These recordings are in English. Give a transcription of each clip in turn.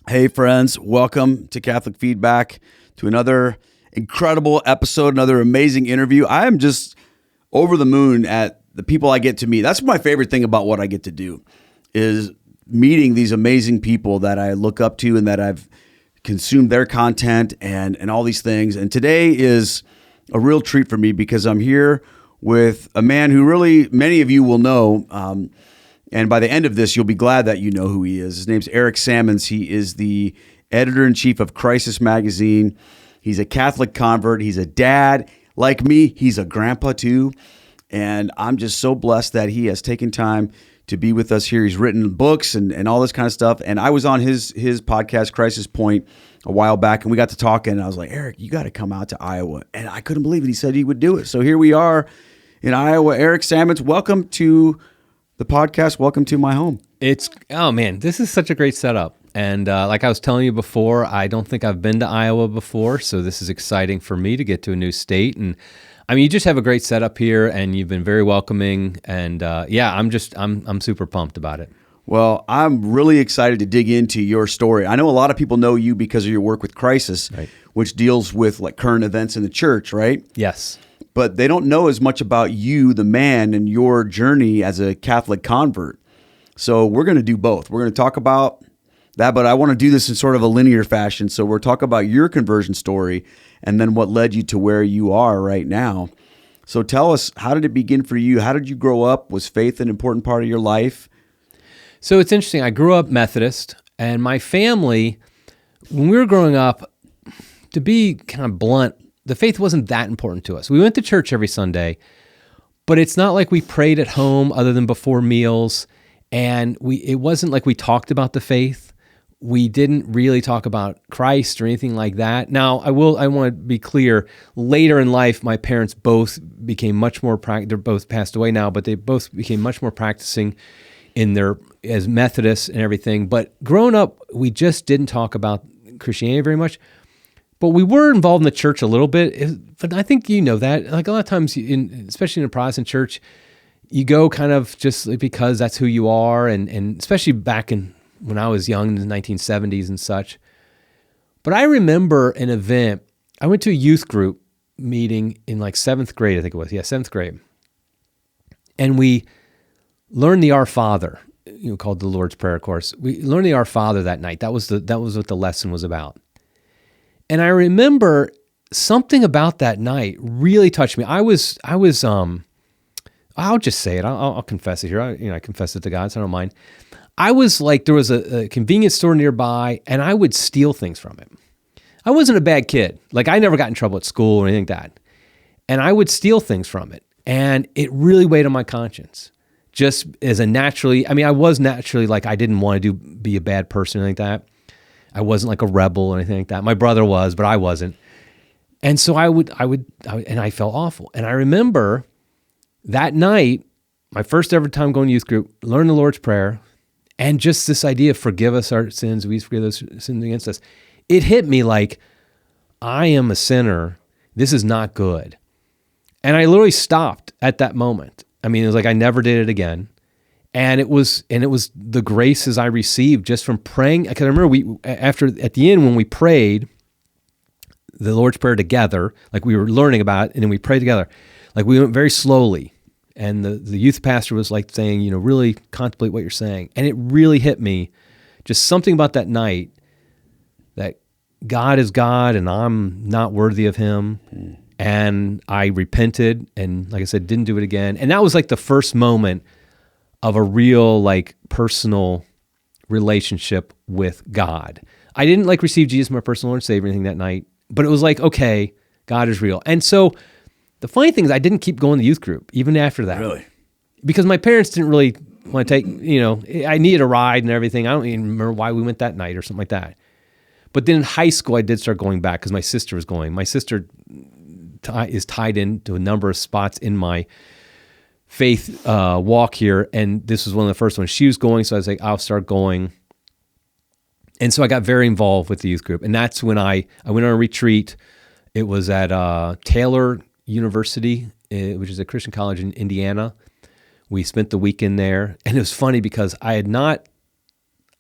Hey friends, welcome to Catholic Feedback, to another incredible episode, another amazing interview. I am just over the moon at the people I get to meet. That's my favorite thing about what I get to do, is meeting these amazing people that I look up to and that I've consumed their content and all these things. And today is a real treat for me because I'm here with a man who really many of you will know. And by the end of this, you'll be glad that you know who he is. His name's Eric Sammons. He is the editor-in-chief of Crisis Magazine. He's a Catholic convert. He's a dad. Like me, he's a grandpa too. And I'm just so blessed that he has taken time to be with us here. He's written books and all this kind of stuff. And I was on his podcast, Crisis Point, a while back, and we got to talking. And I was like, Eric, you got to come out to Iowa. And I couldn't believe it. He said he would do it. So here we are in Iowa. Eric Sammons, welcome to the podcast. Welcome to my home. Oh man, this is such a great setup. And like I was telling you before, I don't think I've been to Iowa before, so this is exciting for me to get to a new state. And I mean, you just have a great setup here, and you've been very welcoming. And I'm super pumped about it. Well, I'm really excited to dig into your story. I know a lot of people know you because of your work with Crisis, right, which deals with like current events in the church, right? Yes. But they don't know as much about you, the man, and your journey as a Catholic convert. So we're going to do both. We're going to talk about that, but I want to do this in sort of a linear fashion. So we're talking about your conversion story and then what led you to where you are right now. So tell us, how did it begin for you? How did you grow up? Was faith an important part of your life? So it's interesting. I grew up Methodist, and my family, when we were growing up, to be kind of blunt, the faith wasn't that important to us. We went to church every Sunday, but it's not like we prayed at home other than before meals. And it wasn't like we talked about the faith. We didn't really talk about Christ or anything like that. Now, I want to be clear. Later in life, my parents both became much more they're both passed away now, but they both became much more practicing as Methodists and everything. But growing up, we just didn't talk about Christianity very much. But we were involved in the church a little bit, but I think you know that. Like a lot of times, especially in a Protestant church, you go kind of just because that's who you are, and especially back when I was young in the 1970s and such. But I remember an event. I went to a youth group meeting in like 7th grade, I think it was. Yeah, 7th grade. And we learned the Our Father, called the Lord's Prayer, of course. We learned the Our Father that night. That was what the lesson was about. And I remember something about that night really touched me. I'll just say it. I'll confess it here. I confess it to God, so I don't mind. I was like, there was a convenience store nearby, and I would steal things from it. I wasn't a bad kid. Like, I never got in trouble at school or anything like that. And I would steal things from it. And it really weighed on my conscience. Just as I was naturally like, I didn't want to be a bad person or anything like that. I wasn't like a rebel or anything like that. My brother was, but I wasn't. And so I would, and I felt awful. And I remember that night, my first ever time going to youth group, learn the Lord's Prayer, and just this idea of forgive us our sins, we forgive those sins against us. It hit me like, I am a sinner. This is not good. And I literally stopped at that moment. I mean, it was like I never did it again. And it was the graces I received just from praying. Because I remember at the end when we prayed the Lord's Prayer together, like we were learning about it, and then we prayed together. Like we went very slowly, and the youth pastor was like saying, really contemplate what you're saying. And it really hit me, just something about that night, that God is God and I'm not worthy of Him. And I repented, and like I said, didn't do it again. And that was like the first moment of a real like personal relationship with God. I didn't like receive Jesus, my personal Lord and Savior, anything that night, but it was like, okay, God is real. And so the funny thing is I didn't keep going to youth group even after that. Really? Because my parents didn't really want to take, I needed a ride and everything. I don't even remember why we went that night or something like that. But then in high school, I did start going back because my sister was going. My sister is tied into a number of spots in my faith walk here, and this was one of the first ones. She was going, so I was like, I'll start going. And so I got very involved with the youth group, and that's when I went on a retreat. It was at Taylor University, which is a Christian college in Indiana. We spent the weekend there, and it was funny because I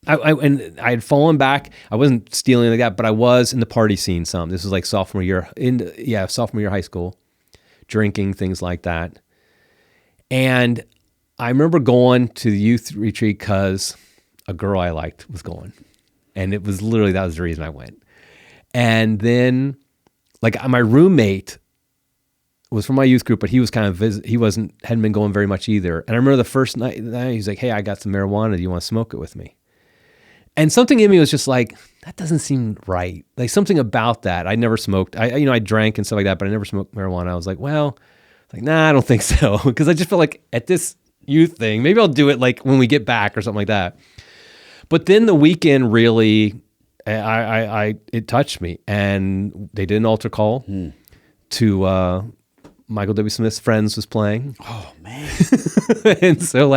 And I had fallen back. I wasn't stealing like that, but I was in the party scene some. This was like sophomore year of high school, drinking, things like that. And I remember going to the youth retreat because a girl I liked was going. And it was literally, that was the reason I went. And then like my roommate was from my youth group, but he was hadn't been going very much either. And I remember the first night, he's like, "Hey, I got some marijuana. Do you want to smoke it with me?" And something in me was just like, that doesn't seem right. Like something about that. I never smoked. I drank and stuff like that, but I never smoked marijuana. I was like, nah, I don't think so. Because I just felt like at this youth thing, maybe I'll do it like when we get back or something like that. But then the weekend really, it touched me. And they did an altar call to Michael W. Smith's Friends was playing. Oh, man. And so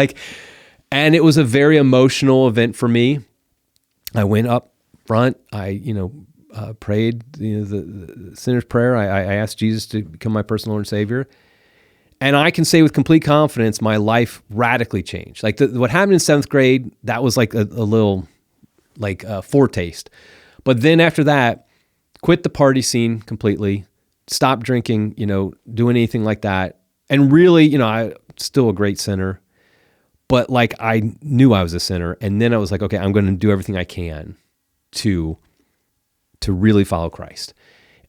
and it was a very emotional event for me. I went up front. I, prayed the sinner's prayer. I asked Jesus to become my personal Lord and Savior. And I can say with complete confidence, my life radically changed. Like what happened in 7th grade, that was like a little foretaste. But then after that, quit the party scene completely, stopped drinking, doing anything like that. And really, I still a great sinner. But I knew I was a sinner, and then I was like, okay, I'm going to do everything I can to really follow Christ.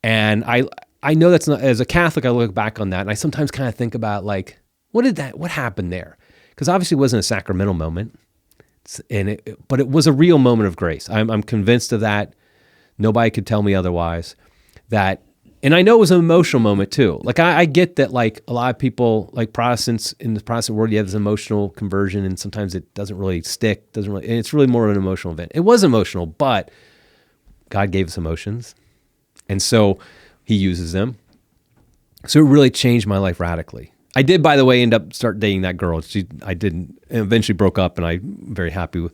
And I know that's not, as a Catholic, I look back on that, and I sometimes kind of think about what happened there? Because obviously it wasn't a sacramental moment, but it was a real moment of grace. I'm convinced of that. Nobody could tell me otherwise. And I know it was an emotional moment too. I get that a lot of people, like Protestants in the Protestant world, you have this emotional conversion and sometimes it doesn't really stick, and it's really more of an emotional event. It was emotional, but God gave us emotions. And so he uses them. So it really changed my life radically. I did, by the way, end up start dating that girl. I didn't, eventually broke up, and I'm very happy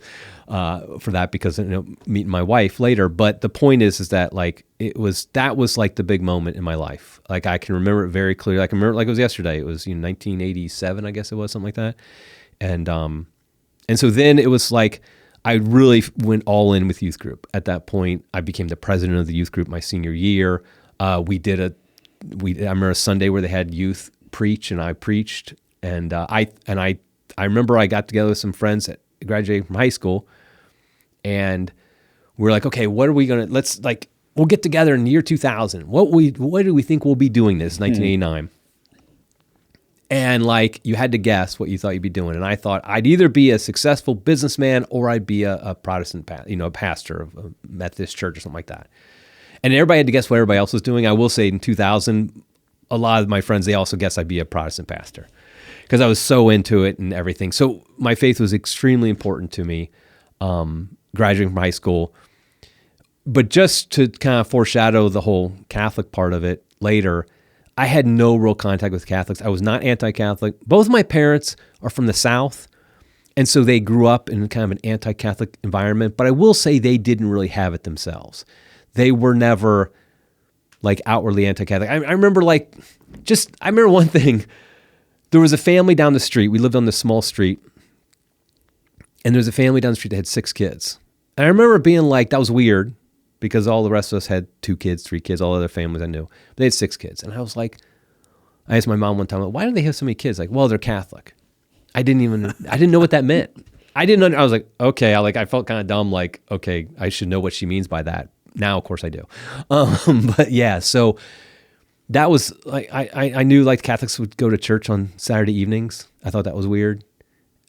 for that because meeting my wife later. But the point is that that was the big moment in my life. I can remember it very clearly. I can remember it like it was yesterday. It was 1987, I guess it was, something like that. And so then it was I really went all in with youth group. At that point, I became the president of the youth group my senior year. I remember a Sunday where they had youth preach, and I preached, and I remember I got together with some friends that graduated from high school, and we're like, okay, what are we gonna? We'll get together in the year 2000. What do we think we'll be doing this 1989? And you had to guess what you thought you'd be doing, and I thought I'd either be a successful businessman or I'd be a Protestant, a pastor of a Methodist church or something like that. And everybody had to guess what everybody else was doing. I will say in 2000. A lot of my friends, they also guessed I'd be a Protestant pastor because I was so into it and everything. So my faith was extremely important to me, graduating from high school. But just to kind of foreshadow the whole Catholic part of it later, I had no real contact with Catholics. I was not anti-Catholic. Both of my parents are from the South, and so they grew up in kind of an anti-Catholic environment. But I will say they didn't really have it themselves. They were never outwardly anti-Catholic. I remember I remember one thing. There was a family down the street. We lived on this small street, and there was a family down the street that had 6 kids. And I remember being that was weird because all the rest of us had 2 kids, 3 kids, all other families I knew. But they had 6 kids. And I was I asked my mom one time, why do they have so many kids? Well, they're Catholic. I didn't know what that meant. I was okay. I felt kind of dumb. Okay, I should know what she means by that. Now, of course, I do. But yeah, so that was I knew Catholics would go to church on Saturday evenings. I thought that was weird.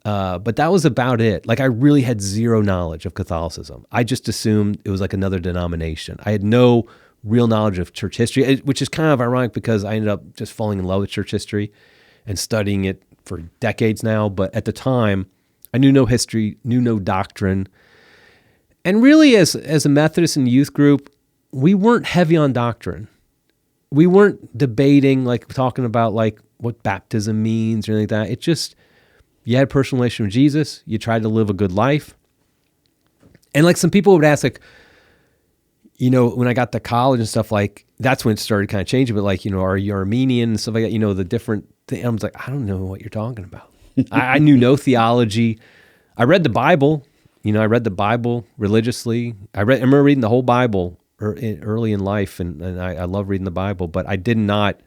But that was about it. I really had zero knowledge of Catholicism. I just assumed it was another denomination. I had no real knowledge of church history, which is kind of ironic because I ended up just falling in love with church history and studying it for decades now. But at the time, I knew no history, knew no doctrine. And really, as a Methodist and youth group, we weren't heavy on doctrine. We weren't debating, talking about what baptism means or anything like that. It just, you had a personal relationship with Jesus. You tried to live a good life. And some people would ask, when I got to college and stuff, that's when it started kind of changing. But are you Armenian and stuff like that? The different things. I was I don't know what you're talking about. I knew no theology. I read the Bible. I read the Bible religiously. I remember reading the whole Bible early in life, and I love reading the Bible, but I did not,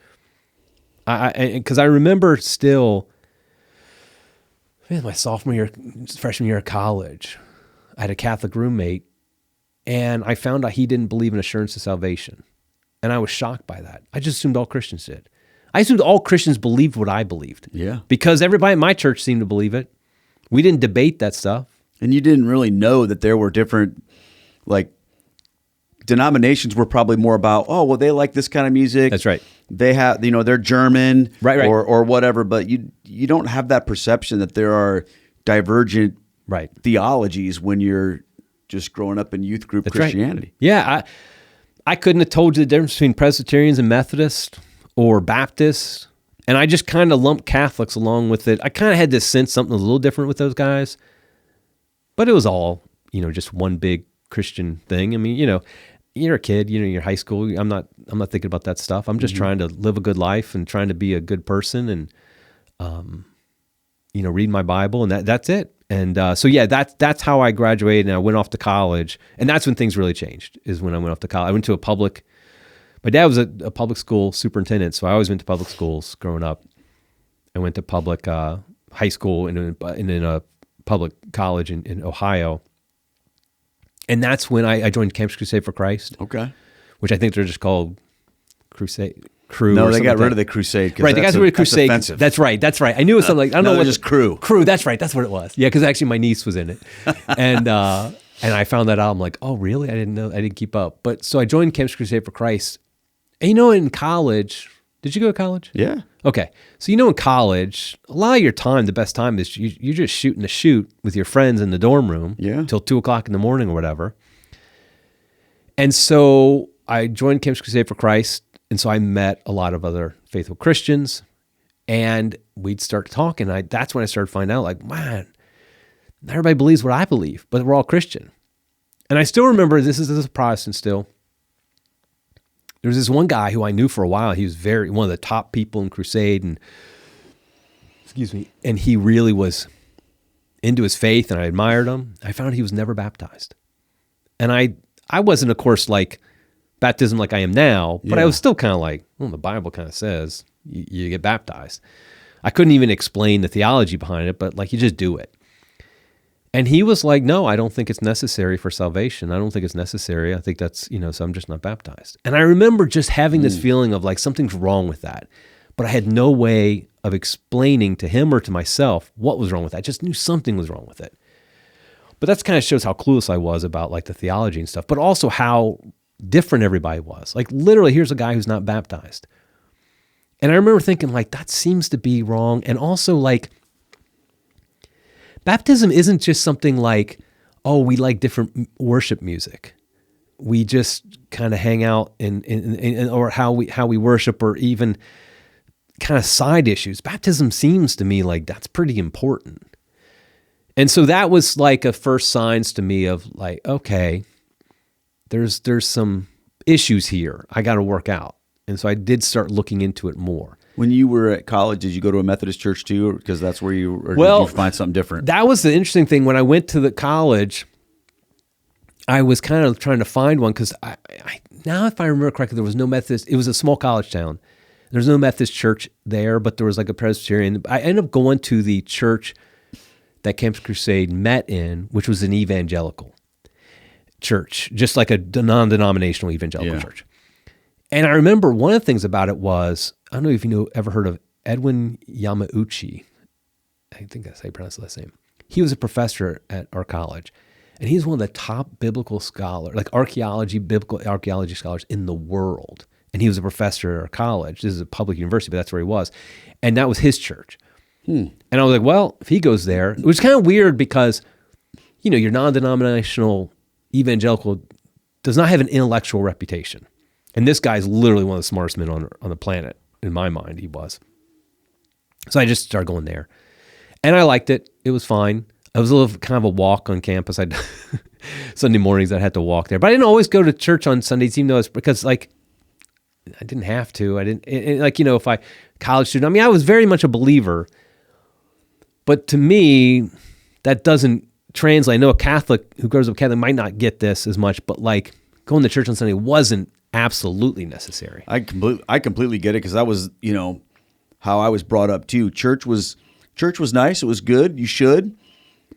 because I remember still, my freshman year of college, I had a Catholic roommate, and I found out he didn't believe in assurance of salvation. And I was shocked by that. I just assumed all Christians did. I assumed all Christians believed what I believed. Yeah. Because everybody in my church seemed to believe it. We didn't debate that stuff. And you didn't really know that there were different, like, denominations were probably more about, oh, well, they like this kind of music. That's right. They have, they're German, right. or whatever. But you don't have that perception that there are divergent theologies when you're just growing up in youth group Christianity. Right. Yeah, I couldn't have told you the difference between Presbyterians and Methodists or Baptists, and I just kind of lumped Catholics along with it. I kind of had this sense something was a little different with those guys, but it was all, just one big Christian thing. I mean, you're a kid, you're high school. I'm not thinking about that stuff. I'm just trying to live a good life and trying to be a good person and, read my Bible, and that's it. And so that's how I graduated, and I went off to college, and that's when things really changed. Is when I went off to college. I went to my dad was a public school superintendent, so I always went to public schools growing up. I went to public high school and in a public college in Ohio, and that's when I joined Campus Crusade for Christ. Okay, which I think they're just called Crusade. Crew. No, they got rid of the Crusade. Right, they got rid of Crusade. Offensive. That's right. I knew it was something like, I don't know what. Just Crew. Crew, that's right. That's what it was. Yeah, because actually my niece was in it. And I found that out. I'm like, oh, really? I didn't know. I didn't keep up. But so I joined Campus Crusade for Christ. And in college, did you go to college? Yeah. Okay. So in college, a lot of your time, the best time is you're just shooting the shoot with your friends in the dorm room till 2:00 in the morning or whatever. And so I joined Campus Crusade for Christ. And so I met a lot of other faithful Christians, and we'd start talking. That's when I started finding out, like, man, not everybody believes what I believe, but we're all Christian. And I still remember, this is a Protestant still. There was this one guy who I knew for a while. He was one of the top people in Crusade, and and he really was into his faith, and I admired him. I found he was never baptized. And I wasn't, of course, like baptism like I am now, but I was still kind of like, well, the Bible kind of says you get baptized. I couldn't even explain the theology behind it, but like you just do it. And he was like, no, I don't think it's necessary for salvation. I don't think it's necessary. I think that's, so I'm just not baptized. And I remember just having this feeling of like something's wrong with that, but I had no way of explaining to him or to myself what was wrong with that. I just knew something was wrong with it. But that kind of shows how clueless I was about like the theology and stuff, but also how different everybody was. Like literally, here's a guy who's not baptized. And I remember thinking like, that seems to be wrong. And also like, baptism isn't just something like, oh, we like different worship music. We just kind of hang out in or how we worship, or even kind of side issues. Baptism seems to me like that's pretty important. And so that was like a first signs to me of like, okay, there's some issues here I got to work out. And so I did start looking into it more. When you were at college, did you go to a Methodist church too? Because that's where did you find something different? That was the interesting thing. When I went to the college, I was kind of trying to find one because I now if I remember correctly, there was no Methodist. It was a small college town. There's no Methodist church there, but there was like a Presbyterian. I ended up going to the church that Campus Crusade met in, which was an evangelical church, just like a non-denominational evangelical church. And I remember one of the things about it was, I don't know if you ever heard of Edwin Yamauchi. I think that's how you pronounce the last name. He was a professor at our college, and he's one of the top biblical scholars, like biblical archaeology scholars in the world. And he was a professor at our college. This is a public university, but that's where he was. And that was his church. And I was like, well, if he goes there, it was kind of weird because, your non-denominational evangelical does not have an intellectual reputation. And this guy's literally one of the smartest men on the planet. In my mind, he was. So I just started going there. And I liked it. It was fine. It was a little kind of a walk on campus. Sunday mornings I'd have to walk there. But I didn't always go to church on Sundays, even though it's because like I didn't have to. I didn't if I college student. I mean, I was very much a believer. But to me, that doesn't translate. I know a Catholic who grows up Catholic might not get this as much, but like going to church on Sunday wasn't absolutely necessary. I completely get it, because that was, how I was brought up too. Church was nice. It was good. You should,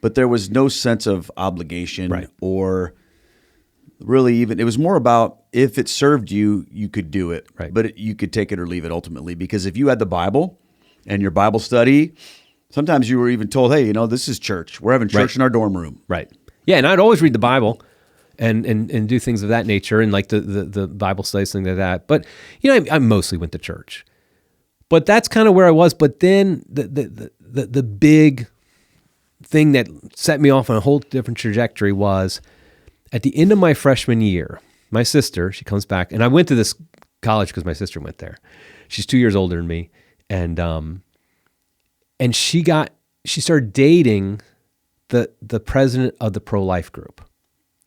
but there was no sense of obligation, Right. or really even, it was more about if it served you, you could do it, Right. but you could take it or leave it ultimately, because if you had the Bible and your Bible study, sometimes you were even told, hey, this is church. We're having church Right. in our dorm room. Right. Yeah, and I'd always read the Bible and do things of that nature, and like the Bible studies, things like that. But I mostly went to church. But that's kind of where I was. But then the big thing that set me off on a whole different trajectory was at the end of my freshman year, my sister, she comes back, and I went to this college because my sister went there. She's 2 years older than me, and she started dating the president of the pro-life group,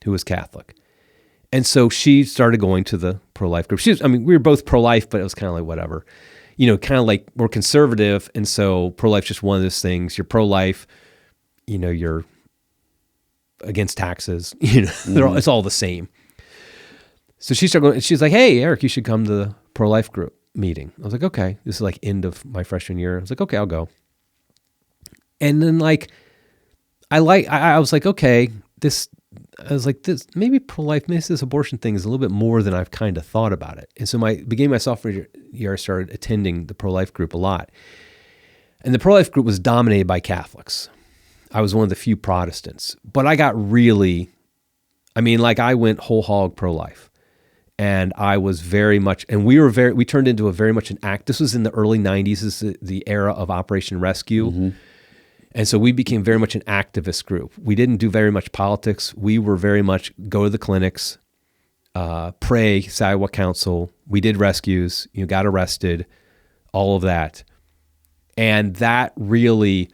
who was Catholic. And so she started going to the pro-life group. We were both pro-life, but it was kind of like whatever. Kind of like we're conservative, and so pro-life's just one of those things. You're pro-life, you're against taxes. It's all the same. So she started going, and she's like, hey, Eric, you should come to the pro-life group meeting. I was like, okay. This is like end of my freshman year. I was like, okay, I'll go. And then I was like, okay, this maybe pro-life, maybe this abortion thing is a little bit more than I've kind of thought about it. And so beginning my sophomore year, I started attending the pro-life group a lot. And the pro-life group was dominated by Catholics. I was one of the few Protestants, but I got really, I went whole hog pro-life. And I was very much, and we turned into a very much an act. This was in the early 90s. This is the era of Operation Rescue. Mm-hmm. And so we became very much an activist group. We didn't do very much politics. We were very much go to the clinics, pray, say what council. We did rescues, got arrested, all of that. And that really,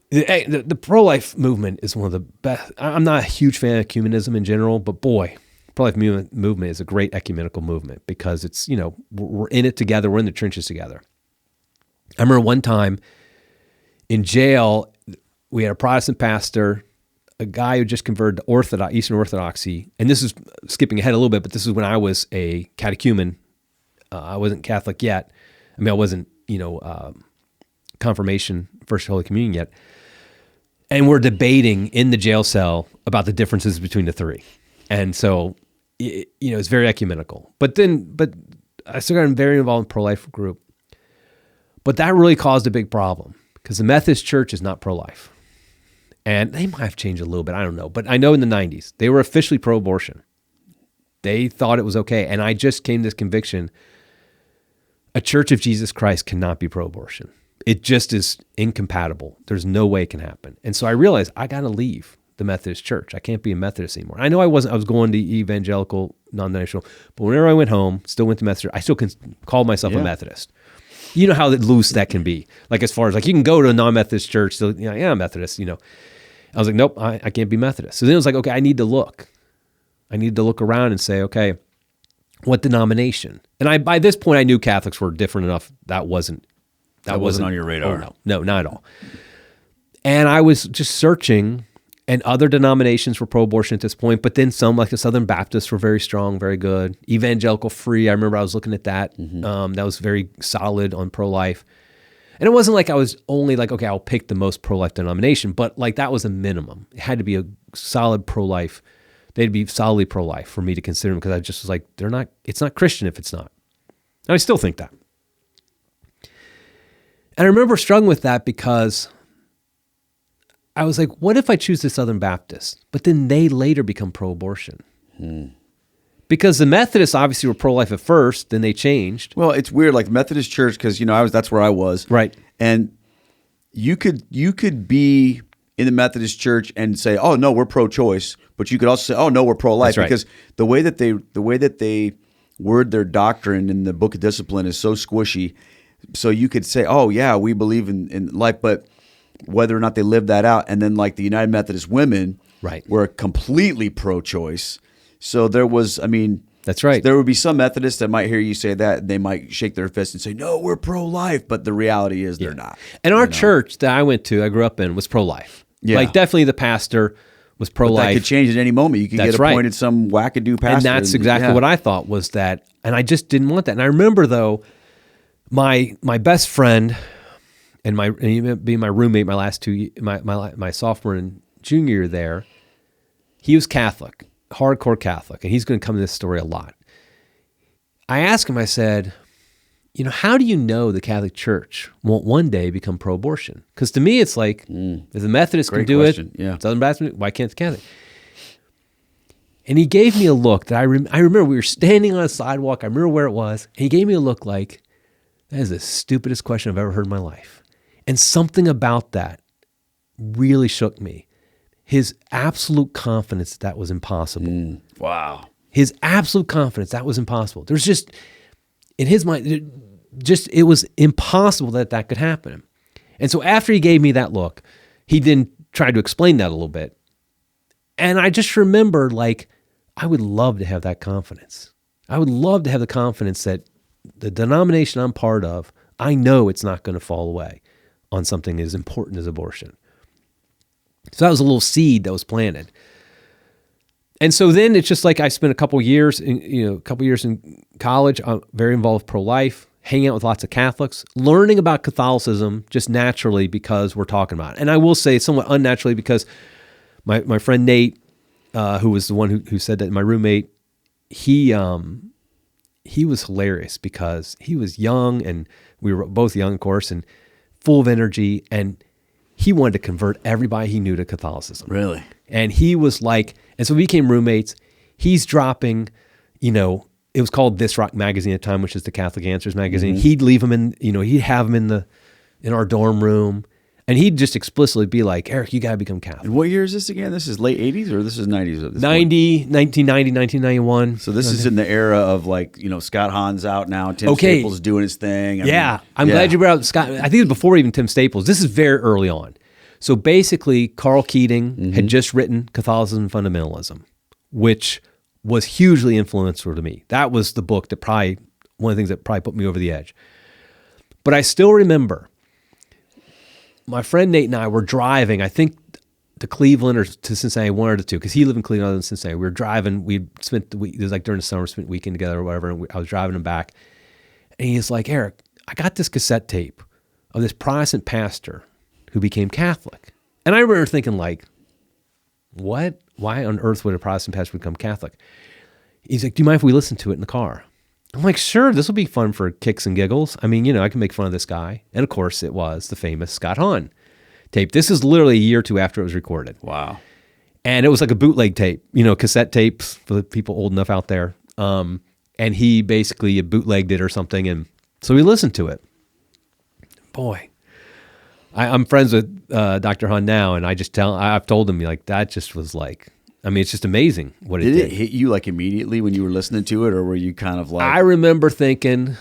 the pro-life movement is one of the best. I'm not a huge fan of ecumenism in general, but boy, pro-life movement is a great ecumenical movement because it's, we're in it together. We're in the trenches together. I remember one time, in jail, we had a Protestant pastor, a guy who just converted to Eastern Orthodoxy, and this is skipping ahead a little bit, but this is when I was a catechumen. I wasn't Catholic yet. I wasn't, confirmation, First Holy Communion yet. And we're debating in the jail cell about the differences between the three. And so, it's very ecumenical. But I still got very involved in pro-life group. But that really caused a big problem. Because the Methodist Church is not pro-life. And they might have changed a little bit, I don't know. But I know in the 90s, they were officially pro-abortion. They thought it was okay. And I just came to this conviction, a Church of Jesus Christ cannot be pro-abortion. It just is incompatible. There's no way it can happen. And so I realized I got to leave the Methodist Church. I can't be a Methodist anymore. I know I was going to evangelical, non-denominational, but whenever I went home, still went to Methodist, I still can call myself a Methodist. You know how loose that can be. Like as far as you can go to a non-Methodist church, so I'm Methodist, I was like, nope, I can't be Methodist. So then it was like, okay, I need to look. I need to look around and say, okay, what denomination? And by this point I knew Catholics were different enough. That wasn't on your radar. Oh, no, not at all. And I was just searching, and other denominations were pro-abortion at this point, but then some, like the Southern Baptists, were very strong, very good. Evangelical Free, I remember I was looking at that. Mm-hmm. That was very solid on pro-life. And it wasn't like I was only like, okay, I'll pick the most pro-life denomination, but that was a minimum. It had to be a solid pro-life. They'd be solidly pro-life for me to consider them, because I just was like, it's not Christian if it's not. And I still think that. And I remember struggling with that because I was like, what if I choose the Southern Baptist, but then they later become pro-abortion? Because the Methodists obviously were pro-life at first, then they changed. Well, it's weird, like Methodist Church, because that's where I was, right? And you could be in the Methodist Church and say, oh no, we're pro-choice, but you could also say, oh no, we're pro-life. That's right. Because the way that they word their doctrine in the Book of Discipline is so squishy. So you could say, oh yeah, we believe in life, but whether or not they live that out, and then like the United Methodist Women, right, were completely pro-choice. So there was, that's right. There would be some Methodists that might hear you say that, and they might shake their fist and say, no, we're pro-life, but the reality is they're not. And our church that I went to, I grew up in, was pro-life. Yeah. Like definitely the pastor was But pro-life. that could change at any moment. You could That's get right. appointed some wackadoo pastor. And that's exactly what I thought was that. And I just didn't want that. And I remember though, my best friend and being my roommate my last 2 years, my sophomore and junior year there, he was Catholic, hardcore Catholic, and he's going to come to this story a lot. I asked him, I said, how do you know the Catholic Church won't one day become pro-abortion? Because to me, it's like, if the Methodists can do question. it, Yeah. Southern Baptist, why can't the Catholic? And he gave me a look that I remember we were standing on a sidewalk. I remember where it was. And he gave me a look like, that is the stupidest question I've ever heard in my life. And something about that really shook me. His absolute confidence that was impossible. Wow. His absolute confidence that was impossible. There's just, in his mind, it was impossible that could happen. And so after he gave me that look, he then tried to explain that a little bit. And I just remember, like, I would love to have that confidence. I would love to have the confidence that the denomination I'm part of, I know it's not going to fall away on something as important as abortion. So that was a little seed that was planted. And so then it's just like I spent a couple years in college, very involved with pro-life, hanging out with lots of Catholics, learning about Catholicism just naturally because we're talking about it. And I will say somewhat unnaturally because my friend Nate, who was the one who said that, my roommate, he was hilarious because he was young and we were both young, of course, and full of energy. And he wanted to convert everybody he knew to Catholicism. Really? And he was like, and so we became roommates. He's dropping, it was called This Rock Magazine at the time, which is the Catholic Answers magazine. He'd leave him in, he'd have him in our dorm room. And he'd just explicitly be like, Eric, you got to become Catholic. And what year is this again? This is late 80s or this is 90s? At this 1990, 1991. So this is in the era of like, Scott Hahn's out now. Tim Staples is doing his thing. I'm glad you brought up Scott. I think it was before even Tim Staples. This is very early on. So basically, Carl Keating had just written Catholicism and Fundamentalism, which was hugely influential to me. That was the book that one of the things that probably put me over the edge. But I still remember my friend Nate and I were driving, I think to Cleveland or to Cincinnati, one or the two, because he lived in Cleveland, I lived in Cincinnati. We were driving, we spent the week, it was like during the summer, spent a weekend together or whatever, and I was driving him back. And he's like, Eric, I got this cassette tape of this Protestant pastor who became Catholic. And I remember thinking like, what? Why on earth would a Protestant pastor become Catholic? He's like, do you mind if we listen to it in the car? I'm like, sure, this will be fun for kicks and giggles. I mean, I can make fun of this guy. And of course, it was the famous Scott Hahn tape. This is literally a year or two after it was recorded. Wow. And it was like a bootleg tape, cassette tapes for the people old enough out there. And he basically bootlegged it or something. And so we listened to it. Boy, I'm friends with Dr. Hahn now. And I've told him, like, that just was like, it's just amazing what it did. Did it hit you like immediately when you were listening to it, or were you kind of like... I remember thinking,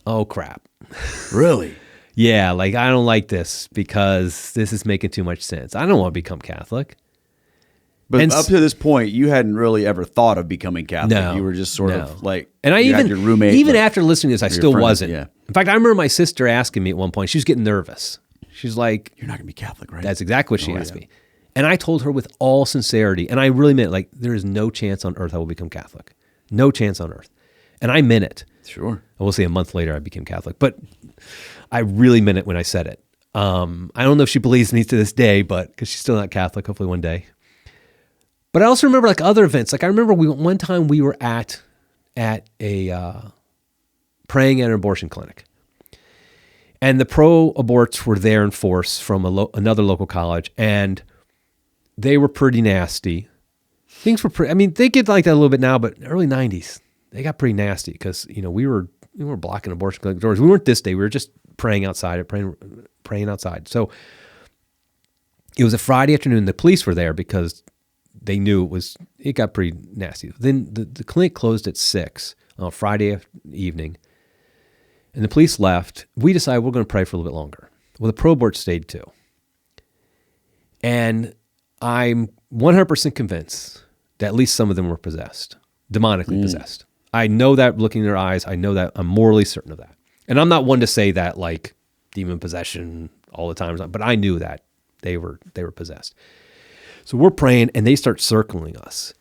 oh, crap. Really? Yeah, like, I don't like this because this is making too much sense. I don't want to become Catholic. But up to this point, you hadn't really ever thought of becoming Catholic. No, you were just sort of like... And you had your roommate, even after listening to this, I still wasn't. Yeah. In fact, I remember my sister asking me at one point, she was getting nervous. She's like... You're not going to be Catholic, right? That's exactly what she asked me. And I told her with all sincerity, and I really meant it, like, there is no chance on earth I will become Catholic. No chance on earth. And I meant it. Sure. And we'll say a month later I became Catholic. But I really meant it when I said it. I don't know if she believes me to this day, but because she's still not Catholic, hopefully one day. But I also remember like other events. Like I remember one time we were at a praying at an abortion clinic. And the pro-aborts were there in force from another local college, and they were pretty nasty. Things were pretty, they get like that a little bit now, but early 90s, they got pretty nasty because, we were blocking abortion clinic doors. We weren't this day. We were just praying outside, praying outside. So it was a Friday afternoon. The police were there because they knew it got pretty nasty. Then the clinic closed at 6 on Friday evening, and the police left. We decided we're going to pray for a little bit longer. Well, the pro-abort stayed too. And I'm 100% convinced that at least some of them were possessed, demonically possessed. I know that looking in their eyes. I know that. I'm morally certain of that. And I'm not one to say that like demon possession all the time, but I knew that they were possessed. So we're praying, and they start circling us,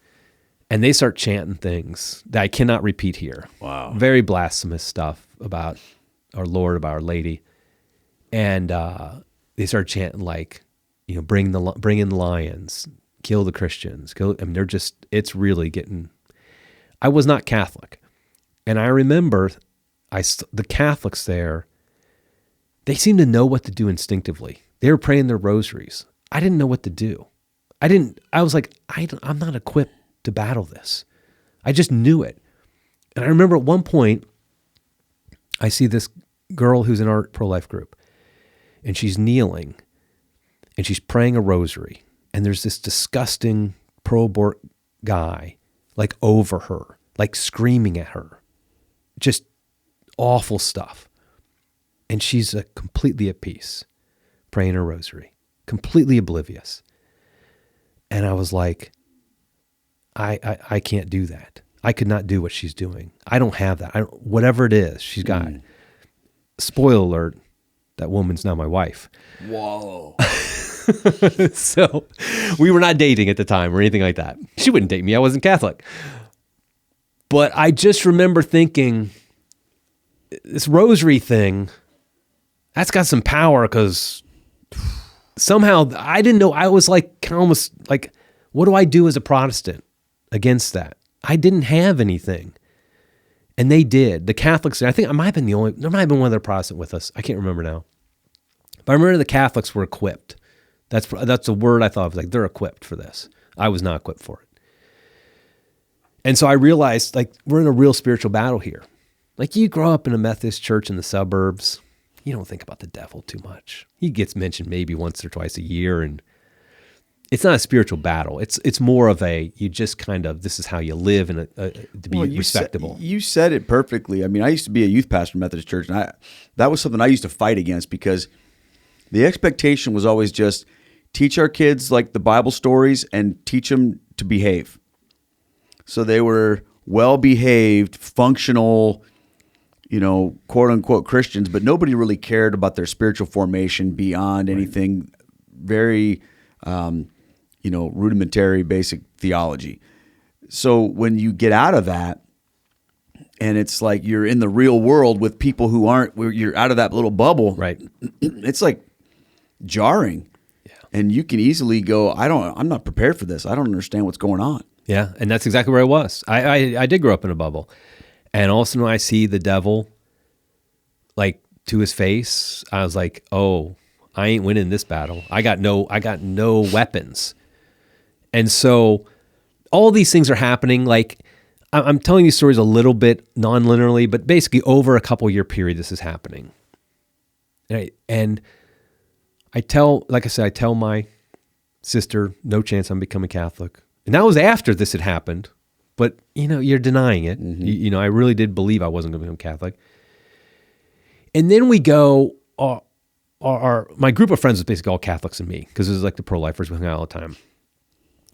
and they start chanting things that I cannot repeat here. Wow. Very blasphemous stuff about our Lord, about Our Lady. And they start chanting like, bring in the lions, kill the Christians. It's really getting, I was not Catholic. And I remember the Catholics there, they seemed to know what to do instinctively. They were praying their rosaries. I didn't know what to do. I was like, I'm not equipped to battle this. I just knew it. And I remember at one point, I see this girl who's in our pro-life group, and she's kneeling, and she's praying a rosary. And there's this disgusting pro-abort guy, like over her, like screaming at her. Just awful stuff. And she's completely at peace, praying her rosary, completely oblivious. And I was like, I can't do that. I could not do what she's doing. I don't have that. Whatever it is she's got. Spoiler alert, that woman's now my wife. Whoa. So we were not dating at the time or anything like that. She wouldn't date me. I wasn't Catholic. But I just remember thinking, this rosary thing, that's got some power, because somehow I didn't know. I was like, almost like, what do I do as a Protestant against that? I didn't have anything. And they did. The Catholics, I think I might have been there might have been one other Protestant with us. I can't remember now. But I remember the Catholics were equipped. That's a word I thought of, like, they're equipped for this. I was not equipped for it. And so I realized, like, we're in a real spiritual battle here. Like, you grow up in a Methodist church in the suburbs, you don't think about the devil too much. He gets mentioned maybe once or twice a year, and it's not a spiritual battle. It's more of you just kind of, this is how you live and to be respectable. You said it perfectly. I mean, I used to be a youth pastor in Methodist church, and that was something I used to fight against, because the expectation was always just teach our kids like the Bible stories and teach them to behave. So they were well-behaved, functional, quote unquote Christians, but nobody really cared about their spiritual formation beyond anything very, rudimentary, basic theology. So when you get out of that, and it's like you're in the real world with people who you're out of that little bubble, right? It's like jarring. Yeah. And you can easily go, I'm not prepared for this. I don't understand what's going on. Yeah. And that's exactly where I was. I did grow up in a bubble. And all of a sudden, when I see the devil, like, to his face, I was like, oh, I ain't winning this battle. I got no weapons. And so all these things are happening. Like, I'm telling these stories a little bit non-linearly, but basically over a couple year period, this is happening. And I tell my sister, no chance I'm becoming Catholic. And that was after this had happened. But, you're denying it. Mm-hmm. I really did believe I wasn't going to become Catholic. And then we go, my group of friends was basically all Catholics and me, because it was like the pro-lifers, we hung out all the time.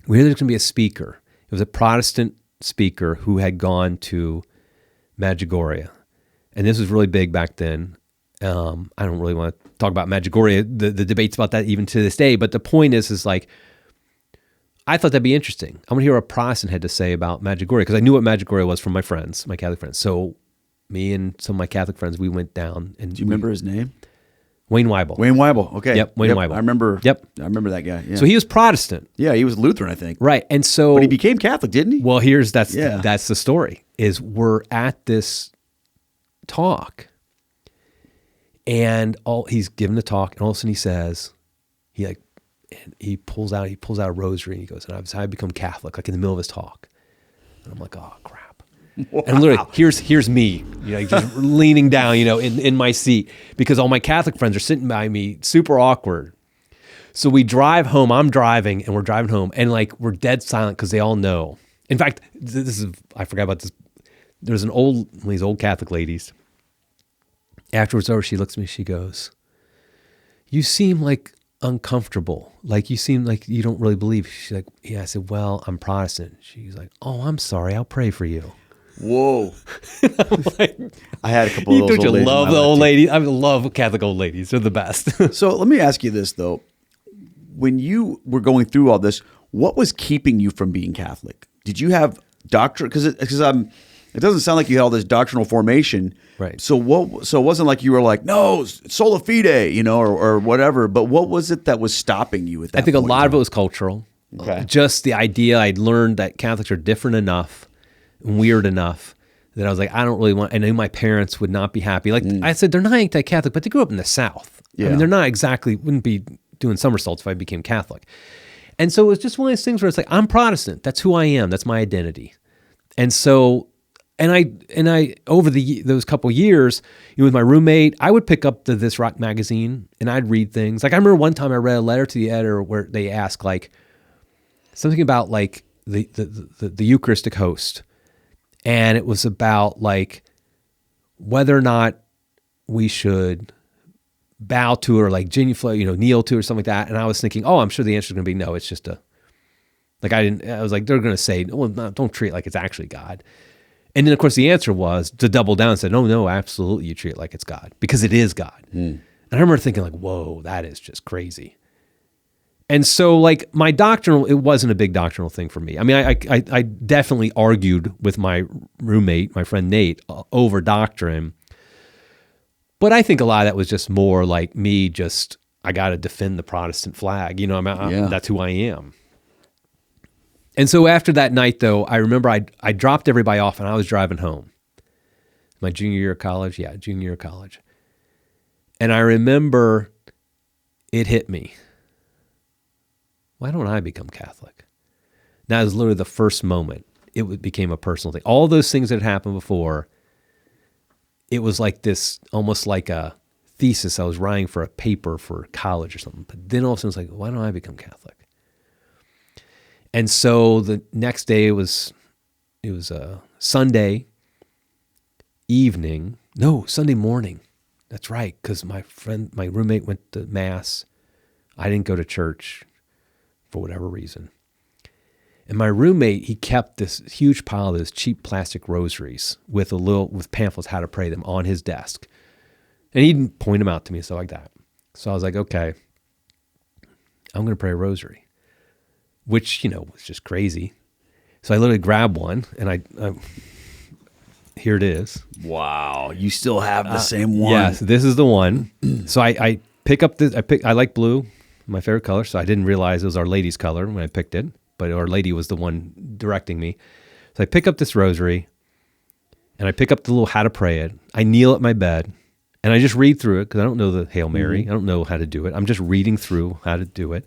We heard there's going to be a speaker. It was a Protestant speaker who had gone to Medjugorje. And this was really big back then. I don't really want to talk about Medjugorje, the debates about that even to this day. But the point is like, I thought that'd be interesting. I want to hear what a Protestant had to say about Medjugorje, because I knew what Medjugorje was from my friends, my Catholic friends. So me and some of my Catholic friends, we went down. And do you remember his name? Wayne Weibel. Wayne Weibel. Okay. Yep. Wayne Weibel. I remember. Yep. I remember that guy. Yeah. So he was Protestant. Yeah, he was Lutheran, I think. Right. And so, but he became Catholic, didn't he? Well, that's the story. Is we're at this talk, and he's giving the talk, and all of a sudden he says, he pulls out a rosary, and he goes, and I become Catholic, like in the middle of his talk. And I'm like, oh crap. Wow. And literally, here's me, just leaning down, in my seat, because all my Catholic friends are sitting by me, super awkward. So we drive home. I'm driving, and we're driving home, and like we're dead silent because they all know. In fact, I forgot about this. There's one of these old Catholic ladies. Afterwards, she looks at me. She goes, "You seem like uncomfortable. Like you seem like you don't really believe." She's like, "Yeah." I said, "Well, I'm Protestant." She's like, "Oh, I'm sorry. I'll pray for you." Whoa. Like, I had a couple of those old ladies. Don't you love the old ladies? I love Catholic old ladies. They're the best. So let me ask you this, though. when you were going through all this, what was keeping you from being Catholic? Did you have doctrine? Because it doesn't sound like you had all this doctrinal formation. Right. So it wasn't like you were like, no, sola fide, or whatever. But what was it that was stopping you at that I think point a lot of it was cultural. Okay. Just the idea I'd learned that Catholics are different enough, and weird enough, that I was like, I don't really want, I knew my parents would not be happy. Like I said, they're not anti-Catholic, but they grew up in the South. I Yeah. mean, they're not exactly, wouldn't be doing somersaults if I became Catholic. And so it was just one of those things where it's like, I'm Protestant. That's who I am. That's my identity. And so, and I over those couple years, with my roommate, I would pick up the This Rock magazine and I'd read things. Like I remember one time I read a letter to the editor where they asked like something about like the Eucharistic host. And it was about like whether or not we should bow to or like genuflect, kneel to or something like that. And I was thinking, oh, I'm sure the answer is going to be no. It's just I was like, they're going to say, well, no, don't treat it like it's actually God. And then of course the answer was to double down and say, no, absolutely. You treat it like it's God because it is God. And I remember thinking like, whoa, that is just crazy. And so like my doctrinal, it wasn't a big doctrinal thing for me. I mean, I definitely argued with my roommate, my friend Nate, over doctrine. But I think a lot of that was just more like me I got to defend the Protestant flag. That's who I am. And so after that night, though, I remember I dropped everybody off and I was driving home. My junior year of college. Yeah, junior year of college. And I remember it hit me. Why don't I become Catholic? That was literally the first moment it became a personal thing. All those things that had happened before, it was like this, almost like a thesis I was writing for a paper for college or something. But then all of a sudden it's like, why don't I become Catholic? And so the next day it was a Sunday evening. No, Sunday morning. That's right, because my roommate went to Mass. I didn't go to church for whatever reason. And my roommate, he kept this huge pile of those cheap plastic rosaries with pamphlets how to pray them on his desk. And he'd point them out to me and stuff like that. So I was like, okay, I'm going to pray a rosary, which, was just crazy. So I literally grabbed one and I here it is. Wow. You still have the same one. Yes, this is the one. So I pick up this, I like blue, my favorite color. So I didn't realize it was Our Lady's color when I picked it, but Our Lady was the one directing me. So I pick up this rosary and I pick up the little how to pray it. I kneel at my bed and I just read through it because I don't know the Hail Mary. I don't know how to do it. I'm just reading through how to do it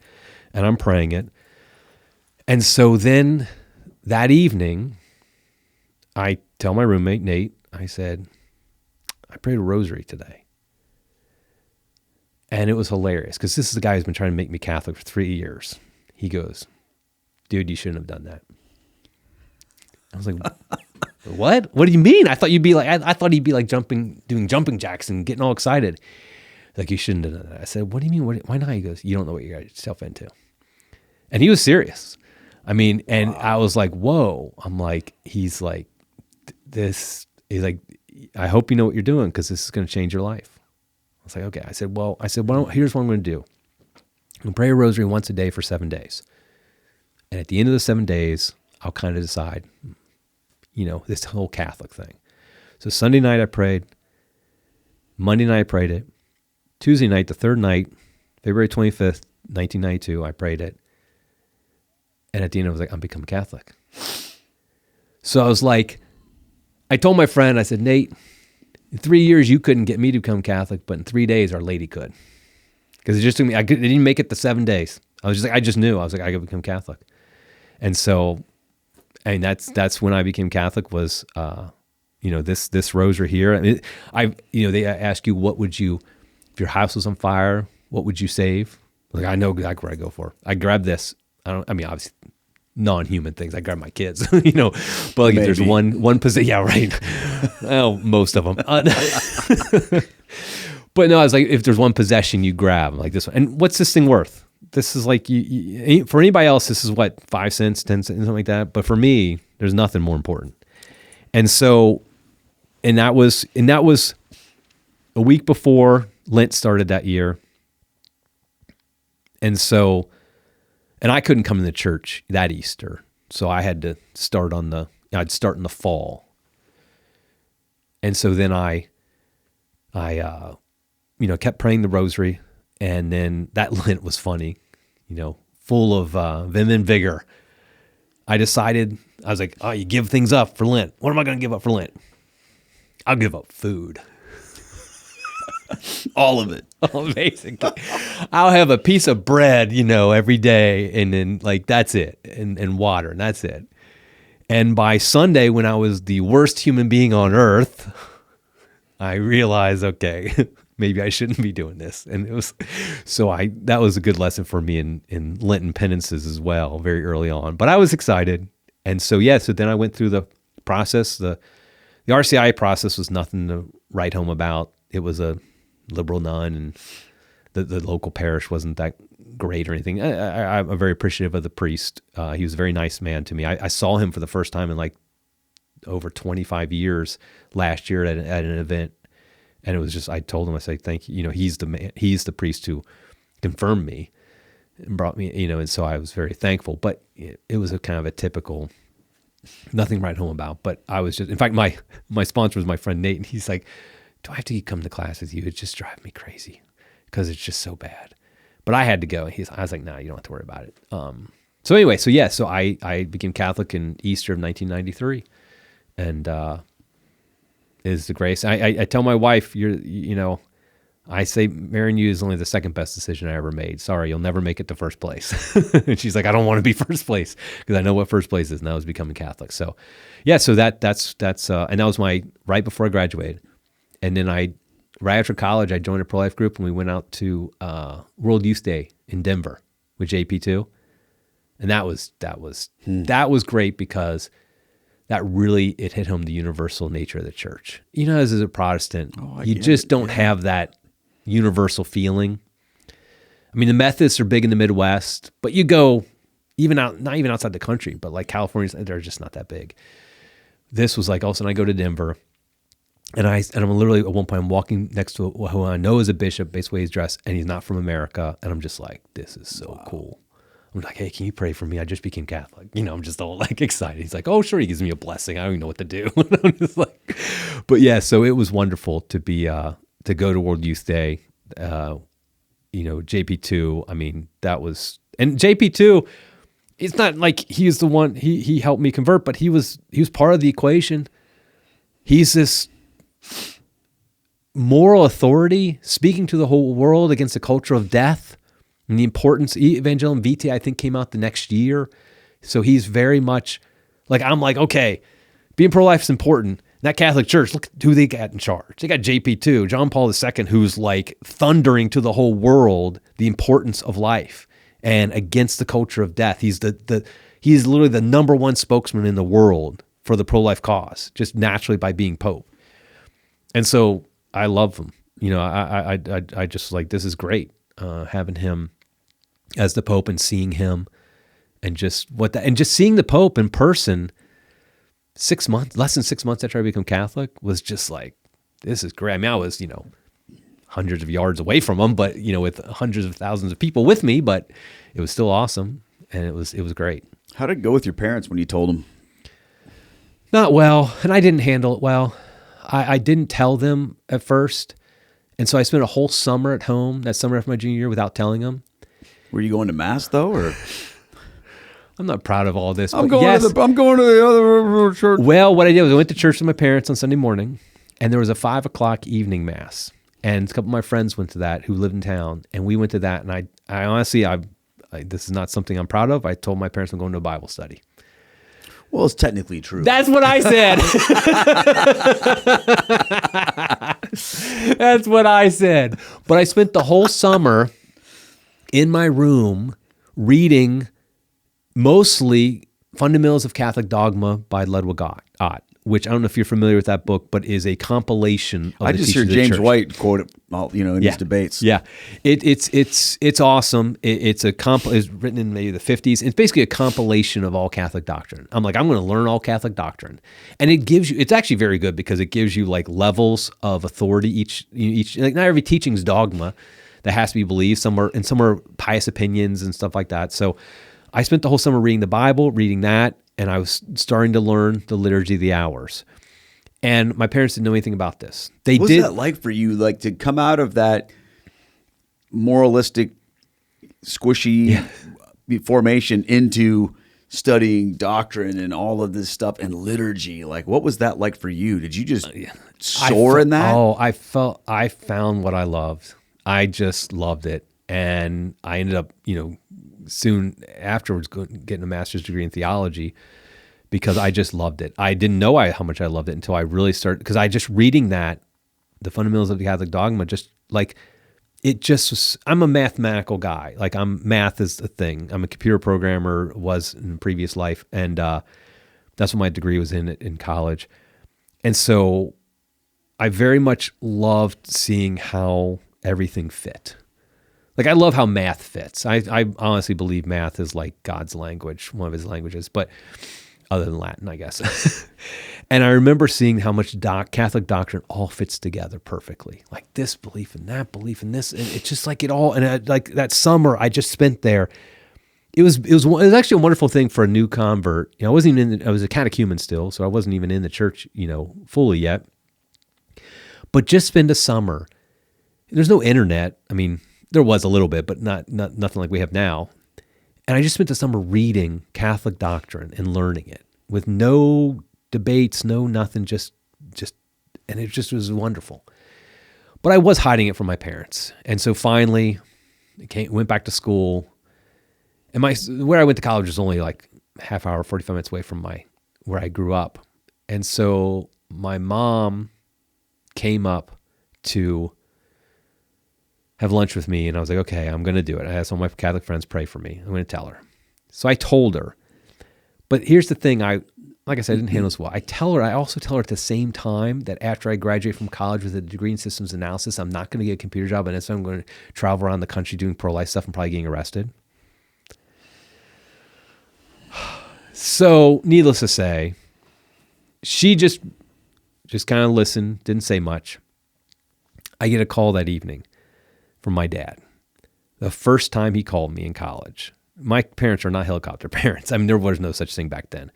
and I'm praying it. And so then that evening, I tell my roommate, Nate, I said, I prayed a rosary today. And it was hilarious because this is the guy who's been trying to make me Catholic for 3 years. He goes, dude, you shouldn't have done that. I was like, what? What do you mean? I thought you'd be like, I thought he'd be like doing jumping jacks and getting all excited. Like, you shouldn't have done that. I said, what do you mean? Why not? He goes, you don't know what you got yourself into. And he was serious. I mean, and I was like, whoa. I'm like, he's like, he's like, I hope you know what you're doing because this is going to change your life. I was like, okay. I said, well, here's what I'm going to do. I'm going to pray a rosary once a day for 7 days. And at the end of the 7 days, I'll kind of decide, this whole Catholic thing. So Sunday night I prayed. Monday night I prayed it. Tuesday night, the third night, February 25th, 1992, I prayed it. And at the end, I was like, I'm becoming Catholic. So I was like, I told my friend, I said, Nate, in 3 years, you couldn't get me to become Catholic, but in 3 days, Our Lady could. Because it just took me, I didn't make it the 7 days. I just knew. I was like, I could become Catholic. And so, and that's when I became Catholic was, this rosary here. They ask you, if your house was on fire, what would you save? Like, I know exactly what I go for. I grab this. Obviously, non-human things. I grab my kids, but like if there's one position, yeah, right. Well, most of them. But no, I was like, if there's one possession you grab, like this one. And what's this thing worth? This is like, for anybody else, this is what, 5 cents, 10 cents, something like that. But for me, there's nothing more important. And so, and that was a week before Lent started that year. And so And I couldn't come to the church that Easter. So I had to start I'd start in the fall. And so then I kept praying the rosary. And then that Lent was funny, full of vim and vigor. I decided, I was like, oh, you give things up for Lent. What am I going to give up for Lent? I'll give up food. All of it. Oh, basically. I'll have a piece of bread, every day. And then that's it. And water, and that's it. And by Sunday, when I was the worst human being on earth, I realized, okay, maybe I shouldn't be doing this. And that was a good lesson for me in Lenten penances as well, very early on. But I was excited. And so then I went through the process. The RCIA process was nothing to write home about. It was a liberal nun, and the local parish wasn't that great or anything. I'm very appreciative of the priest. He was a very nice man to me. I saw him for the first time in over 25 years last year at an event. And it was just, I told him, I said, thank you. He's the man, he's the priest who confirmed me and brought me, and so I was very thankful. But it was a kind of a typical, nothing to write home about. But I was just, in fact, my sponsor was my friend Nate, and he's like, do I have to come to class with you? It just drives me crazy because it's just so bad. But I had to go. I was like, nah, you don't have to worry about it. So anyway, so I became Catholic in Easter of 1993. And is the grace. I tell my wife, I say marrying you is only the second best decision I ever made. Sorry, you'll never make it to first place. And she's like, I don't want to be first place because I know what first place is, and that was becoming Catholic. So yeah, so that's and that was right before I graduated. And then right after college, I joined a pro-life group, and we went out to World Youth Day in Denver with JP2. And that was great because that really, it hit home the universal nature of the church. As a Protestant, you just don't have that universal feeling. I mean, the Methodists are big in the Midwest, but you go not even outside the country, but California, they're just not that big. This was all of a sudden I go to Denver, and I'm literally at one point I'm walking next to who I know is a bishop, basically he's dressed, and he's not from America, and I'm just like, this is so cool. I'm like, hey, can you pray for me? I just became Catholic. I'm just all excited. He's like, oh, sure. He gives me a blessing. I don't even know what to do. I'm just but yeah, so it was wonderful to be, to go to World Youth Day. JP2, I mean, and JP2, it's not like he's the one, he helped me convert, but he was part of the equation. He's this moral authority speaking to the whole world against the culture of death. And the importance, Evangelization Vitae, I think, came out the next year. So he's very much I'm like, okay, being pro-life is important. That Catholic Church, look who they got in charge. They got JP2, John Paul II, who's thundering to the whole world the importance of life and against the culture of death. He's he's literally the number one spokesman in the world for the pro-life cause, just naturally by being Pope. And so I love him. I just this is great. Having him as the Pope and seeing him and just seeing the Pope in person less than 6 months after I became Catholic was just this is great. I mean, I was, hundreds of yards away from him, but with hundreds of thousands of people with me, but it was still awesome. And it was great. How did it go with your parents when you told them? Not well. And I didn't handle it well. I didn't tell them at first. And so I spent a whole summer at home, that summer after my junior year, without telling them. Were you going to mass though, or? I'm not proud of all this. I'm going to the other church. Well, what I did was I went to church with my parents on Sunday morning, and there was a 5:00 evening mass, and a couple of my friends went to that who lived in town, and we went to that. And I honestly, this is not something I'm proud of. I told my parents I'm going to a Bible study. Well, it's technically true. That's what I said. That's what I said. But I spent the whole summer in my room reading mostly Fundamentals of Catholic Dogma by Ludwig Ott, which I don't know if you're familiar with that book, but is a compilation of I just hear James White quote it, in his debates. Yeah, it's awesome. It's written in maybe the 50s. It's basically a compilation of all Catholic doctrine. I'm going to learn all Catholic doctrine, and it's actually very good because it gives you levels of authority. Each not every teaching is dogma that has to be believed. Some are pious opinions and stuff like that. So I spent the whole summer reading the Bible, reading that, and I was starting to learn the Liturgy of the Hours. And my parents didn't know anything about this. They What's did. that like for you? Like to come out of that moralistic, squishy formation into studying doctrine and all of this stuff and liturgy. Like, what was that like for you? Did you just soar in that? Oh, I found what I loved. I just loved it. And I ended up, soon afterwards getting a master's degree in theology because I just loved it. I didn't know how much I loved it until I really started, because I just reading that, the fundamentals of the Catholic dogma, just like, it just was, I'm a mathematical guy. Like math is a thing. I'm a computer programmer, was in a previous life. And that's what my degree was in college. And so I very much loved seeing how everything fit. Like I love how math fits. I honestly believe math is like God's language, one of his languages, but other than Latin, I guess. And I remember seeing how much Catholic doctrine all fits together perfectly. Like this belief and that belief and this, and it's just like it all. And like that summer I just spent there, it was actually a wonderful thing for a new convert. I wasn't even I was a catechumen still, so I wasn't even in the church, fully yet. But just spend a summer. There's no internet. I mean, there was a little bit, but not nothing like we have now. And I just spent the summer reading Catholic doctrine and learning it with no debates, no nothing, just, and it just was wonderful. But I was hiding it from my parents. And so finally went back to school, and where I went to college was only like half hour, 45 minutes away from where I grew up. And so my mom came up to have lunch with me, and I was like, okay, I'm going to do it. I had some of my Catholic friends pray for me. I'm going to tell her. So I told her. But here's the thing, like I said, I didn't handle this well. I also tell her at the same time that after I graduate from college with a degree in systems analysis, I'm not going to get a computer job, and so I'm going to travel around the country doing pro-life stuff and probably getting arrested. So needless to say, she just kind of listened, didn't say much. I get a call that evening from my dad. The first time he called me in college. My parents are not helicopter parents. I mean, there was no such thing back then.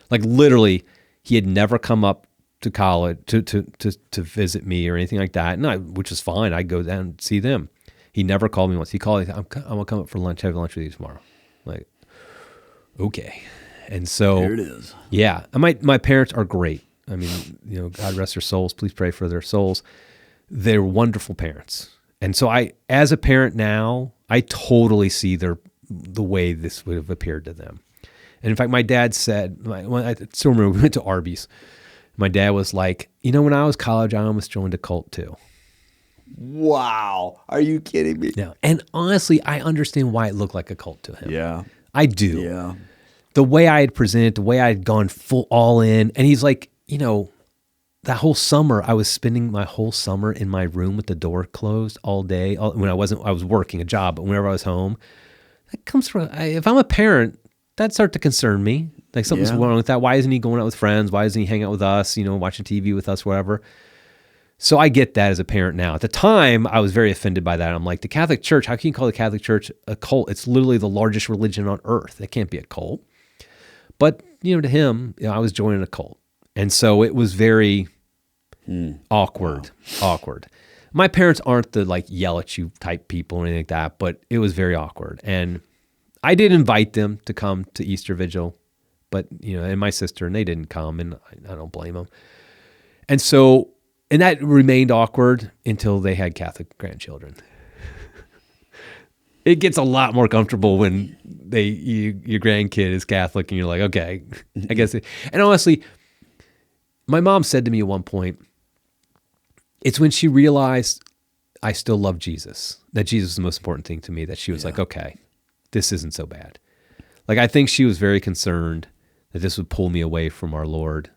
Like literally, he had never come up to college to visit me or anything like that. And which is fine. I'd go down and see them. He never called me once. He called me, I'm gonna come up for lunch, have lunch with you tomorrow. Like, okay. And so there it is. Yeah. And my parents are great. I mean, God rest their souls. Please pray for their souls. They're wonderful parents. And so as a parent now, I totally see the way this would have appeared to them. And in fact, my dad said, I still remember we went to Arby's. My dad was like, when I was college, I almost joined a cult too. Wow. Are you kidding me? Yeah. And honestly, I understand why it looked like a cult to him. Yeah. I do. Yeah. The way I had presented, the way I had gone full all in. And he's like, that whole summer, I was spending my whole summer in my room with the door closed all day. When I was working a job, but whenever I was home, that comes from, if I'm a parent, that starts to concern me. Like something's wrong with that. Why isn't he going out with friends? Why doesn't he hang out with us, watching TV with us, whatever. So I get that as a parent now. At the time, I was very offended by that. I'm like, the Catholic Church, how can you call the Catholic Church a cult? It's literally the largest religion on earth. It can't be a cult. But, to him, I was joining a cult. And so it was very awkward. My parents aren't the like yell at you type people or anything like that, but it was very awkward. And I did invite them to come to Easter Vigil, but and my sister, and they didn't come, and I don't blame them. And so, and that remained awkward until they had Catholic grandchildren. It gets a lot more comfortable when your grandkid is Catholic and you're like, okay, I guess. And honestly, my mom said to me at one point, it's when she realized I still love Jesus, that Jesus is the most important thing to me, that she was like, okay, this isn't so bad. Like, I think she was very concerned that this would pull me away from our Lord.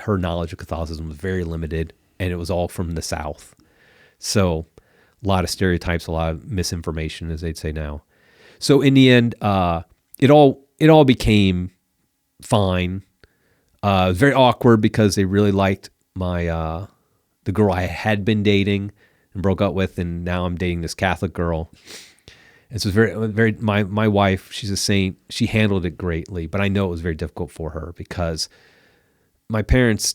Her knowledge of Catholicism was very limited, and it was all from the South. So a lot of stereotypes, a lot of misinformation, as they'd say now. So in the end, it all became fine. Very awkward because they really liked the girl I had been dating and broke up with, and now I'm dating this Catholic girl. And so it's very, my wife, she's a saint. She handled it greatly, but I know it was very difficult for her because my parents,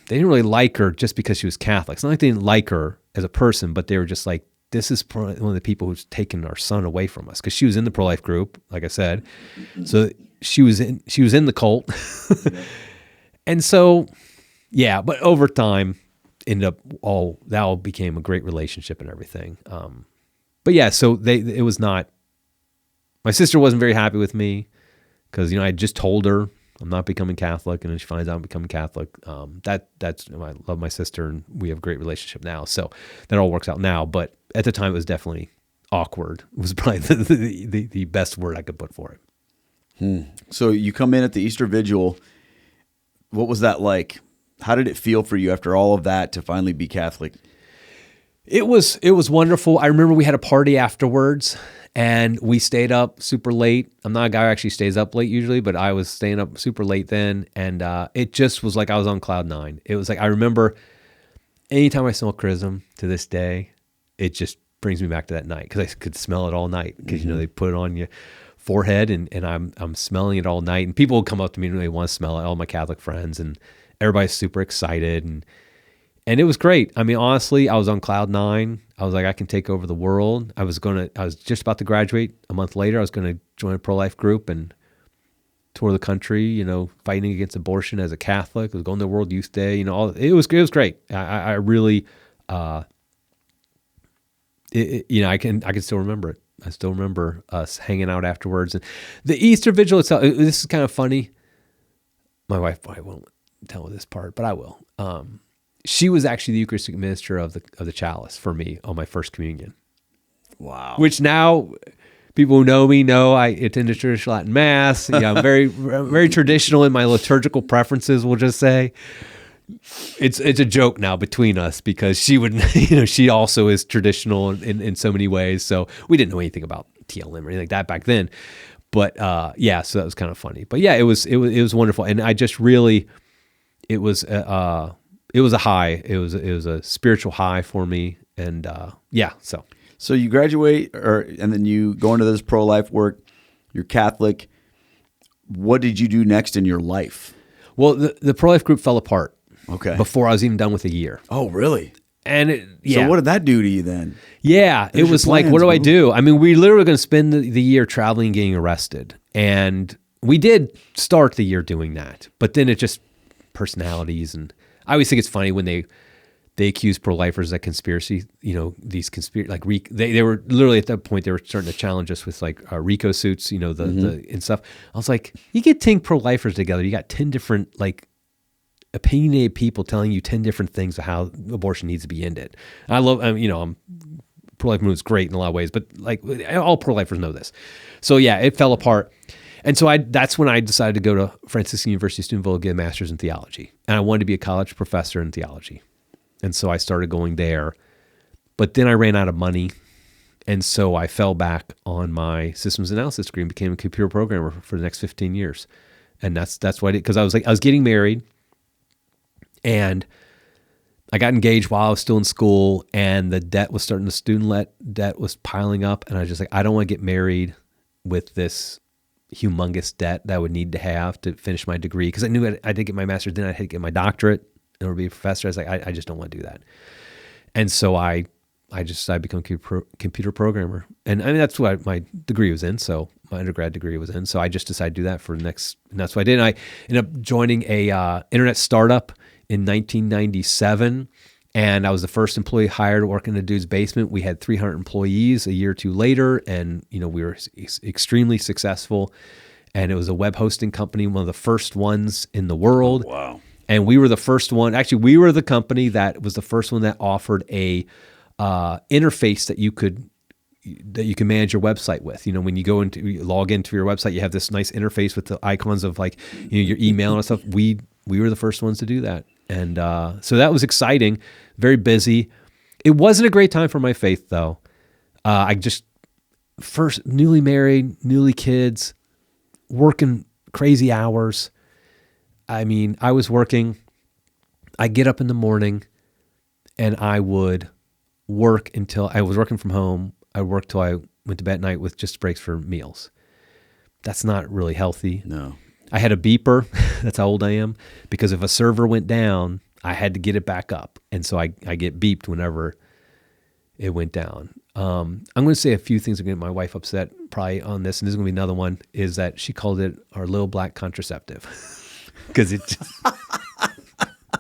they didn't really like her just because she was Catholic. It's not like they didn't like her as a person, but they were just like, this is one of the people who's taken our son away from us, because she was in the pro-life group, like I said. So she was in the cult. And so, yeah, but over time, that all became a great relationship and everything. But yeah, so it was not, my sister wasn't very happy with me because, I just told her I'm not becoming Catholic, and then she finds out I'm becoming Catholic. That's I love my sister, and we have a great relationship now. So that all works out now. But at the time, it was definitely awkward. It was probably the best word I could put for it. So you come in at the Easter Vigil. What was that like? How did it feel for you after all of that to finally be Catholic? It was wonderful. I remember we had a party afterwards, and we stayed up super late. I'm not a guy who actually stays up late usually, but I was staying up super late then, and it just was like I was on cloud nine. It was like, I remember anytime I smell chrism to this day, it just brings me back to that night, because I could smell it all night, because they put it on your forehead, and I'm smelling it all night, and people would come up to me and they want to smell it, all my Catholic friends, and everybody's super excited, and it was great. I mean, honestly, I was on cloud nine. I was like, I can take over the world. I was just about to graduate. A month later, I was going to join a pro-life group and tour the country, fighting against abortion as a Catholic. I was going to World Youth Day, it was great. I really, I can still remember it. I still remember us hanging out afterwards. And the Easter Vigil itself, this is kind of funny. My wife probably won't tell this part, but I will. She was actually the Eucharistic minister of the chalice for me on my first communion. Wow. Which now people who know me know I attend a traditional Latin Mass. Yeah, I'm very, very traditional in my liturgical preferences, we'll just say. It's a joke now between us, because she would, she also is traditional in so many ways. So we didn't know anything about TLM or anything like that back then. But yeah, so that was kind of funny. But yeah, it was wonderful, and I just really, it was a high. It was a spiritual high for me, and yeah. So you graduate, and then you go into this pro-life work. You're Catholic. What did you do next in your life? Well, the pro-life group fell apart. Okay. Before I was even done with a year. Oh, really? And So what did that do to you then? Yeah, it was like, what do I do? I mean, we literally were going to spend the year traveling and getting arrested. And we did start the year doing that. But then it just, personalities. And I always think it's funny when they accuse pro-lifers of conspiracy, these they were literally at that point, they were starting to challenge us with like RICO suits, and stuff. I was like, you get 10 pro-lifers together, you got 10 different opinionated people telling you 10 different things of how abortion needs to be ended. I love, pro-life movement's great in a lot of ways, but like all pro-lifers know this. So yeah, it fell apart. And so that's when I decided to go to Franciscan University Steubenville to get a master's in theology. And I wanted to be a college professor in theology. And so I started going there, but then I ran out of money. And so I fell back on my systems analysis degree and became a computer programmer for the next 15 years. And that's what I did. Cause I was getting married, and I got engaged while I was still in school, and the debt was starting, the student debt was piling up. And I was just like, I don't want to get married with this humongous debt that I would need to have to finish my degree. Because I knew I did get my master's, then I had to get my doctorate in order to be a professor. I was like, I just don't want to do that. And so I just decided to become a computer programmer. And I mean, that's what my degree was in. So my undergrad degree was in. So I just decided to do that and that's what I did. And I ended up joining a internet startup in 1997. And I was the first employee hired to work in a dude's basement. We had 300 employees a year or two later. And, we were extremely successful. And it was a web hosting company, one of the first ones in the world. Oh, wow. And we were the first one. Actually, we were the company that was the first one that offered a interface that you could manage your website with. When you log into your website, you have this nice interface with the icons of your email and stuff. We were the first ones to do that. And so that was exciting, very busy. It wasn't a great time for my faith, though. I just, first, newly married, newly kids, working crazy hours. I mean, I was working, I get up in the morning and I would work until I was working from home. I worked till I went to bed at night with just breaks for meals. That's not really healthy. No. I had a beeper. That's how old I am. Because if a server went down, I had to get it back up. And so I get beeped whenever it went down. I'm going to say a few things that are going to get my wife upset probably on this, and this is going to be another one, is that she called it our little black contraceptive. Because it just,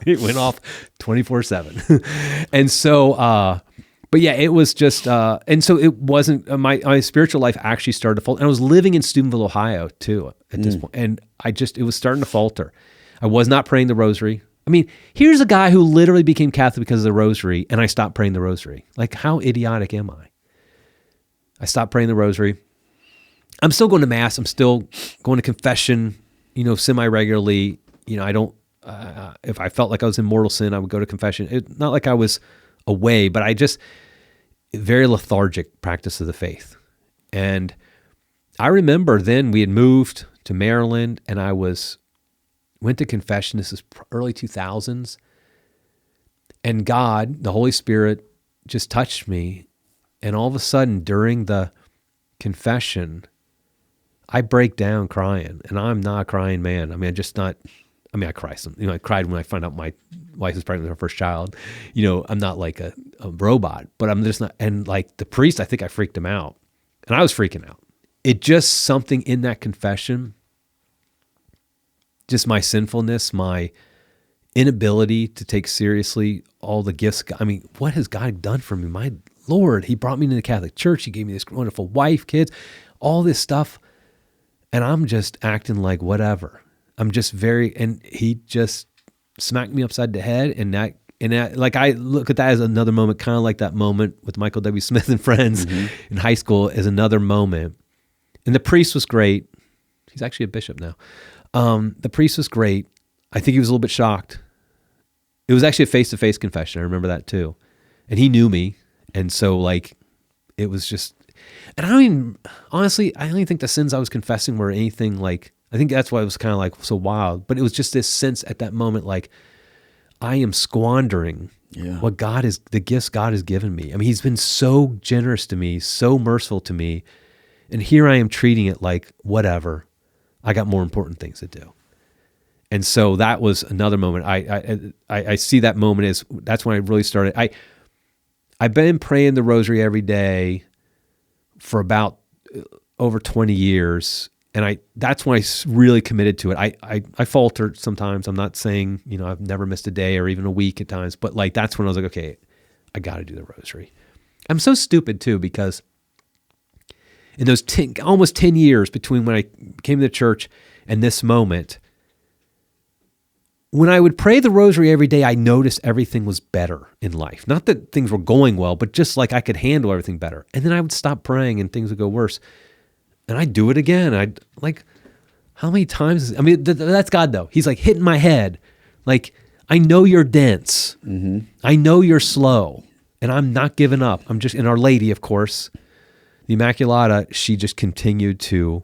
it went off 24/7. And so, but yeah, it was just, and so it wasn't, my spiritual life actually started to falter. And I was living in Steubenville, Ohio too at this point. And it was starting to falter. I was not praying the rosary. I mean, here's a guy who literally became Catholic because of the rosary, and I stopped praying the rosary. Like, how idiotic am I? I stopped praying the rosary. I'm still going to mass. I'm still going to confession, semi-regularly. I don't, if I felt like I was in mortal sin, I would go to confession. Not like I was away, but I just, very lethargic practice of the faith. And I remember then we had moved to Maryland, and I went to confession. This is early 2000s. And God, the Holy Spirit, just touched me. And all of a sudden, during the confession, I break down crying. And I'm not a crying man. I mean, I cry some. I cried when I found out my wife was pregnant with her first child. I'm not like a robot, but I'm just not. And like the priest, I think I freaked him out. And I was freaking out. It just something in that confession, just my sinfulness, my inability to take seriously all the gifts. I mean, what has God done for me? My Lord, he brought me into the Catholic Church. He gave me this wonderful wife, kids, all this stuff. And I'm just acting like whatever. I'm just and he just smacked me upside the head. And that, like, I look at that as another moment, kind of like that moment with Michael W. Smith and friends in high school, as another moment. And the priest was great. He's actually a bishop now. The priest was great. I think he was a little bit shocked. It was actually a face-to-face confession. I remember that too. And he knew me. And so like, it was just, and I don't even think the sins I was confessing were anything like, I think that's why it was kind of like so wild, but it was just this sense at that moment, like I am squandering the gifts God has given me. I mean, he's been so generous to me, so merciful to me. And here I am treating it like whatever. I got more important things to do. And so that was another moment. I see that moment as, that's when I really started. I've been praying the rosary every day for about over 20 years. And that's when I really committed to it. I faltered sometimes. I'm not saying, I've never missed a day or even a week at times, but like, that's when I was like, okay, I got to do the rosary. I'm so stupid too, because in those almost 10 years between when I came to the church and this moment, when I would pray the rosary every day, I noticed everything was better in life. Not that things were going well, but just like I could handle everything better. And then I would stop praying and things would go worse. And I'd do it again. I'd like, how many times? I mean, that's God though. He's like hitting my head. Like, I know you're dense. Mm-hmm. I know you're slow. And I'm not giving up. And Our Lady, of course, the Immaculata, she just continued to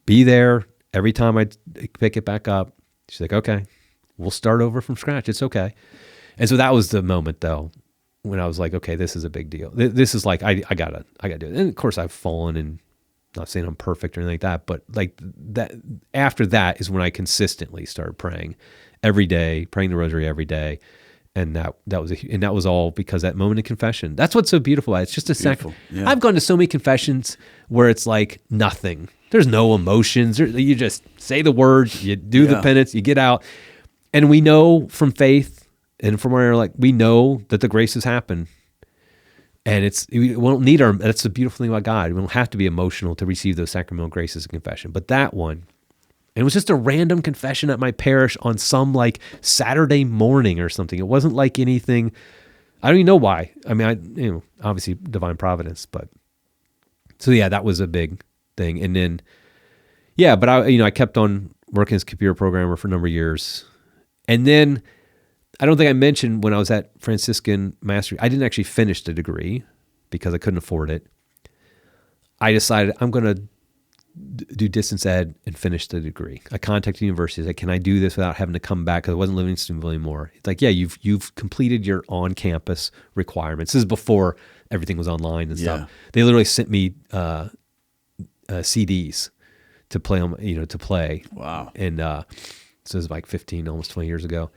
be there every time I'd pick it back up. She's like, okay, we'll start over from scratch. It's okay. And so that was the moment though, when I was like, okay, this is a big deal. This is like, I gotta do it. And of course I've fallen, and not saying I'm perfect or anything like that, but like that, after that is when I consistently started praying every day, praying the rosary every day. And that was all because that moment of confession. That's what's so beautiful. It's just a second. Yeah. I've gone to so many confessions where it's like nothing. There's no emotions. You just say the words, you do the penance, you get out. And we know from faith and from we know that the graces happen. And we won't need that's the beautiful thing about God. We don't have to be emotional to receive those sacramental graces of confession. But that one, it was just a random confession at my parish on some like Saturday morning or something. It wasn't like anything. I don't even know why. I mean, obviously divine providence, but so yeah, that was a big thing. And then, but I kept on working as computer programmer for a number of years. And then I don't think I mentioned when I was at Franciscan Mastery, I didn't actually finish the degree because I couldn't afford it. I decided I'm going to do distance ed and finish the degree. I contacted the university. I said, can I do this without having to come back? Because I wasn't living in Steubenville anymore. It's like, yeah, you've completed your on-campus requirements. This is before everything was online and stuff. They literally sent me CDs to play on, to play. Wow. And so it was like 15, almost 20 years ago.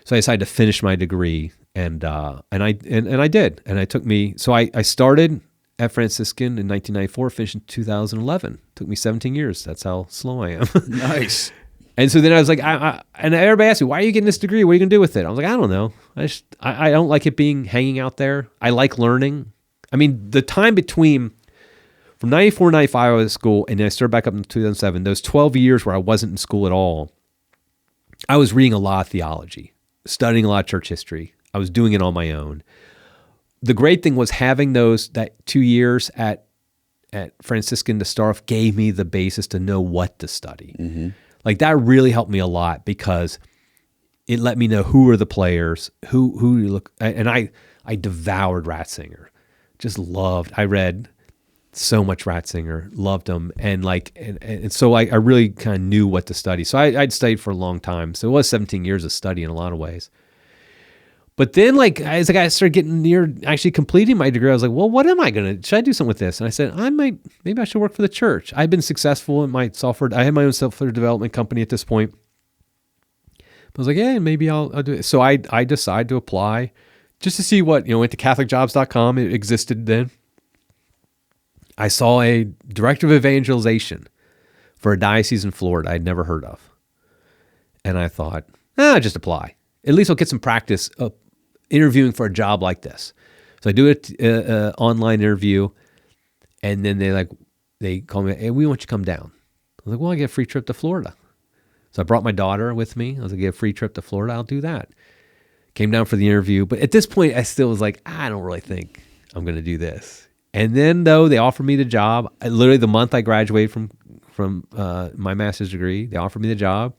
So I decided to finish my degree, and I did. And it took me. So I started at Franciscan in 1994, finished in 2011. Took me 17 years. That's how slow I am. Nice. And so then I was like, and everybody asked me, why are you getting this degree? What are you going to do with it? I was like, I don't know. I don't like it hanging out there. I like learning. I mean, the time between from 94 and 95, I was at school, and then I started back up in 2007. Those 12 years where I wasn't in school at all, I was reading a lot of theology, studying a lot of church history. I was doing it on my own. The great thing was having that 2 years at Franciscan to start off gave me the basis to know what to study. Mm-hmm. Like that really helped me a lot because it let me know who are the players, who you look, and I devoured Ratzinger, just loved. I read so much Ratzinger, loved him, and so I really kind of knew what to study. So I'd studied for a long time. So it was 17 years of study in a lot of ways. But then, as I started getting near actually completing my degree, I was like, well, what am I going to, should I do something with this? And I said, maybe I should work for the church. I've been successful in my software. I had my own software development company at this point. I was like, yeah, maybe I'll do it. So I decided to apply just to see what, went to CatholicJobs.com. It existed then. I saw a director of evangelization for a diocese in Florida I'd never heard of. And I thought, just apply. At least I'll get some practice interviewing for a job like this. So I do an online interview, and then they call me, hey, we want you to come down. I was like, well, I get a free trip to Florida. So I brought my daughter with me. I was like, get a free trip to Florida. I'll do that. Came down for the interview. But at this point, I still was like, I don't really think I'm going to do this. And then, though, they offered me the job. Literally the month I graduated from my master's degree, they offered me the job.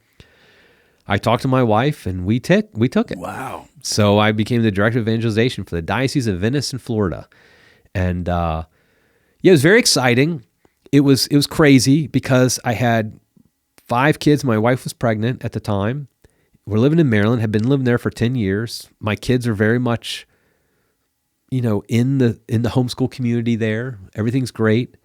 I talked to my wife, and we took it. Wow. So I became the director of evangelization for the Diocese of Venice in Florida. And it was very exciting. It was crazy because I had 5 kids. My wife was pregnant at the time. We're living in Maryland, had been living there for 10 years. My kids are very much, in the homeschool community there. Everything's great.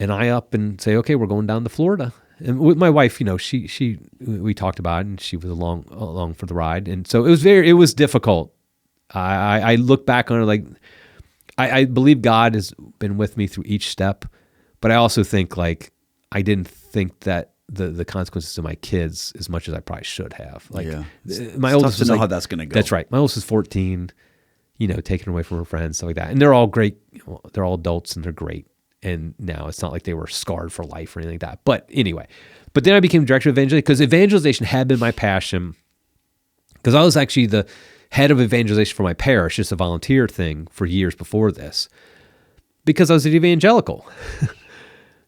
And I up and say, okay, we're going down to Florida. And with my wife, we talked about it, and she was along for the ride. And so it was difficult. I look back on it like, I believe God has been with me through each step, but I also think I didn't think that the consequences to my kids as much as I probably should have. My oldest tough to know how that's going to go. That's right. My oldest is 14, taken away from her friends, stuff like that. And they're all great. They're all adults, and they're great. And now it's not like they were scarred for life or anything like that. But anyway, then I became director of evangelization because evangelization had been my passion. Because I was actually the head of evangelization for my parish, just a volunteer thing for years before this. Because I was an evangelical.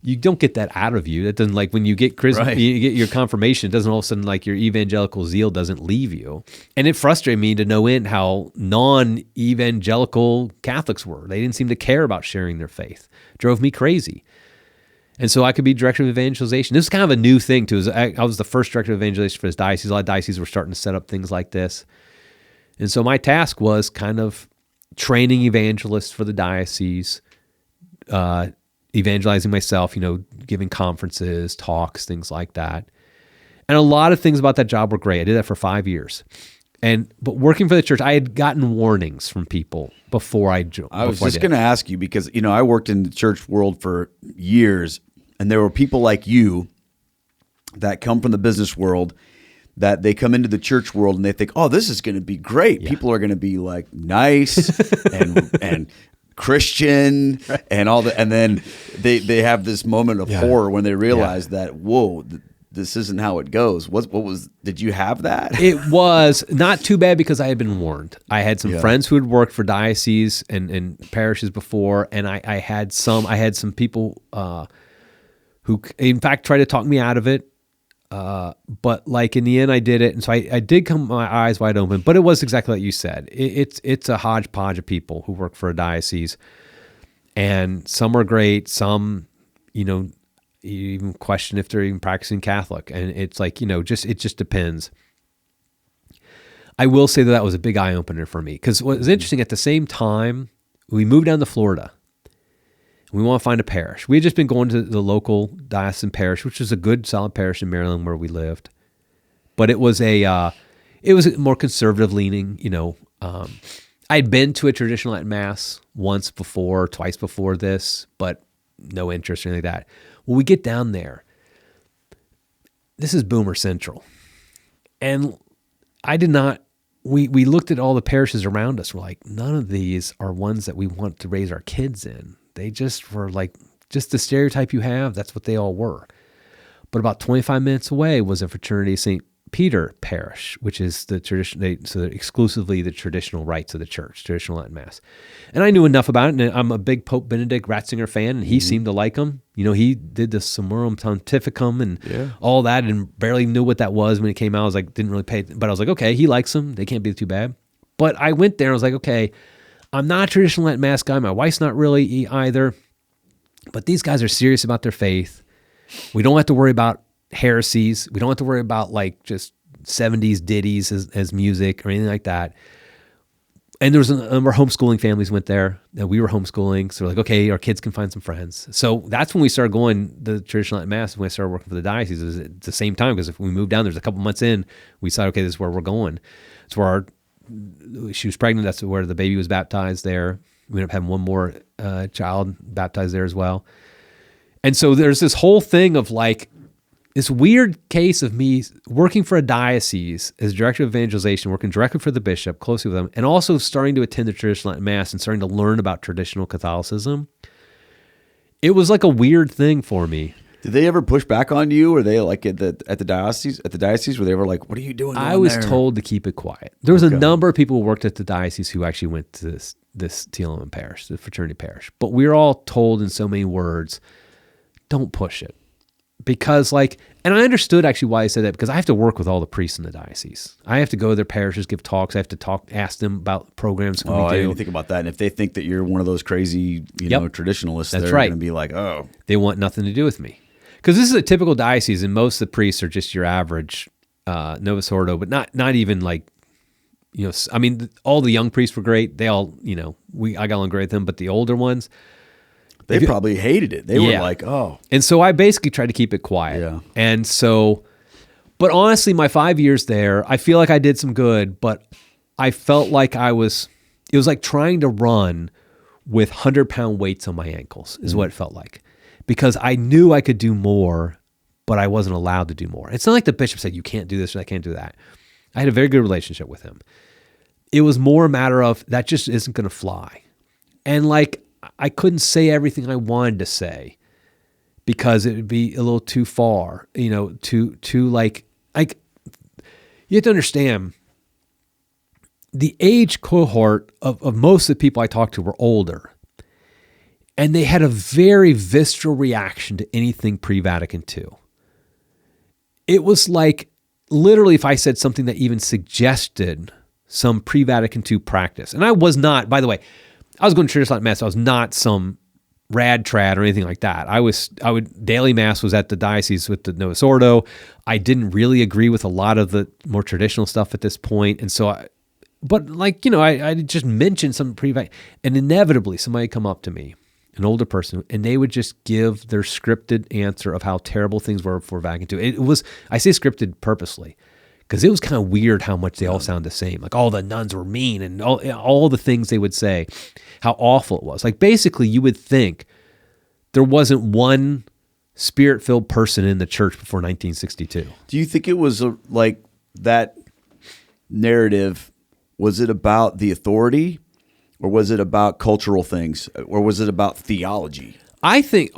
You don't get that out of you. That doesn't when you get you get your confirmation, it doesn't all of a sudden your evangelical zeal doesn't leave you. And it frustrated me to no end how non-evangelical Catholics were. They didn't seem to care about sharing their faith. Drove me crazy. And so I could be director of evangelization. This is kind of a new thing too. I was the first director of evangelization for this diocese. A lot of dioceses were starting to set up things like this. And so my task was kind of training evangelists for the diocese, evangelizing myself, giving conferences, talks, things like that. And a lot of things about that job were great. I did that for 5 years. But working for the church, I had gotten warnings from people before I joined. I was just going to ask you because, I worked in the church world for years, and there were people like you that come from the business world that they come into the church world and they think, oh, this is going to be great. Yeah. People are going to be nice and Christian and all that. And then they have this moment of horror when they realize that, whoa, this isn't how it goes. Did you have that? It was not too bad because I had been warned. I had some friends who had worked for dioceses and parishes before, and I had some people who in fact tried to talk me out of it. But in the end I did it. And so I did come my eyes wide open, but it was exactly like you said. It's a hodgepodge of people who work for a diocese, and some are great. Some, You even question if they're even practicing Catholic. And it's like, it just depends. I will say that was a big eye opener for me, because what was interesting, at the same time, we moved down to Florida. We want to find a parish. We had just been going to the local diocesan parish, which was a good, solid parish in Maryland where we lived. But it was a more conservative leaning, I'd been to a traditional Latin Mass twice before this, but no interest or anything like that. When we get down there, this is Boomer Central. And we looked at all the parishes around us. We're like, none of these are ones that we want to raise our kids in. They just were like, just the stereotype you have, that's what they all were. But about 25 minutes away was a Fraternity of St. Peter parish, which is the tradition, so exclusively the traditional rites of the church, traditional Latin Mass. And I knew enough about it, and I'm a big Pope Benedict Ratzinger fan, and he seemed to like them. He did the Summorum Pontificum and all that, and barely knew what that was when it came out. I was like, didn't really pay, but I was like, okay, he likes them. They can't be too bad. But I went there, and I was like, okay, I'm not a traditional Latin Mass guy. My wife's not really either, but these guys are serious about their faith. We don't have to worry about heresies. We don't have to worry about like just 70s ditties as music or anything like that. And there was a number of homeschooling families went there, and we were homeschooling. So we're like, okay, our kids can find some friends. So that's when we started going the traditional Latin Mass, when I started working for the diocese. It was at the same time, because if we moved down, there's a couple months in, we decided, okay, this is where we're going. It's where she was pregnant. That's where the baby was baptized there. We ended up having one more child baptized there as well. And so there's this whole thing of like, this weird case of me working for a diocese as director of evangelization, working directly for the bishop, closely with them, and also starting to attend the traditional Latin Mass and starting to learn about traditional Catholicism. It was like a weird thing for me. Did they ever push back on you? Or they like at the diocese? Were they ever like, "What are you doing?" I was told to keep it quiet. There was a number of people who worked at the diocese who actually went to this TLM parish, the fraternity parish. But we were all told in so many words, "Don't push it." Because and I understood actually why I said that, because I have to work with all the priests in the diocese. I have to go to their parishes, give talks. I have to ask them about programs. I didn't even think about that. And if they think that you're one of those crazy, traditionalists, they're going to be like, oh. They want nothing to do with me. Because this is a typical diocese, and most of the priests are just your average Novus Ordo, but not even like, I mean, all the young priests were great. They all, I got along great with them, but the older ones, they probably hated it. They were like, oh. And so I basically tried to keep it quiet. Yeah. And so, but honestly, my 5 years there, I feel like I did some good, but I felt like it was like trying to run with 100-pound weights on my ankles is what it felt like. Because I knew I could do more, but I wasn't allowed to do more. It's not like the bishop said, you can't do this or I can't do that. I had a very good relationship with him. It was more a matter of, that just isn't going to fly. And I couldn't say everything I wanted to say because it would be a little too far, too you have to understand, the age cohort of most of the people I talked to were older, and they had a very visceral reaction to anything pre-Vatican II. It was like, literally, if I said something that even suggested some pre-Vatican II practice, and I was not, by the way, I was going to traditional Latin Mass. I was not some rad trad or anything like that. Daily Mass was at the diocese with the Novus Ordo. I didn't really agree with a lot of the more traditional stuff at this point. And so I just mentioned some and inevitably somebody would come up to me, an older person, and they would just give their scripted answer of how terrible things were before Vatican II. It was, I say scripted purposely, because it was kind of weird how much they all sound the same. Like all the nuns were mean and all the things they would say, how awful it was. Like basically you would think there wasn't one spirit-filled person in the church before 1962. Do you think it was like that narrative, was it about the authority or was it about cultural things or was it about theology? I think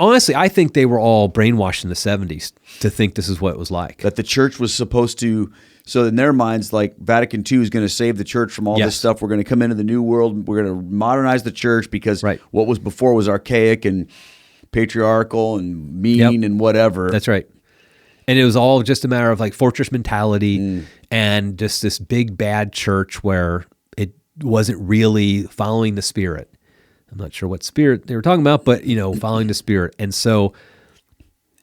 they were all brainwashed in the 70s to think this is what it was like. That the church was supposed to, so in their minds, like Vatican II is going to save the church from all this stuff. We're going to come into the new world. We're going to modernize the church because what was before was archaic and patriarchal and mean and whatever. That's right. And it was all just a matter of like fortress mentality and just this big bad church where it wasn't really following the Spirit. I'm not sure what spirit they were talking about, but following the Spirit. And so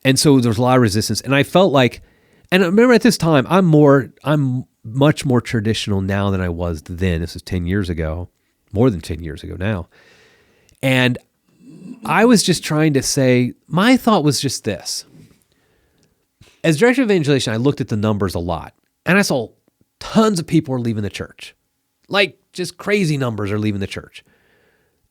And so there was a lot of resistance. And I felt like, and I remember at this time, I'm much more traditional now than I was then. This is 10 years ago, more than 10 years ago now. And I was just trying to say, my thought was just this. As director of evangelization, I looked at the numbers a lot, and I saw tons of people are leaving the church. Like, just crazy numbers are leaving the church.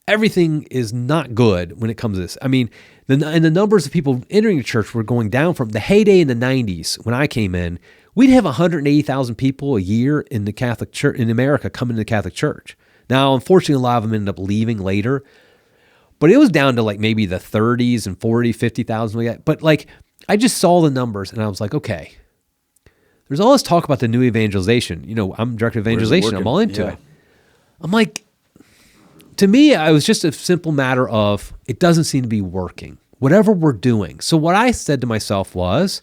Everything is not good when it comes to this. I mean, the numbers of people entering the church were going down from the heyday in the 90s when I came in. We'd have 180,000 people a year in the Catholic Church in America coming to the Catholic Church. Now, unfortunately, a lot of them ended up leaving later, but it was down to like maybe the 30s and 40, 50,000 like that. But like, I just saw the numbers and I was like, okay, there's all this talk about the new evangelization. You know, I'm director of evangelization. I'm all into it. I'm like, to me, it was just a simple matter of it doesn't seem to be working, whatever we're doing. So what I said to myself was,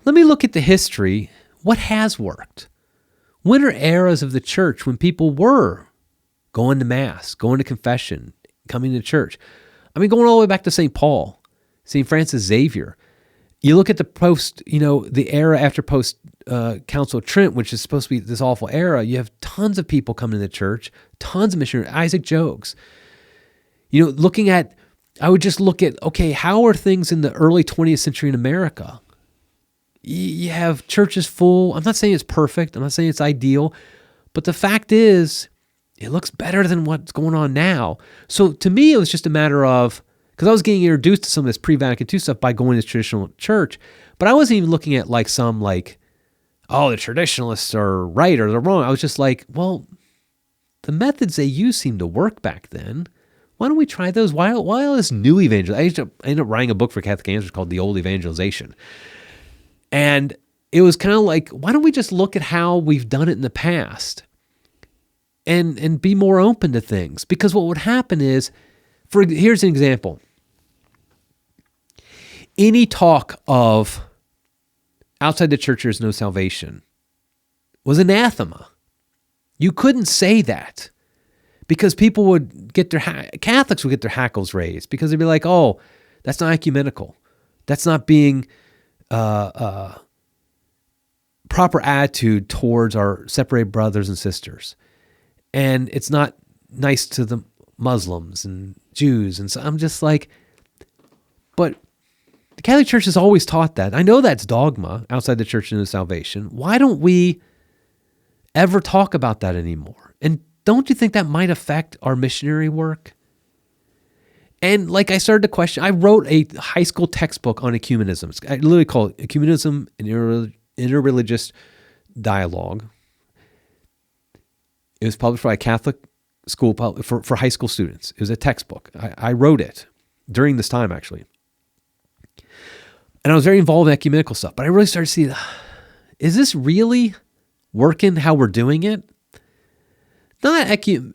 let me look at the history. What has worked? When are eras of the church when people were going to Mass, going to confession, coming to church? I mean, going all the way back to St. Paul, St. Francis Xavier. You look at the era after post Council of Trent, which is supposed to be this awful era. You have tons of people coming to the church, tons of missionaries, Isaac Jogues. You know, I would just look at, okay, how are things in the early 20th century in America? You have churches full. I'm not saying it's perfect. I'm not saying it's ideal. But the fact is, it looks better than what's going on now. So to me, it was just a matter of, because I was getting introduced to some of this pre-Vatican II stuff by going to traditional church, but I wasn't even looking at like the traditionalists are right or they're wrong. I was just like, well, the methods they used seemed to work back then. Why don't we try those? Why this new evangelization? I ended up writing a book for Catholic Answers called The Old Evangelization. And it was kind of like, why don't we just look at how we've done it in the past and be more open to things? Because what would happen is, here's an example. Any talk of outside the church there's no salvation was anathema. You couldn't say that because people would get Catholics would get their hackles raised because they'd be like, oh, that's not ecumenical. That's not being proper attitude towards our separated brothers and sisters. And it's not nice to the Muslims and Jews. And so I'm just like, but the Catholic Church has always taught that. I know that's dogma outside the church and the salvation. Why don't we ever talk about that anymore? And don't you think that might affect our missionary work? And like I started to question, I wrote a high school textbook on ecumenism. I literally call it Ecumenism and Interreligious Dialogue. It was published by a Catholic school for high school students. It was a textbook. I wrote it during this time, actually. And I was very involved in ecumenical stuff, but I really started to see, is this really working how we're doing it? Not even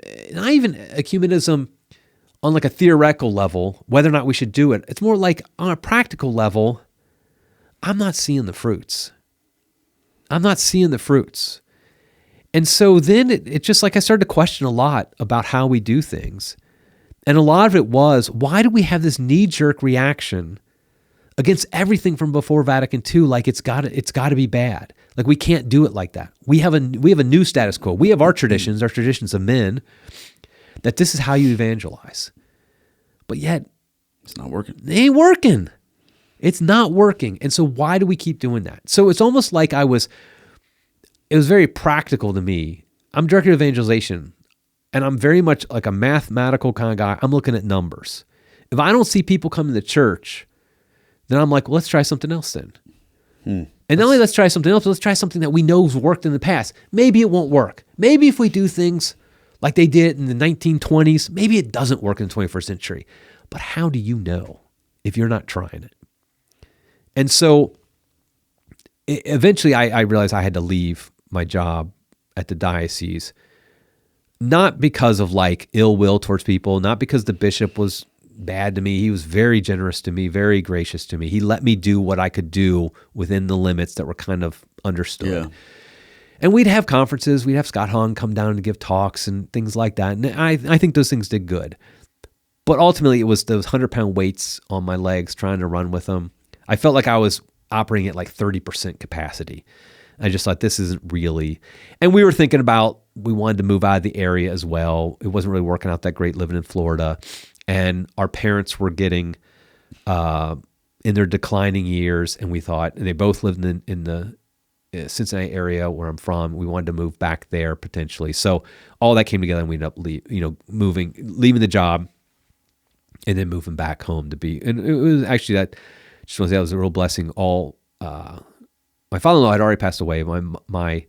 ecumenism on like a theoretical level, whether or not we should do it. It's more like on a practical level, I'm not seeing the fruits. And so then it just like I started to question a lot about how we do things. And a lot of it was, why do we have this knee-jerk reaction against everything from before Vatican II? Like it's got to be bad. Like we can't do it like that. We have a new status quo. We have our traditions of men, that this is how you evangelize. But yet it's not working. It ain't working. It's not working. And so why do we keep doing that? So it's almost like it was very practical to me. I'm director of evangelization, and I'm very much like a mathematical kind of guy. I'm looking at numbers. If I don't see people coming to church, then I'm like, well, let's try something else then. And not only let's try something else, but let's try something that we know has worked in the past. Maybe it won't work. Maybe if we do things like they did in the 1920s, maybe it doesn't work in the 21st century. But how do you know if you're not trying it? And so eventually I realized I had to leave my job at the diocese, not because of like ill will towards people, not because the bishop was bad to me. He was very generous to me, very gracious to me. He let me do what I could do within the limits that were kind of understood. Yeah. And we'd have conferences. We'd have Scott Hahn come down to give talks and things like that. And I think those things did good. But ultimately, it was those 100-pound weights on my legs trying to run with them. I felt like I was operating at like 30% capacity. I just thought, this isn't really. And we were thinking about, we wanted to move out of the area as well. It wasn't really working out that great living in Florida. And our parents were getting in their declining years. And we thought, and they both lived in the Cincinnati area where I'm from. We wanted to move back there potentially. So all that came together, and we ended up leaving the job and then moving back home to be. And it was actually that, just want to say, that was a real blessing. My father-in-law had already passed away. My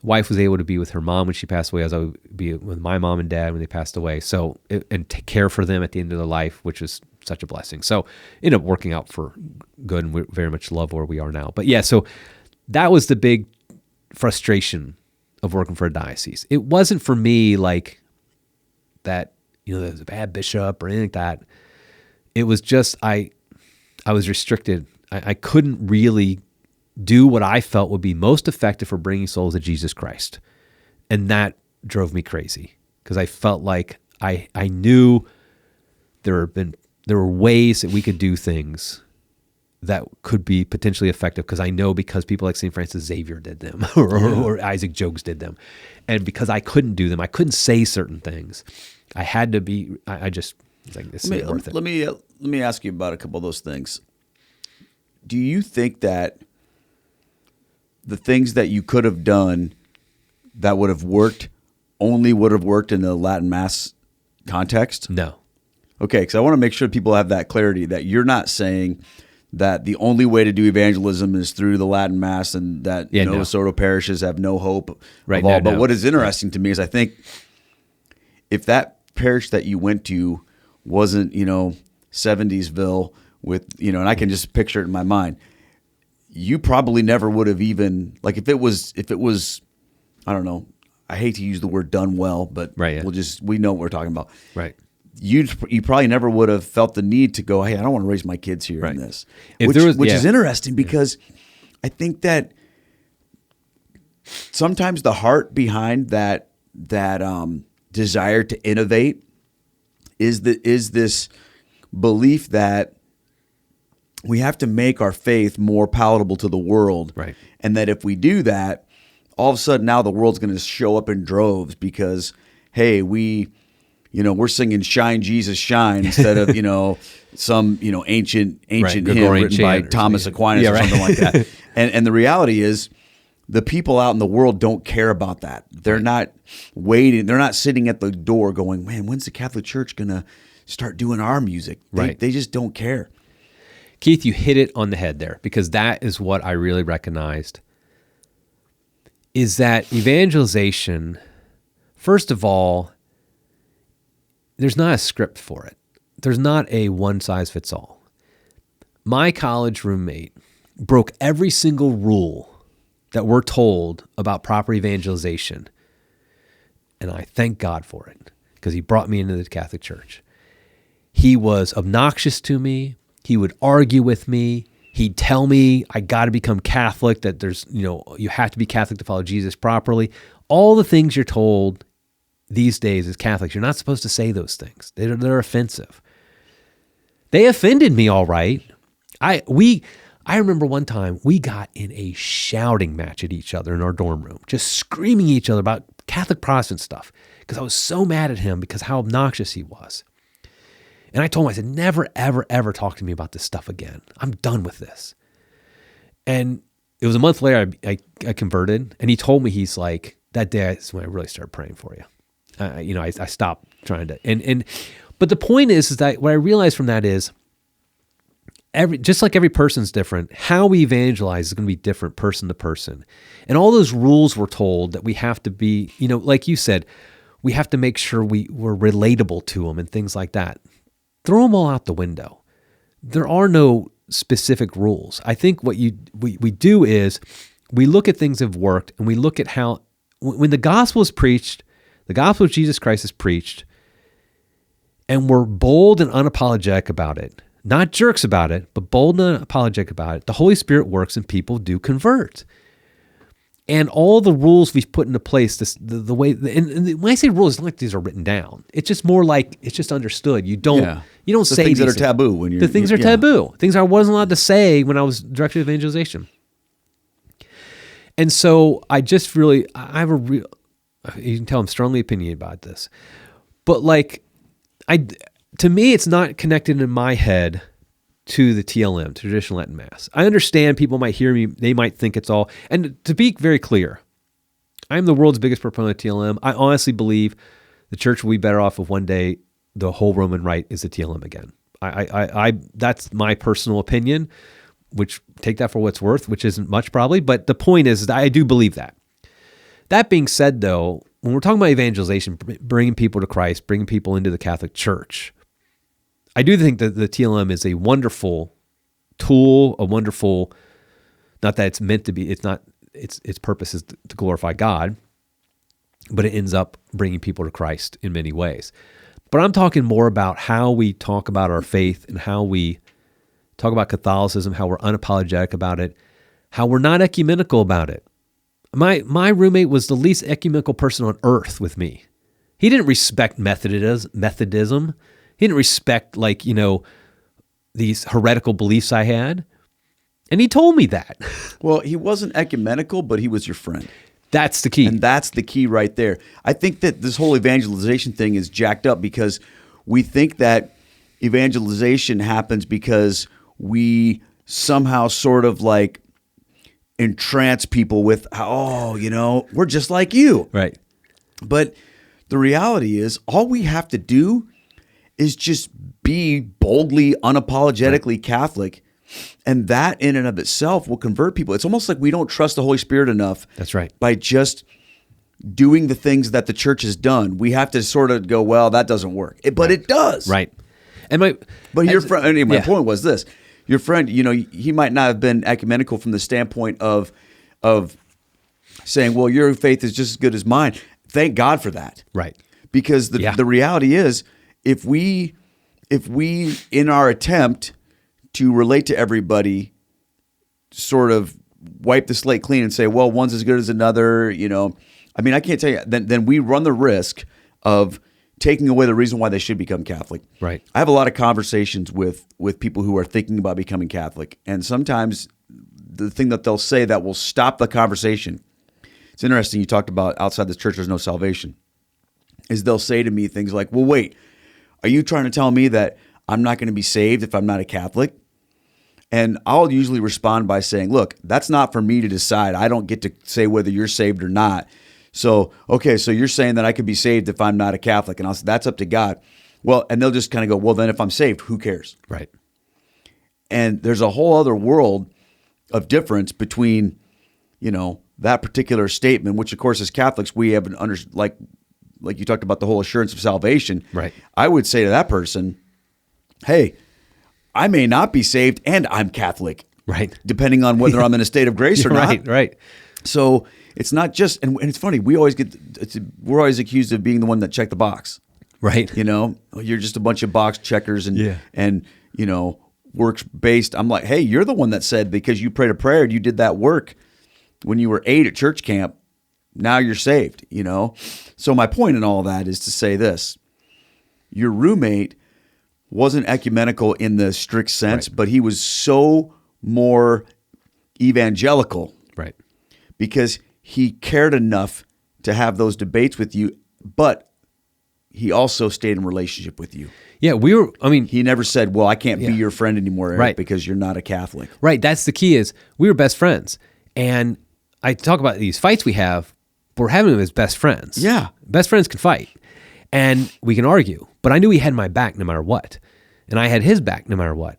wife was able to be with her mom when she passed away, as I would be with my mom and dad when they passed away. So, and take care for them at the end of their life, which was such a blessing. So, ended up working out for good, and we very much love where we are now. But yeah, so that was the big frustration of working for a diocese. It wasn't for me like that, there's a bad bishop or anything like that. It was just, I was restricted. I couldn't really do what I felt would be most effective for bringing souls to Jesus Christ. And that drove me crazy, because I felt like I knew there were ways that we could do things that could be potentially effective, because people like St. Francis Xavier did them or Isaac Jogues did them. And because I couldn't do them, I couldn't say certain things. I had to be, I just was like, this isn't worth it. Let me ask you about a couple of those things. Do you think that the things that you could have done that would have worked only would have worked in the Latin Mass context? No. Okay, because I want to make sure people have that clarity, that you're not saying that the only way to do evangelism is through the Latin Mass, and that Nova Soto parishes have no hope of all. But what is interesting to me is, I think if that parish that you went to wasn't, 70sville with, and I can just picture it in my mind, you probably never would have even, like, if it was, I don't know, I hate to use the word done well, but we know what we're talking about. Right. You probably never would have felt the need to go, hey, I don't want to raise my kids here in this. Which is interesting, because I think that sometimes the heart behind that desire to innovate is this belief that we have to make our faith more palatable to the world. Right. And that if we do that, all of a sudden now the world's going to show up in droves, because, hey, we're singing "Shine, Jesus, Shine" instead of, some, ancient hymn written by Thomas Aquinas or something like that. And the reality is, the people out in the world don't care about that. They're not waiting. They're not sitting at the door going, man, when's the Catholic Church going to start doing our music? They just don't care. Keith, you hit it on the head there, because that is what I really recognized, is that evangelization, first of all, there's not a script for it. There's not a one-size-fits-all. My college roommate broke every single rule that we're told about proper evangelization, and I thank God for it, because he brought me into the Catholic Church. He was obnoxious to me. He would argue with me. He'd tell me I got to become Catholic, that there's, you have to be Catholic to follow Jesus properly. All the things you're told these days as Catholics, you're not supposed to say those things. They're offensive. They offended me, all right. I remember one time we got in a shouting match at each other in our dorm room, just screaming at each other about Catholic Protestant stuff, because I was so mad at him because how obnoxious he was. And I told him, I said, never, ever, ever talk to me about this stuff again. I'm done with this. And it was a month later, I converted, and he told me, he's like, that day is when I really started praying for you. I stopped trying to, but the point is that what I realized from that is, just like every person's different, how we evangelize is going to be different person to person. And all those rules we're told that we have to be, like you said, we have to make sure we're relatable to them and things like that. Throw them all out the window. There are no specific rules. I think what we do is we look at things that have worked, and we look at how, when the gospel is preached, the gospel of Jesus Christ is preached, and we're bold and unapologetic about it, not jerks about it, but bold and unapologetic about it, the Holy Spirit works and people do convert. And all the rules we've put into place, the way, and when I say rules, it's not like these are written down. It's just more like it's just understood. You don't say things that are things. taboo when you're The things are taboo. Things I wasn't allowed to say when I was director of evangelization. And so I just really, I have a real, you can tell I'm strongly opinionated about this, but like to me, it's not connected in my head to the TLM, Traditional Latin Mass. I understand people might hear me, they might think it's all, and to be very clear, I'm the world's biggest proponent of TLM. I honestly believe the church will be better off if one day the whole Roman Rite is the TLM again. I that's my personal opinion, which take that for what it's worth, which isn't much probably, but the point is I do believe that. That being said though, when we're talking about evangelization, bringing people to Christ, bringing people into the Catholic Church, I do think that the TLM is a wonderful tool, not that it's meant to be, it's not, its purpose is to glorify God, but it ends up bringing people to Christ in many ways. But I'm talking more about how we talk about our faith and how we talk about Catholicism, how we're unapologetic about it, how we're not ecumenical about it. My roommate was the least ecumenical person on earth with me. He didn't respect Methodism. He didn't respect, these heretical beliefs I had. And he told me that. Well, he wasn't ecumenical, but he was your friend. That's the key. And that's the key right there. I think that this whole evangelization thing is jacked up because we think that evangelization happens because we somehow sort of like entrance people with, we're just like you. Right. But the reality is all we have to do is just be boldly, unapologetically Catholic. And that in and of itself will convert people. It's almost like we don't trust the Holy Spirit enough. That's right. By just doing the things that the church has done. We have to sort of go, well, that doesn't work. But it does. Right. And my point was this. Your friend, he might not have been ecumenical from the standpoint of saying, well, your faith is just as good as mine. Thank God for that. Right. Because the reality is, if we in our attempt to relate to everybody sort of wipe the slate clean and say, well, one's as good as another, I can't tell you, then we run the risk of taking away the reason why they should become Catholic. Right. I have a lot of conversations with people who are thinking about becoming Catholic, and sometimes the thing that they'll say that will stop the conversation, it's interesting, you talked about outside the church there's no salvation, is they'll say to me things like, well, wait, are you trying to tell me that I'm not going to be saved if I'm not a Catholic? And I'll usually respond by saying, look, that's not for me to decide. I don't get to say whether you're saved or not. So, okay, so you're saying that I could be saved if I'm not a Catholic. And I'll say, that's up to God. Well, and they'll just kind of go, well, then if I'm saved, who cares? Right. And there's a whole other world of difference between, that particular statement, which of course as Catholics, we have like you talked about the whole assurance of salvation. Right. I would say to that person, hey, I may not be saved and I'm Catholic. Right. Depending on whether I'm in a state of grace or not. Right. So it's not just, and it's funny, we're always accused of being the one that checked the box. Right. You're just a bunch of box checkers and works based. I'm like, hey, you're the one that said because you prayed a prayer and you did that work when you were 8 at church camp, now you're saved, So my point in all that is to say this. Your roommate wasn't ecumenical in the strict sense, but he was so more evangelical. Right. Because he cared enough to have those debates with you, but he also stayed in relationship with you. Yeah, he never said, well, I can't be your friend anymore, Eric, because you're not a Catholic. Right. That's the key is we were best friends. And I talk about these fights we have, we're having them as best friends. Yeah. Best friends can fight and we can argue, but I knew he had my back no matter what. And I had his back no matter what.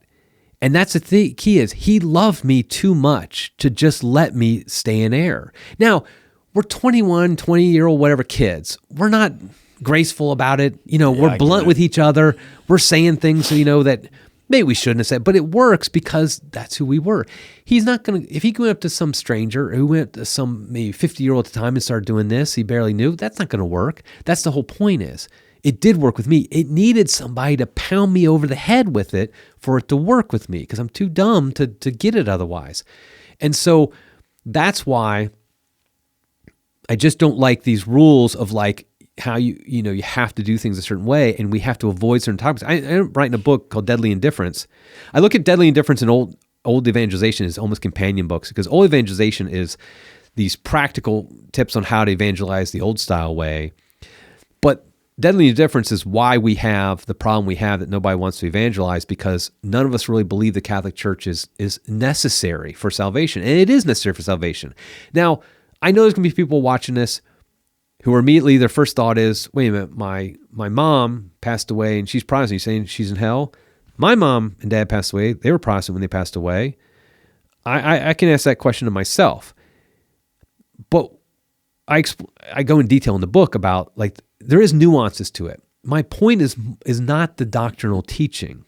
And that's the key is he loved me too much to just let me stay in error. Now, we're 21, 20-year-old, whatever kids. We're not graceful about it. We're blunt with each other. We're saying things, that maybe we shouldn't have said, but it works because that's who we were. He's not going to, if he went up to some stranger who went to some maybe 50-year-old at the time and started doing this, he barely knew, that's not going to work. That's the whole point is. It did work with me. It needed somebody to pound me over the head with it for it to work with me because I'm too dumb to get it otherwise. And so that's why I just don't like these rules of like how you have to do things a certain way, and we have to avoid certain topics. I'm writing a book called Deadly Indifference. I look at Deadly Indifference and old evangelization as almost companion books, because old evangelization is these practical tips on how to evangelize the old style way. But Deadly Indifference is why we have the problem we have that nobody wants to evangelize, because none of us really believe the Catholic Church is necessary for salvation. And it is necessary for salvation. Now, I know there's going to be people watching this who are immediately, their first thought is, wait a minute, my mom passed away and she's Protestant. You're saying she's in hell? My mom and dad passed away. They were Protestant when they passed away. I can ask that question to myself. But I go in detail in the book about, like, there is nuances to it. My point is not the doctrinal teaching.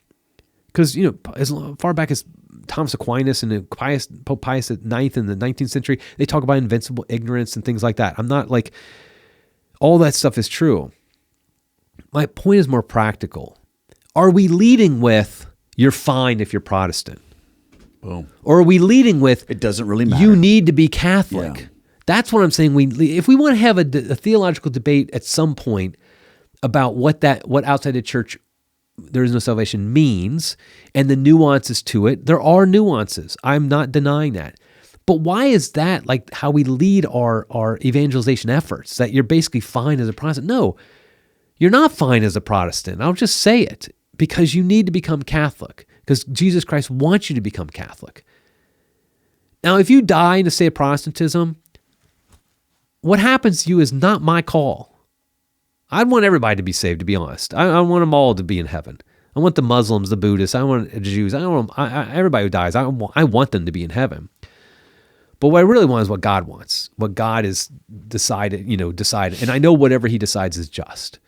Because, as far back as Thomas Aquinas and Pope Pius IX in the 19th century, they talk about invincible ignorance and things like that. I'm not like, all that stuff is true. My point is more practical. Are we leading with, you're fine if you're Protestant? Boom. Or are we leading with, it doesn't really matter, you need to be Catholic? Yeah. That's what I'm saying. If we want to have a theological debate at some point about what outside the church there is no salvation means and the nuances to it, there are nuances. I'm not denying that. But why is that like how we lead our evangelization efforts, that you're basically fine as a Protestant? No, you're not fine as a Protestant. I'll just say it, because you need to become Catholic, because Jesus Christ wants you to become Catholic. Now, if you die in the state of Protestantism, what happens to you is not my call. I'd want everybody to be saved, to be honest. I want them all to be in heaven. I want the Muslims, the Buddhists, I want the Jews, everybody who dies, I want them to be in heaven. But what I really want is what God wants, what God has decided. And I know whatever he decides is just,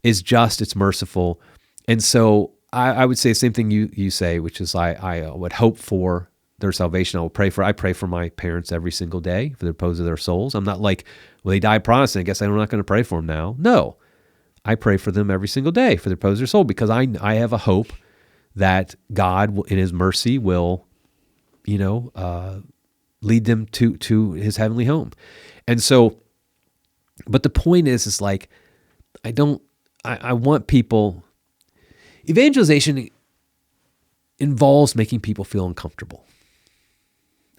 it's merciful. And so I would say the same thing you say, which is I would hope for their salvation. I pray for my parents every single day for the repose of their souls. I'm not like, well, they died Protestant, I guess I'm not going to pray for them now. No, I pray for them every single day for the repose of their soul, because I have a hope that God in his mercy will, lead them to his heavenly home. And so, but the point is like, I want people, evangelization involves making people feel uncomfortable.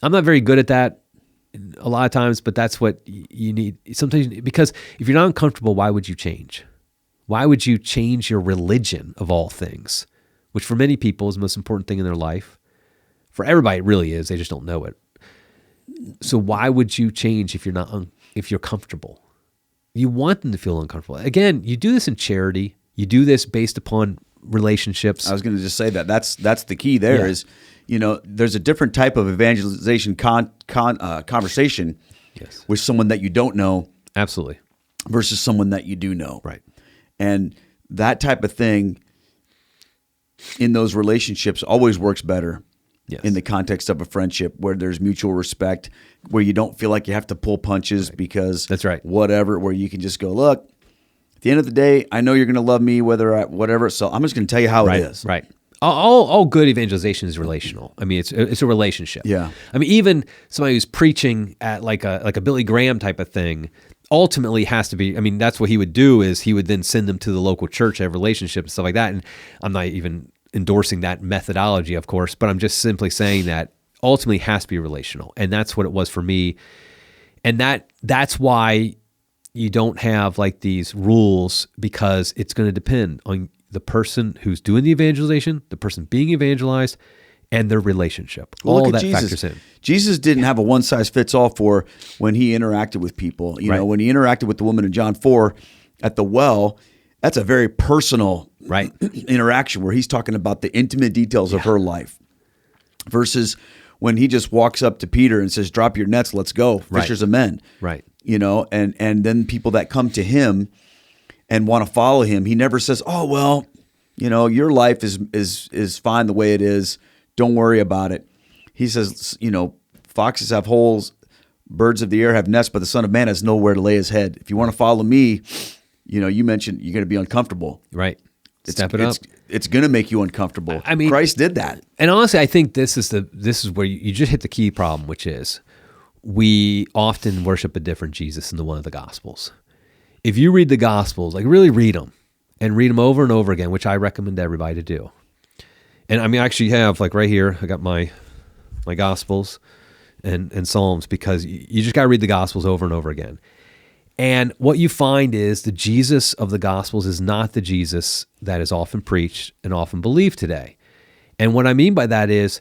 I'm not very good at that a lot of times, but that's what you need sometimes, because if you're not uncomfortable, why would you change? Why would you change your religion of all things, which for many people is the most important thing in their life? For everybody, it really is. They just don't know it. So why would you change if you're comfortable? You want them to feel uncomfortable. Again, you do this in charity. You do this based upon relationships. I was going to just say that's the key there. Is, there's a different type of evangelization conversation with someone that you don't know. Absolutely. Versus someone that you do know. Right. And that type of thing in those relationships always works better. Yes. In the context of a friendship where there's mutual respect, where you don't feel like you have to pull punches because that's right. Whatever, where you can just go, look, at the end of the day, I know you're going to love me whatever, so I'm just going to tell you how it is. Right. All good evangelization is relational. I mean, it's a relationship. Yeah. I mean, even somebody who's preaching at like a Billy Graham type of thing ultimately has to be, I mean, that's what he would do, is he would then send them to the local church, have relationships and stuff like that. And I'm not even endorsing that methodology, of course, but I'm just simply saying that ultimately has to be relational. And that's what it was for me. And that's why you don't have like these rules, because it's going to depend on the person who's doing the evangelization, the person being evangelized, and their relationship. Well, all look at that Jesus. factors in. Jesus didn't have a one-size-fits-all for when he interacted with people. You know, when he interacted with the woman in John 4 at the well, that's a very personal interaction where he's talking about the intimate details of her life, versus when he just walks up to Peter and says, drop your nets, let's go, fishers of men. Right. And then people that come to him and want to follow him, he never says, oh, well, your life is fine the way it is. Don't worry about it. He says, foxes have holes, birds of the air have nests, but the Son of Man has nowhere to lay his head. If you want to follow me, you mentioned you're going to be uncomfortable. Right. Step it up. It's going to make you uncomfortable. I mean, Christ did that. And honestly, I think this is where you just hit the key problem, which is we often worship a different Jesus in the one of the Gospels. If you read the Gospels, like really read them and read them over and over again, which I recommend everybody to do. And I mean, I actually have, like right here, I got my Gospels and Psalms, because you just got to read the Gospels over and over again. And what you find is the Jesus of the Gospels is not the Jesus that is often preached and often believed today. And what I mean by that is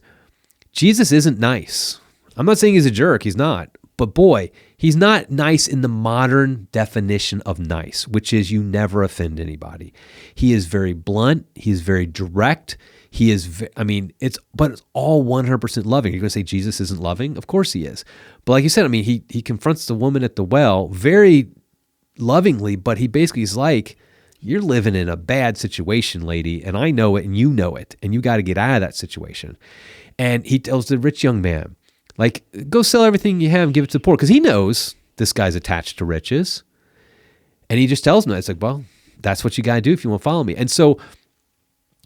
Jesus isn't nice. I'm not saying he's a jerk. He's not. But boy, he's not nice in the modern definition of nice, which is you never offend anybody. He is very blunt. He is very direct. He is, it's all 100% loving. You're going to say Jesus isn't loving? Of course he is. But like you said, he confronts the woman at the well very lovingly, but he basically is like, you're living in a bad situation, lady, and I know it and you know it, and you got to get out of that situation. And he tells the rich young man, like, go sell everything you have and give it to the poor, because he knows this guy's attached to riches. And he just tells him that. It's like, well, that's what you got to do if you want to follow me. And so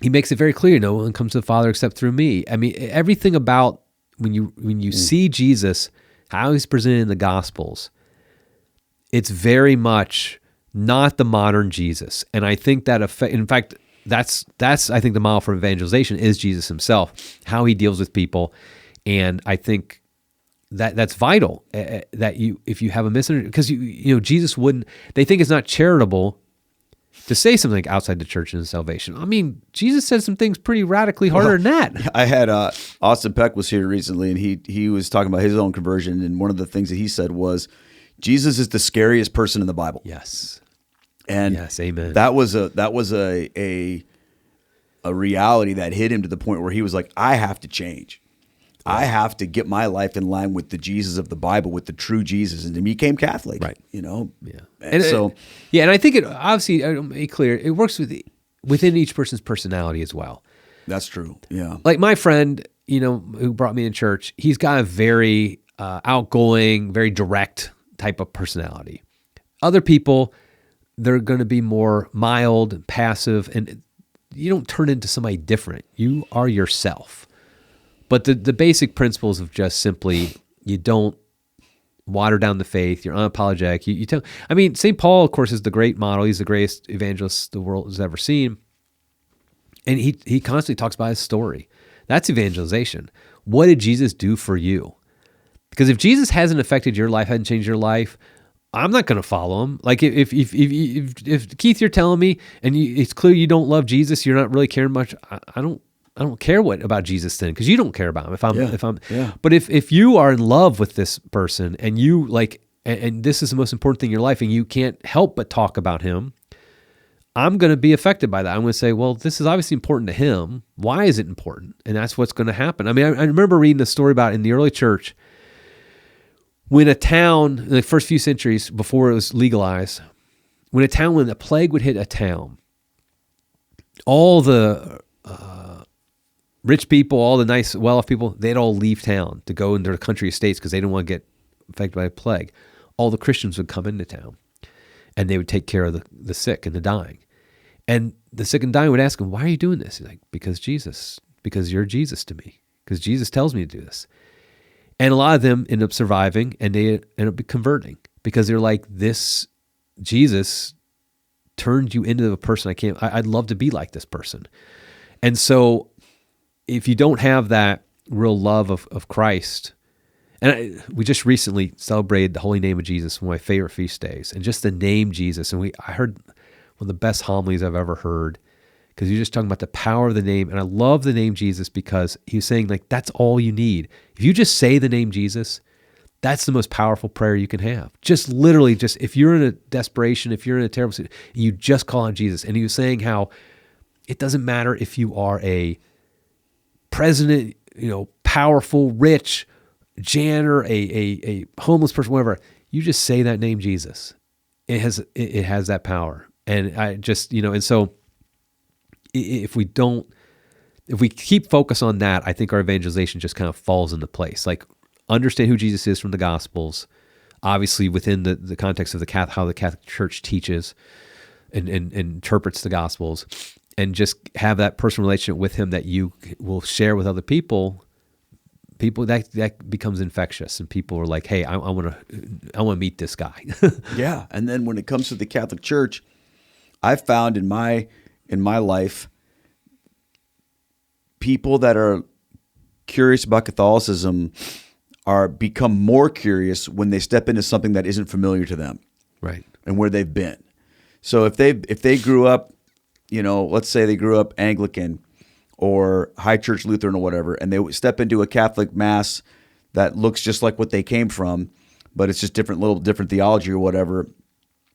he makes it very clear, no one comes to the Father except through me. I mean, everything about when you see Jesus, how he's presented in the Gospels, it's very much not the modern Jesus. And I think that, in fact, that's I think the model for evangelization is Jesus himself, how he deals with people. And I think that's vital, that if you have a misunderstanding, because Jesus wouldn't, they think it's not charitable to say something outside the church and salvation. I mean, Jesus said some things pretty radically harder than that. I had Austin Peck was here recently, and he was talking about his own conversion, and one of the things that he said was, Jesus is the scariest person in the Bible. Yes. And yes, amen. That was a reality that hit him to the point where he was like, I have to change. Yeah. I have to get my life in line with the Jesus of the Bible, with the true Jesus, and he became Catholic. Right. Yeah. And so, and I think it obviously, I'll make clear, it works within each person's personality as well. That's true. Yeah. Like my friend, who brought me in church, he's got a very outgoing, very direct type of personality. Other people, they're going to be more mild and passive, and you don't turn into somebody different. You are yourself. But the basic principles of just simply, you don't water down the faith. You're unapologetic. You tell. I mean, St. Paul, of course, is the great model. He's the greatest evangelist the world has ever seen. And he constantly talks about his story. That's evangelization. What did Jesus do for you? Because if Jesus hasn't affected your life, hasn't changed your life, I'm not going to follow him. Like if Keith, you're telling me, and it's clear you don't love Jesus, you're not really caring much. I don't care about Jesus then, because you don't care about him. But if you are in love with this person and you like, and this is the most important thing in your life, and you can't help but talk about him, I'm going to be affected by that. I'm going to say, well, this is obviously important to him. Why is it important? And that's what's going to happen. I mean, I remember reading a story about in the early church, when a town, in the first few centuries before it was legalized, when a plague would hit a town, all the rich people, all the nice, well-off people, they'd all leave town to go into their country estates because they didn't want to get affected by a plague. All the Christians would come into town, and they would take care of the sick and the dying. And the sick and dying would ask him, why are you doing this? He's like, because you're Jesus to me, because Jesus tells me to do this. And a lot of them end up surviving, and they end up converting, because they're like, this Jesus turned you into a person I'd love to be like this person. And so if you don't have that real love of Christ, we just recently celebrated the Holy Name of Jesus, one of my favorite feast days, and just the name Jesus. And I heard one of the best homilies I've ever heard, because you're just talking about the power of the name. And I love the name Jesus because he was saying, like, that's all you need. If you just say the name Jesus, that's the most powerful prayer you can have. Just literally, if you're in a desperation, if you're in a terrible situation, you just call on Jesus. And he was saying how it doesn't matter if you are a president, powerful, rich, janitor, a homeless person, whatever. You just say that name Jesus. It has that power. And I just, and so if we keep focus on that, I think our evangelization just kind of falls into place. Like, understand who Jesus is from the Gospels, obviously within the context of how the Catholic Church teaches and interprets the Gospels, and just have that personal relationship with him that you will share with other people people that becomes infectious, and people are like, "Hey, I want to meet this guy." Yeah, and then when it comes to the Catholic Church, I've found in my life, people that are curious about Catholicism are become more curious when they step into something that isn't familiar to them, Right. and where they've been. So if they grew up, let's say they grew up Anglican or High Church Lutheran or whatever, and they step into a Catholic Mass that looks just like what they came from, but it's just little different theology or whatever,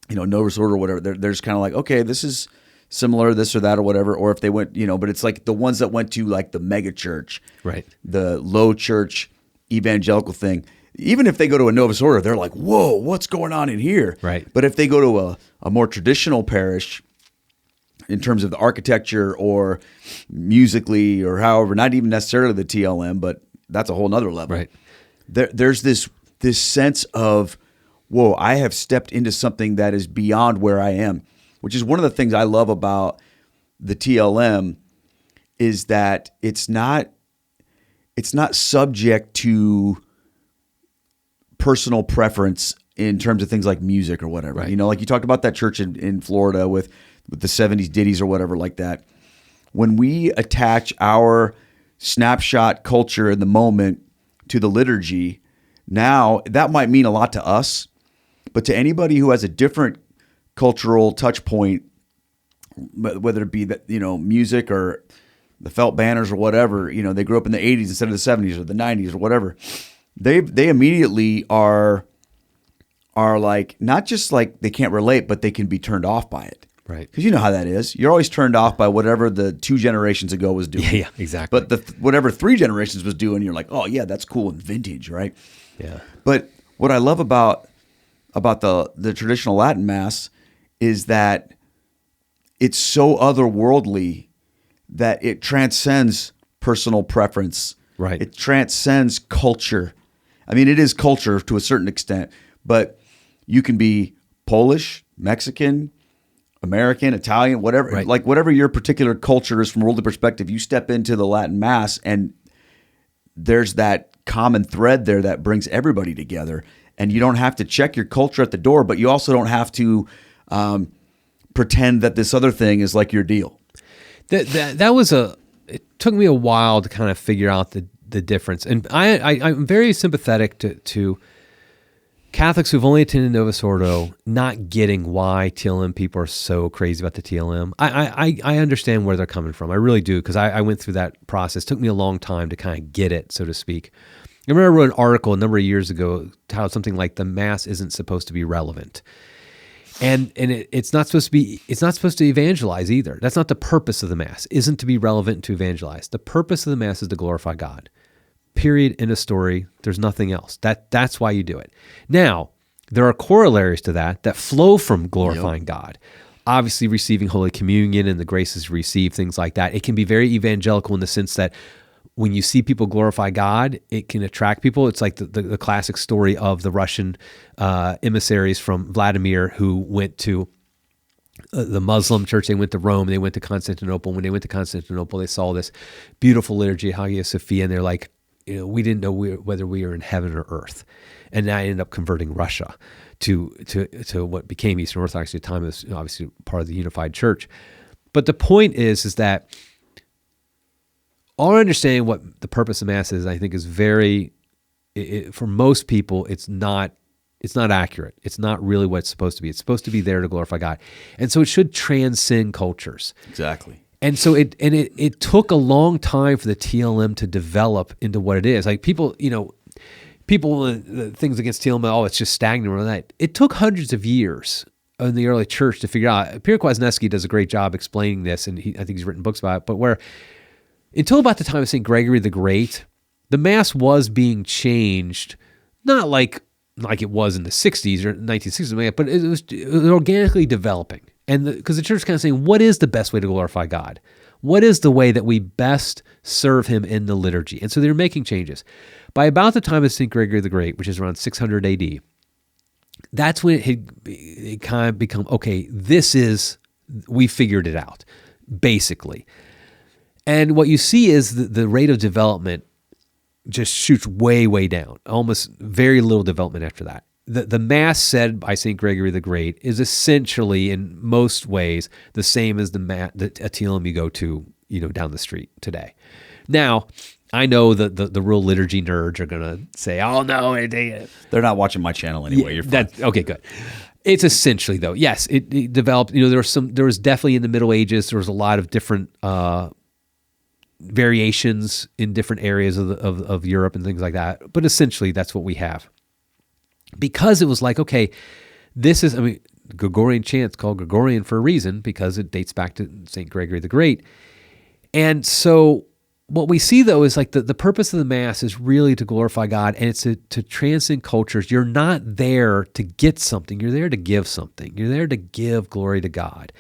Novus Order or whatever, they're just kind of like, okay, this is similar, this or that or whatever. Or if they went, but it's like the ones that went to like the mega church, Right, the low church evangelical thing. Even if they go to a Novus Order, they're like, whoa, what's going on in here? Right. But if they go to a more traditional parish, in terms of the architecture or musically or however, not even necessarily the TLM, but that's a whole nother level. Right. There's this sense of, whoa, I have stepped into something that is beyond where I am, which is one of the things I love about the TLM is that it's not subject to personal preference in terms of things like music or whatever. Right. Like you talked about that church in Florida with the 70s ditties or whatever like that. When we attach our snapshot culture in the moment to the liturgy, now that might mean a lot to us, but to anybody who has a different cultural touch point, whether it be that, music or the felt banners or whatever, they grew up in the 80s instead of the 70s or the 90s or whatever, they immediately are like, not just like they can't relate, but they can be turned off by it. Right. Because you know how that is. You're always turned off by whatever the 2 generations ago was doing. Yeah, exactly. But whatever 3 generations was doing, you're like, oh yeah, that's cool and vintage, right? Yeah. But what I love about the traditional Latin Mass is that it's so otherworldly that it transcends personal preference. Right. It transcends culture. I mean, it is culture to a certain extent, but you can be Polish, Mexican, American, Italian, whatever, Right. like whatever your particular culture is from a worldly perspective, you step into the Latin Mass and there's that common thread there that brings everybody together. And you don't have to check your culture at the door, but you also don't have to pretend that this other thing is like your deal. It took me a while to kind of figure out the difference. And I'm very sympathetic to Catholics who've only attended Novus Ordo not getting why TLM people are so crazy about the TLM. I understand where they're coming from. I really do, because I went through that process. It took me a long time to kind of get it, so to speak. I remember I wrote an article a number of years ago titled something like "The Mass Isn't Supposed to Be Relevant." And it's not supposed to evangelize either. That's not the purpose of the Mass. Isn't to be relevant to evangelize. The purpose of the Mass is to glorify God. Period. End of story. There's nothing else. That's why you do it. Now, there are corollaries to that flow from glorifying God. Obviously, receiving Holy Communion and the graces received, things like that. It can be very evangelical in the sense that when you see people glorify God, it can attract people. It's like the classic story of the Russian emissaries from Vladimir who went to the Muslim church. They went to Rome. They went to Constantinople. When they went to Constantinople, they saw this beautiful liturgy, Hagia Sophia, and they're like, we didn't know whether we were in heaven or earth. And now I ended up converting Russia to what became Eastern Orthodoxy at the time. It was obviously part of the unified church. But the point is that our understanding what the purpose of Mass is, I think, is for most people, it's not accurate. It's not really what it's supposed to be. It's supposed to be there to glorify God. And so it should transcend cultures. Exactly. And so it took a long time for the TLM to develop into what it is. Like people, things against TLM, it's just stagnant or that. It took hundreds of years in the early church to figure out. Pierre Kwasniewski does a great job explaining this, and I think he's written books about it, but where until about the time of St. Gregory the Great, the Mass was being changed, not like it was in the 60s or 1960s, but it was organically developing. And because the church is kind of saying, what is the best way to glorify God? What is the way that we best serve him in the liturgy? And so they were making changes. By about the time of St. Gregory the Great, which is around 600 AD, that's when it kind of become, okay, we figured it out, basically. And what you see is the rate of development just shoots way, way down. Almost very little development after that. The Mass said by St. Gregory the Great is essentially, in most ways, the same as the Attilum you go to, down the street today. Now, I know that the real liturgy nerds are going to say, "Oh no, they're not watching my channel anyway." You're fine. Okay, good. It's essentially though, yes, it developed. There was definitely in the Middle Ages there was a lot of different variations in different areas of Europe and things like that. But essentially, that's what we have. Because it was like, okay, Gregorian chant's called Gregorian for a reason because it dates back to St. Gregory the Great. And so what we see, though, is like the purpose of the Mass is really to glorify God, and it's to transcend cultures. You're not there to get something. You're there to give something. You're there to give glory to God.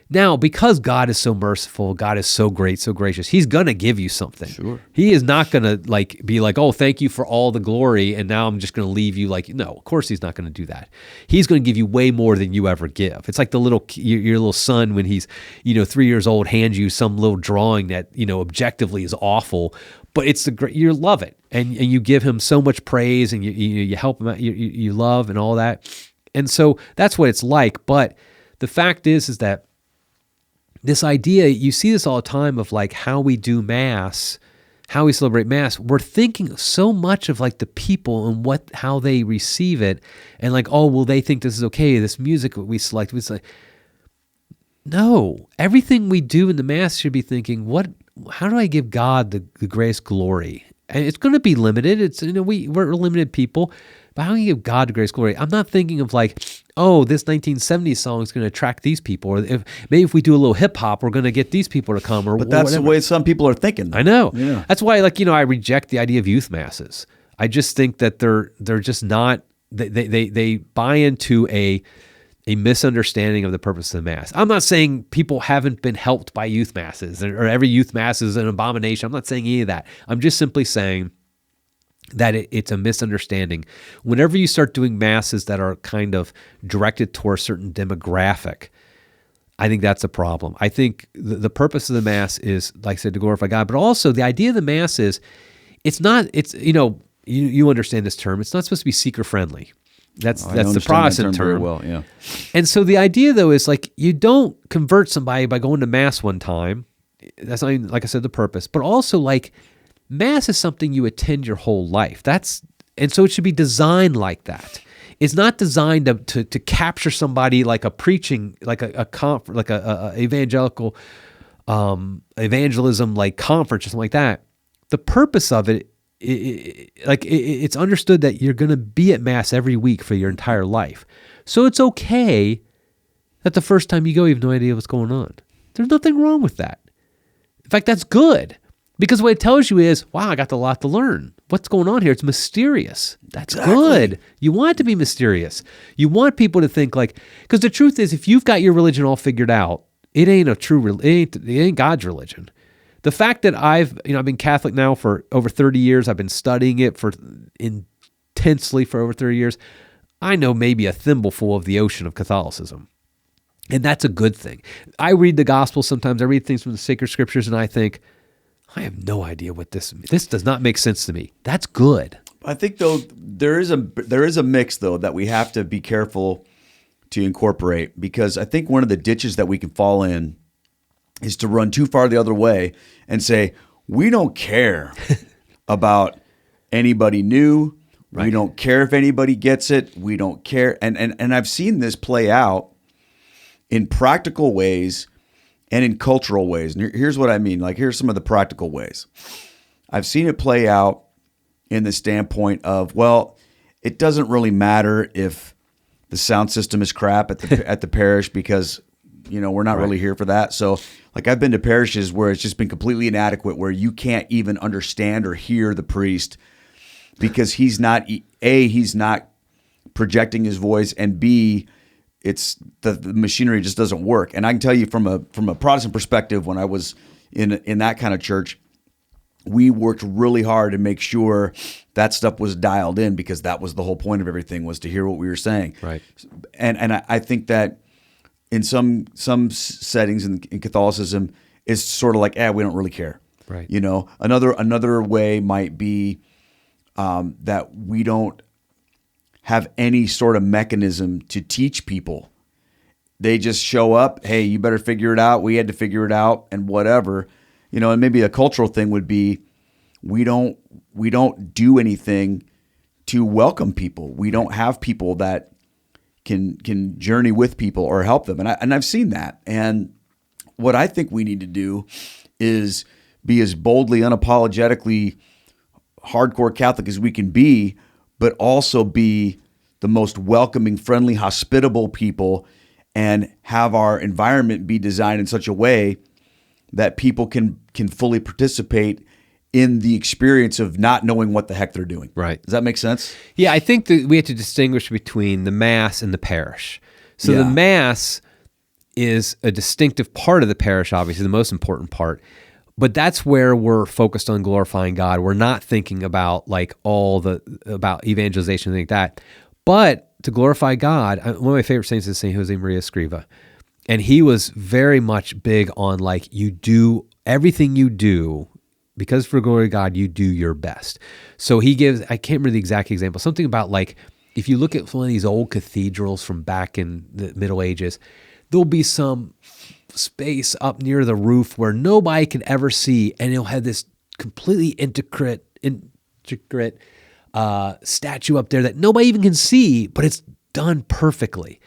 Now, because God is so merciful, God is so great, so gracious, he's going to give you something. Sure. He is not going to be like, "Oh, thank you for all the glory, and now I'm just going to leave you." No, of course he's not going to do that. He's going to give you way more than you ever give. It's like your little son when he's 3 years old hands you some little drawing that objectively is awful, but it's you love it, and you give him so much praise, and you help him out, you love and all that, and so that's what it's like. But the fact is that this idea, you see this all the time of how we do Mass, how we celebrate Mass. We're thinking so much of the people and how they receive it, and oh, well, they think this is okay. This music we select, no. Everything we do in the Mass should be thinking, how do I give God the greatest glory? And it's going to be limited. It's we're limited people, but how do you give God the greatest glory? I'm not thinking of oh, this 1970s song is going to attract these people, or maybe if we do a little hip hop, we're going to get these people to come, but that's whatever. The way some people are thinking. I know. Yeah. That's why, I reject the idea of youth masses. I just think that they're just not. They buy into a misunderstanding of the purpose of the Mass. I'm not saying people haven't been helped by youth masses or every youth mass is an abomination. I'm not saying any of that. I'm just simply saying that it's a misunderstanding. Whenever you start doing masses that are kind of directed toward a certain demographic, I think that's a problem. I think the purpose of the Mass is, like I said, to glorify God, but also the idea of the Mass is, you understand this term, it's not supposed to be seeker-friendly. That's the Protestant term. Very well, yeah. And so the idea, though, is you don't convert somebody by going to Mass one time. That's not even, like I said, the purpose. But also, Mass is something you attend your whole life. And so it should be designed like that. It's not designed to capture somebody like a preaching, like a evangelical evangelism conference or something like that. The purpose of it, it's understood that you're going to be at Mass every week for your entire life. So it's okay that the first time you go, you have no idea what's going on. There's nothing wrong with that. In fact, that's good. Because what it tells you is, wow, I got a lot to learn. What's going on here? It's mysterious. That's good. You want it to be mysterious. You want people to think because the truth is, if you've got your religion all figured out, it ain't it ain't God's religion. The fact that I've been Catholic now for over 30 years, I've been studying it intensely for over 30 years, I know maybe a thimbleful of the ocean of Catholicism. And that's a good thing. I read the Gospel sometimes, I read things from the sacred scriptures, and I think, I have no idea what this does not make sense to me. That's good. I think, though, there is a mix, though, that we have to be careful to incorporate, because I think one of the ditches that we can fall in is to run too far the other way and say, we don't care about anybody new. Right. We don't care if anybody gets it. We don't care. And I've seen this play out in practical ways and in cultural ways. And here's what I mean. Here's some of the practical ways. I've seen it play out in the standpoint of, well, it doesn't really matter if the sound system is crap at the parish, because we're not really here for that. So I've been to parishes where it's just been completely inadequate, where you can't even understand or hear the priest because he's not projecting his voice, and B, it's the machinery just doesn't work. And I can tell you from a Protestant perspective, when I was in that kind of church, we worked really hard to make sure that stuff was dialed in, because that was the whole point of everything, was to hear what we were saying. Right. And I think that in some settings in Catholicism, it's sort of we don't really care. Right. Another way might be that we don't have any sort of mechanism to teach people. They just show up, hey, you better figure it out. We had to figure it out and whatever. And maybe a cultural thing would be we don't do anything to welcome people. We don't have people that can journey with people or help them. And I've seen that. And what I think we need to do is be as boldly, unapologetically hardcore Catholic as we can be, but also be the most welcoming, friendly, hospitable people, and have our environment be designed in such a way that people can fully participate in the experience of not knowing what the heck they're doing. Right. Does that make sense? Yeah, I think that we have to distinguish between the Mass and the parish. So the Mass is a distinctive part of the parish, obviously, the most important part. But that's where we're focused on glorifying God. We're not thinking about about evangelization and things like that. But to glorify God, one of my favorite saints is St. Jose Maria Escriva. And he was very much big on you do everything you do, because for the glory of God, you do your best. So he gives, I can't remember the exact example, something about if you look at one of these old cathedrals from back in the Middle Ages, there'll be some space up near the roof where nobody can ever see, and it'll have this completely intricate statue up there that nobody even can see, but it's done perfectly.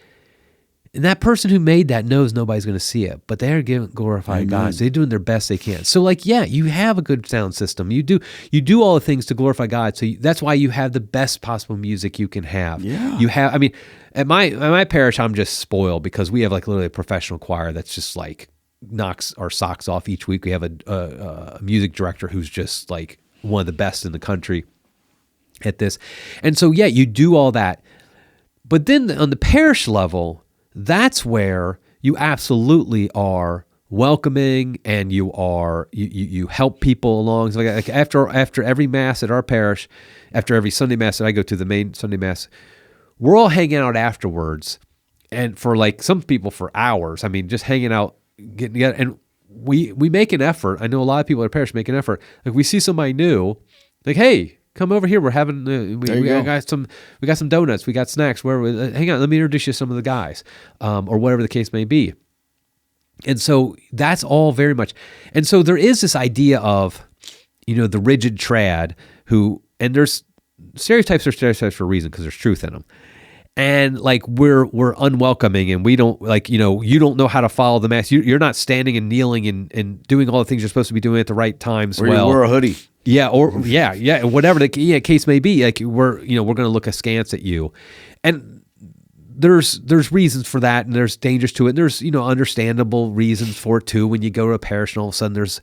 And that person who made that knows nobody's going to see it, but they're glorifying God. So they're doing their best they can. So you have a good sound system. You do all the things to glorify God. So that's why you have the best possible music you can have. Yeah. You have, at my parish, I'm just spoiled because we have literally a professional choir that's just knocks our socks off each week. We have a music director who's just one of the best in the country at this. And so, you do all that. But then on the parish level, that's where you absolutely are welcoming, and you help people along. So after every Mass at our parish, after every Sunday Mass that I go to, the main Sunday Mass, we're all hanging out afterwards, and for some people for hours. Just hanging out, getting together, and we make an effort. I know a lot of people at our parish make an effort. We see somebody new, hey, come over here. We're having we got some donuts. We got snacks. Hang on, let me introduce you to some of the guys, or whatever the case may be. And so that's all very much. And so there is this idea of, the rigid trad and there's stereotypes for a reason because there's truth in them. And we're unwelcoming, and we don't you don't know how to follow the Mass. You're not standing and kneeling and doing all the things you're supposed to be doing at the right times. Or you wear a hoodie. Yeah, or whatever the case may be. We're going to look askance at you, and there's reasons for that, and there's dangers to it. And there's understandable reasons for it too. When you go to a parish, and all of a sudden there's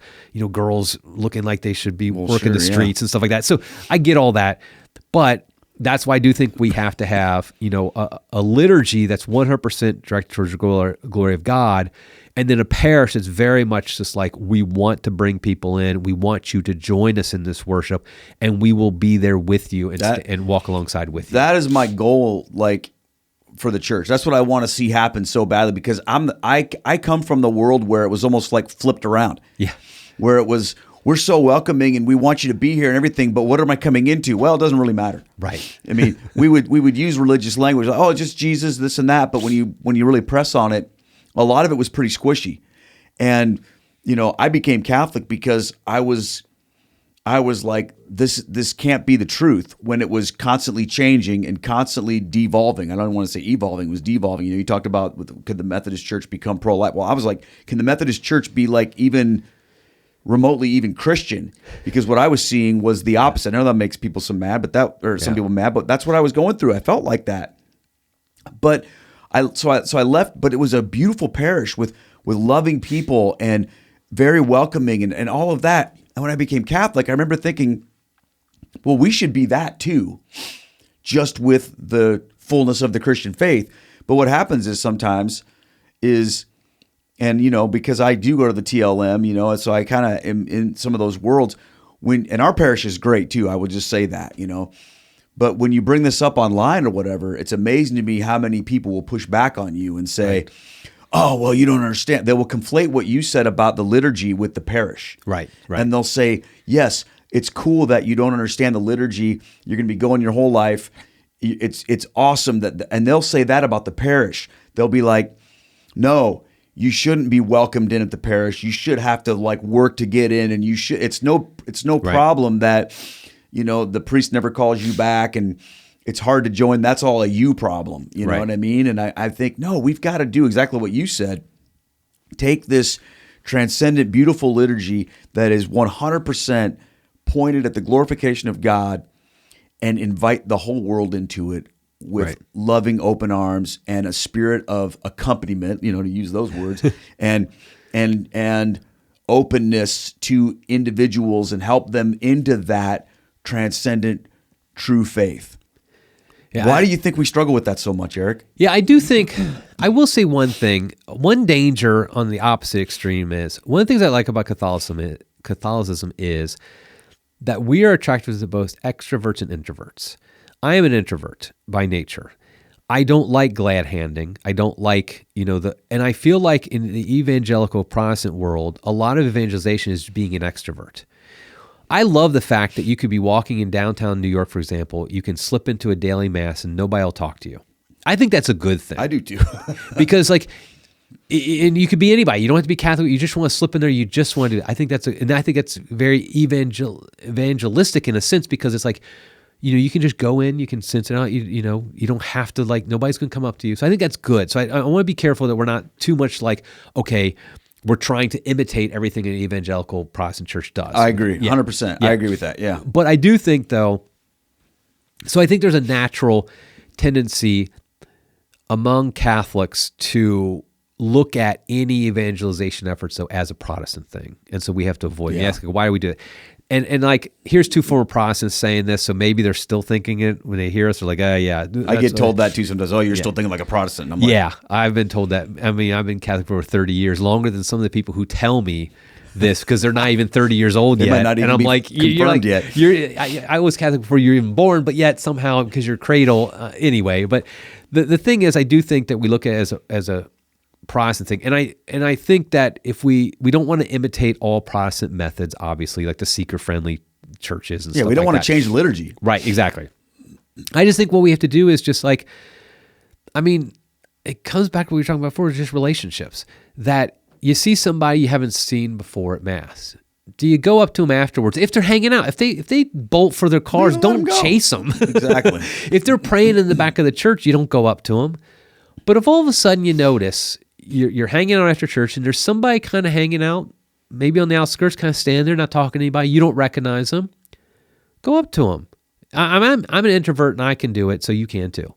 girls looking like they should be working the streets and stuff like that. So I get all that, but that's why I do think we have to have a liturgy that's 100% directed towards the glory of God. And then a parish is very much just we want to bring people in. We want you to join us in this worship, and we will be there with you and walk alongside with you. That is my goal, for the church. That's what I want to see happen so badly, because I come from the world where it was almost flipped around. Yeah. Where it was, we're so welcoming and we want you to be here and everything, but what am I coming into? Well, it doesn't really matter. Right. We would use religious language, just Jesus, this and that, but when you really press on it, a lot of it was pretty squishy. And, I became Catholic because I was like, this can't be the truth, when it was constantly changing and constantly devolving. I don't want to say evolving, it was devolving. You talked about, could the Methodist Church become pro-life? Well, I was like, can the Methodist Church be even remotely even Christian? Because what I was seeing was the opposite. I know that makes people some people mad, but that's what I was going through. I felt like that. But I left, but it was a beautiful parish with loving people and very welcoming and all of that. And when I became Catholic, I remember thinking, well, we should be that too, just with the fullness of the Christian faith. But what happens is sometimes because I do go to the TLM, so I kind of am in some of those worlds. And our parish is great too, I would just say that, But when you bring this up online or whatever, it's amazing to me how many people will push back on you and say, right, oh, well, you don't understand. They will conflate what you said about the liturgy with the parish. Right. And they'll say, yes, it's cool that you don't understand the liturgy. You're going to be going your whole life. It's awesome that, and they'll say that about the parish. They'll be like, no, you shouldn't be welcomed in at the parish. You should have to like work to get in, and you should. It's no problem that, you know, the priest never calls you back and it's hard to join. That's all a you problem. You know what I mean? And I think, no, we've got to do exactly what you said. Take this transcendent, beautiful liturgy that is 100% pointed at the glorification of God and invite the whole world into it with loving open arms and a spirit of accompaniment, you know, to use those words, and openness to individuals and help them into that transcendent true faith. Yeah, why do you think we struggle with that so much, Eric? Yeah, I do think, I will say one thing. One danger on the opposite extreme is, one of the things I like about Catholicism is that we are attracted to both extroverts and introverts. I am an introvert by nature. I don't like glad handing. I don't like, and I feel like in the evangelical Protestant world, a lot of evangelization is being an extrovert. I love the fact that you could be walking in downtown New York, for example, you can slip into a daily mass and nobody will talk to you. I think that's a good thing. I do too. Because and you could be anybody. You don't have to be Catholic. You just want to slip in there. You just want to. I think that's very evangelistic in a sense, because it's like, you can just go in, you can sense it out. You don't have to, like, nobody's going to come up to you. So I think that's good. So I want to be careful that we're not too much like, okay, we're trying to imitate everything an evangelical Protestant church does. I agree, 100%. Yeah. I agree with that. Yeah. But I do think, though, so I think there's a natural tendency among Catholics to look at any evangelization efforts, though, as a Protestant thing. And so we have to avoid it. You ask, why do we do it? And like, here's two former Protestants saying this, so maybe they're still thinking it when they hear us. They're like, oh, yeah. I get told that too sometimes. Oh, you're still thinking like a Protestant. And I'm like, yeah, I've been told that. I mean, I've been Catholic for over 30 years, longer than some of the people who tell me this, because they're not even 30 years old yet. Might not even and I'm be like, confirmed yet. I was Catholic before you were even born, but yet somehow, because you're cradle, anyway. But the thing is, I do think that we look at it as a Protestant thing. And I think that if we don't want to imitate all Protestant methods, obviously, like the seeker-friendly churches and stuff like that. Yeah, we don't want to change the liturgy. Right, exactly. I just think what we have to do is just like, I mean, it comes back to what we were talking about before, just relationships. That you see somebody you haven't seen before at Mass. Do you go up to them afterwards? If they're hanging out, if they bolt for their cars, don't chase them. Exactly. If they're praying in the back of the church, you don't go up to them. But if all of a sudden you notice you're hanging out after church and there's somebody kind of hanging out, maybe on the outskirts, kind of standing there, not talking to anybody, you don't recognize them, go up to them. I'm an introvert and I can do it, so you can too.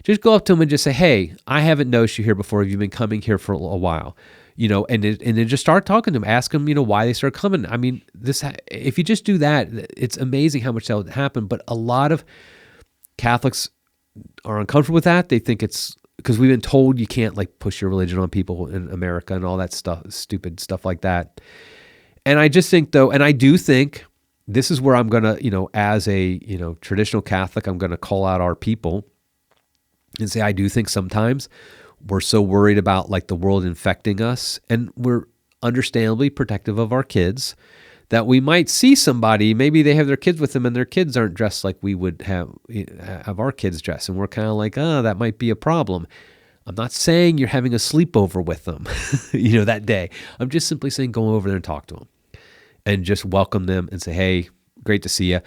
Just go up to them and just say, hey, I haven't noticed you here before. Have you been coming here for a while? And then just start talking to them. Ask them, why they start coming. I mean, if you just do that, it's amazing how much that would happen. But a lot of Catholics are uncomfortable with that. They think it's because we've been told you can't like push your religion on people in America and all that stuff, stupid stuff like that. And I just think, though, and I do think this is where I'm going to, as a, traditional Catholic, I'm going to call out our people and say, I do think sometimes we're so worried about like the world infecting us, and we're understandably protective of our kids, that we might see somebody, maybe they have their kids with them and their kids aren't dressed like we would have our kids dressed. And we're kind of like, that might be a problem. I'm not saying you're having a sleepover with them, that day. I'm just simply saying go over there and talk to them and just welcome them and say, hey, great to see you.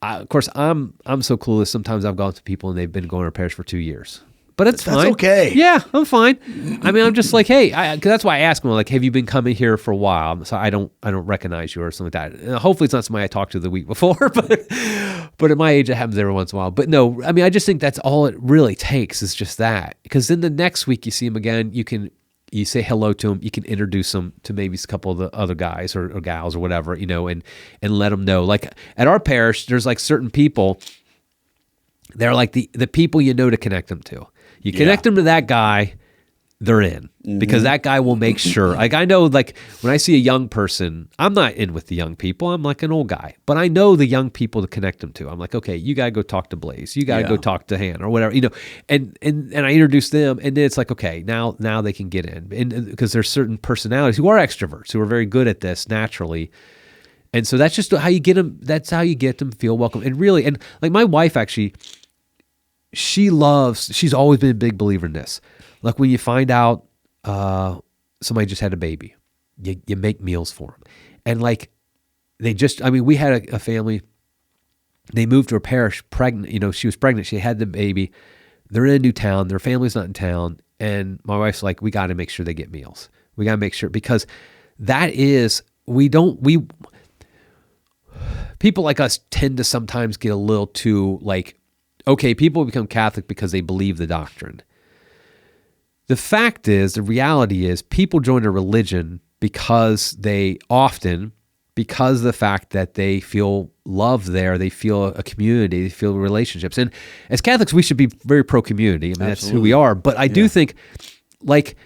Of course, I'm so clueless. Sometimes I've gone to people and they've been going to parish for 2 years. But that's fine. That's okay. Yeah, I'm fine. I mean, I'm just like, hey, cause that's why I ask them, like, have you been coming here for a while? So I don't recognize you or something like that. And hopefully it's not somebody I talked to the week before, but at my age, it happens every once in a while. But no, I mean, I just think that's all it really takes is just that. Because then the next week you see them again, you say hello to them, you can introduce them to maybe a couple of the other guys or gals or whatever, and let them know. Like at our parish, there's like certain people, they're like the people to connect them to. You connect them to that guy, they're in. Because that guy will make sure. Like I know, like when I see a young person, I'm not in with the young people. I'm like an old guy. But I know the young people to connect them to. I'm like, okay, you got to go talk to Blaze. You got to go talk to Han or whatever, And I introduce them, and then it's like, okay, now they can get in. And because there's certain personalities who are extroverts, who are very good at this naturally. And so that's just how you get them. That's how you get them feel welcome. And really, and like my wife actually, she's always been a big believer in this. Like when you find out somebody just had a baby, you make meals for them. And like we had a family, they moved to a parish pregnant, she was pregnant, she had the baby, they're in a new town, their family's not in town. And my wife's like, we got to make sure they get meals. We got to make sure, because that is, people like us tend to sometimes get a little too like, okay, people become Catholic because they believe the doctrine. The reality is people join a religion because of the fact that they feel love there, they feel a community, they feel relationships. And as Catholics, we should be very pro-community. I mean, that's who we are. But I do think, like,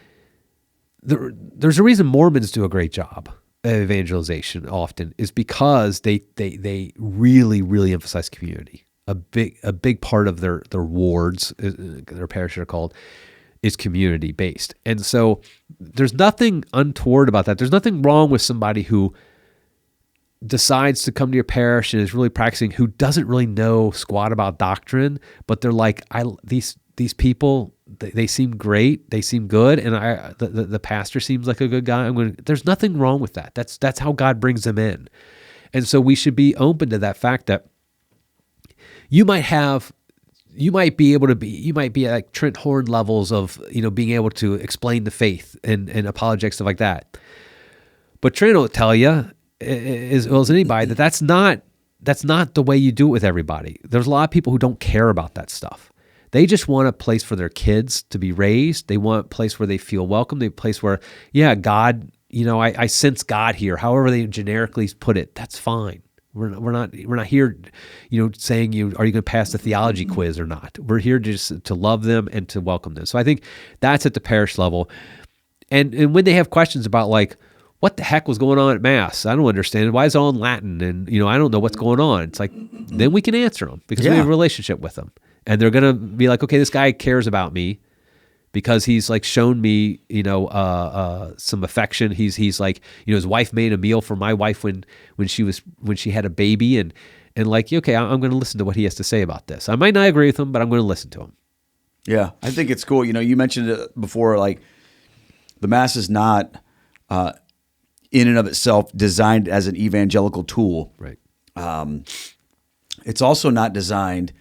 there's a reason Mormons do a great job at evangelization often, is because they really, really emphasize community. A big part of their wards, their parishes are called, is community based. And so there's nothing untoward about that. There's nothing wrong with somebody who decides to come to your parish and is really practicing, who doesn't really know squat about doctrine, but they're like, these people, they seem great, they seem good, and the pastor seems like a good guy. There's nothing wrong with that. That's how God brings them in. And so we should be open to that fact that you might be like Trent Horn levels of, being able to explain the faith and apologetics, stuff like that. But Trent will tell you, as well as anybody, that's not the way you do it with everybody. There's a lot of people who don't care about that stuff. They just want a place for their kids to be raised. They want a place where they feel welcome. They want a place where, God, I sense God here. However they generically put it, that's fine. We're not here, saying are you going to pass the theology quiz or not? We're here just to love them and to welcome them. So I think that's at the parish level. And when they have questions about like, what the heck was going on at Mass? I don't understand. Why is it all in Latin? And, I don't know what's going on. It's like, then we can answer them because we have a relationship with them. And they're going to be like, okay, this guy cares about me because he's like shown me, some affection. He's like, his wife made a meal for my wife when she had a baby, and like, okay, I'm going to listen to what he has to say about this. I might not agree with him, but I'm going to listen to him. Yeah, I think it's cool. You mentioned it before, like the Mass is not in and of itself designed as an evangelical tool. Right. It's also not designed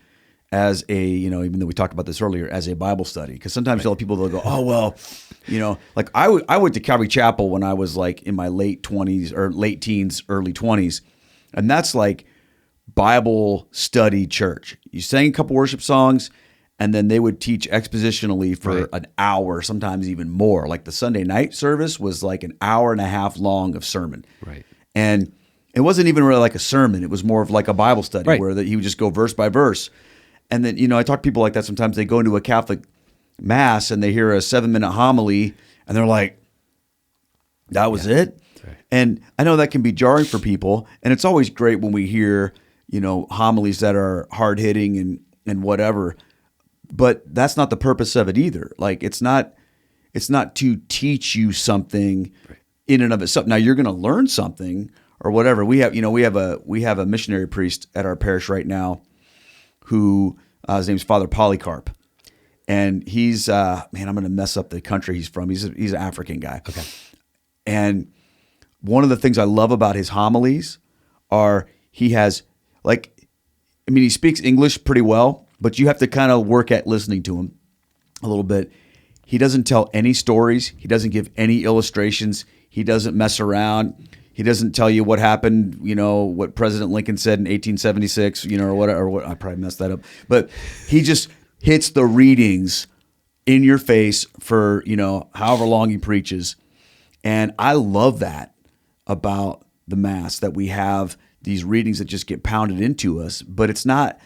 as a, even though we talked about this earlier, as a Bible study. Because sometimes you'll have people, they'll go, oh, well, like I went to Calvary Chapel when I was like in my late 20s or late teens, early 20s. And that's like Bible study church. You sang a couple worship songs, and then they would teach expositionally for an hour, sometimes even more. Like the Sunday night service was like an hour and a half long of sermon. Right. And it wasn't even really like a sermon. It was more of like a Bible study where he would just go verse by verse. And then, I talk to people like that sometimes. They go into a Catholic Mass and they hear a 7-minute homily and they're like, that was it? Right. And I know that can be jarring for people. And it's always great when we hear, homilies that are hard-hitting and whatever. But that's not the purpose of it either. Like it's not to teach you something in and of itself. Now you're going to learn something or whatever. We have a missionary priest at our parish right now who his name's Father Polycarp, and he's I'm going to mess up the country he's from. He's an African guy. Okay. And one of the things I love about his homilies are he speaks English pretty well, but you have to kind of work at listening to him a little bit. He doesn't tell any stories. He doesn't give any illustrations. He doesn't mess around. He doesn't tell you what happened, what President Lincoln said in 1876, or what I probably messed that up. But he just hits the readings in your face for, however long he preaches. And I love that about the Mass, that we have these readings that just get pounded into us. But it's not,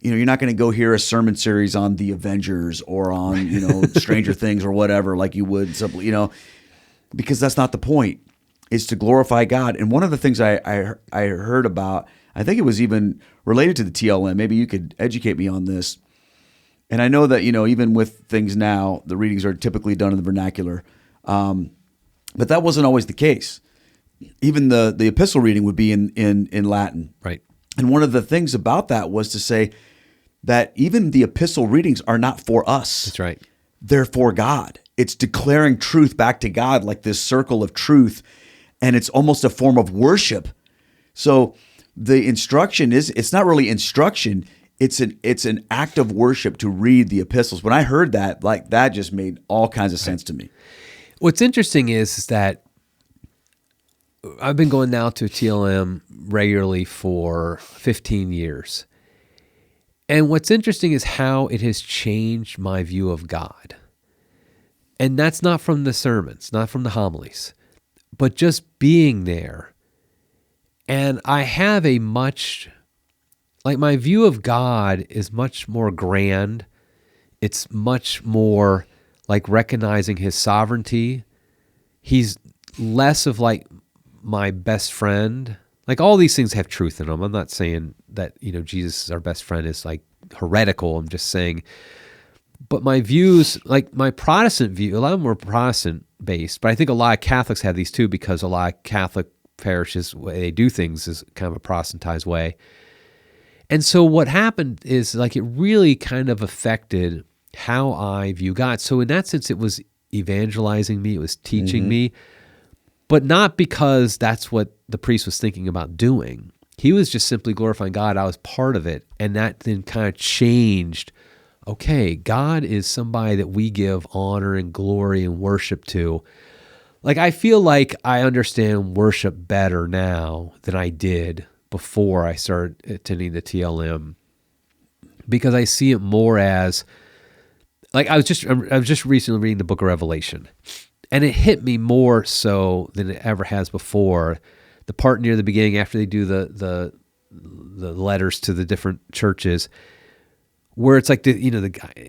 you're not going to go hear a sermon series on the Avengers or on, Stranger Things or whatever, like you would simply, because that's not the point. Is to glorify God. And one of the things I heard about, I think it was even related to the TLM, maybe you could educate me on this. And I know that, even with things now, the readings are typically done in the vernacular. But that wasn't always the case. even the epistle reading would be in Latin. Right. And one of the things about that was to say that even the epistle readings are not for us. That's right. They're for God. It's declaring truth back to God, like this circle of truth. And it's almost a form of worship. So the instruction it's not really instruction. It's an act of worship to read the epistles. When I heard that, like that just made all kinds of sense to me. What's interesting is that I've been going now to TLM regularly for 15 years. And what's interesting is how it has changed my view of God. And that's not from the sermons, not from the homilies, but just being there. And I have my view of God is much more grand. It's much more like recognizing his sovereignty. He's less of like my best friend. Like all these things have truth in them. I'm not saying that, Jesus is our best friend is like heretical. I'm just saying, but my views, like my Protestant view, a lot of them were Protestant based, but I think a lot of Catholics have these too, because a lot of Catholic parishes, the way they do things is kind of a Protestantized way. And so what happened is like it really kind of affected how I view God. So in that sense, it was evangelizing me, it was teaching me, but not because that's what the priest was thinking about doing. He was just simply glorifying God. I was part of it. And that then kind of changed, okay, God is somebody that we give honor and glory and worship to. Like I feel like I understand worship better now than I did before I started attending the TLM, because I see it more as like I was just recently reading the book of Revelation, and it hit me more so than it ever has before. The part near the beginning after they do the letters to the different churches, where it's like the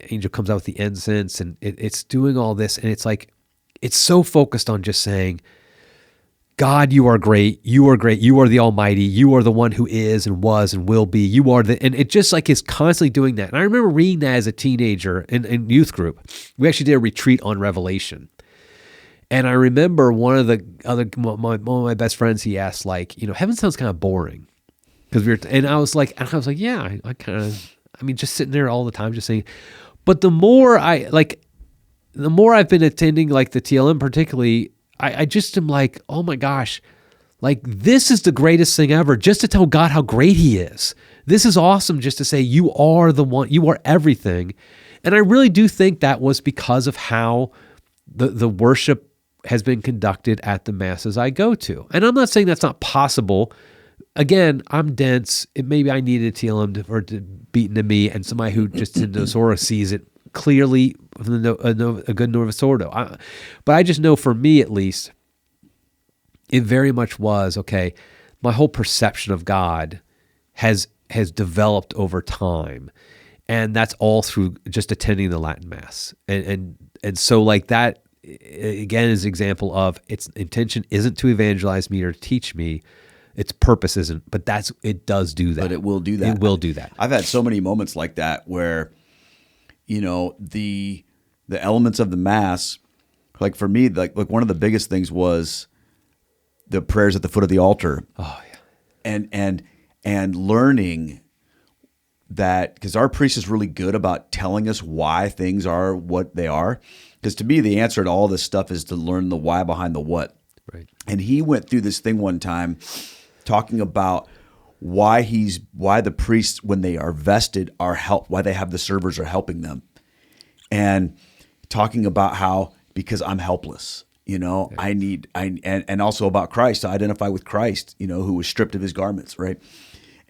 angel comes out with the incense and it's doing all this, and it's like it's so focused on just saying, God, you are great. You are great. You are the Almighty. You are the one who is and was and will be. You are and it just like is constantly doing that. And I remember reading that as a teenager in youth group. We actually did a retreat on Revelation. And I remember one of my best friends, he asked like, heaven sounds kind of boring. And I was like, yeah, just sitting there all the time, just saying, but the more I've been attending like the TLM particularly, I just am like, oh my gosh, like this is the greatest thing ever, just to tell God how great he is. This is awesome just to say you are the one, you are everything. And I really do think that was because of how the worship has been conducted at the masses I go to. And I'm not saying that's not possible. Again, I'm dense. Maybe I needed a TLM to beat into me, and somebody who just sort of sees it clearly, a good Novus Ordo. But I just know for me at least, it very much was, okay, my whole perception of God has developed over time. And that's all through just attending the Latin Mass. And so like that, again, is an example of its intention isn't to evangelize me or teach me. Its purpose isn't, but it does do that. But it will do that. It will do that. I've had so many moments like that where, the elements of the Mass, like for me, like one of the biggest things was the prayers at the foot of the altar. Oh yeah. And learning that, because our priest is really good about telling us why things are what they are. Because to me, the answer to all this stuff is to learn the why behind the what. Right. And he went through this thing one time talking about why the priests, when they are vested, why they have the servers are helping them. And talking about how, because I'm helpless, and also about Christ, to identify with Christ, who was stripped of his garments, right?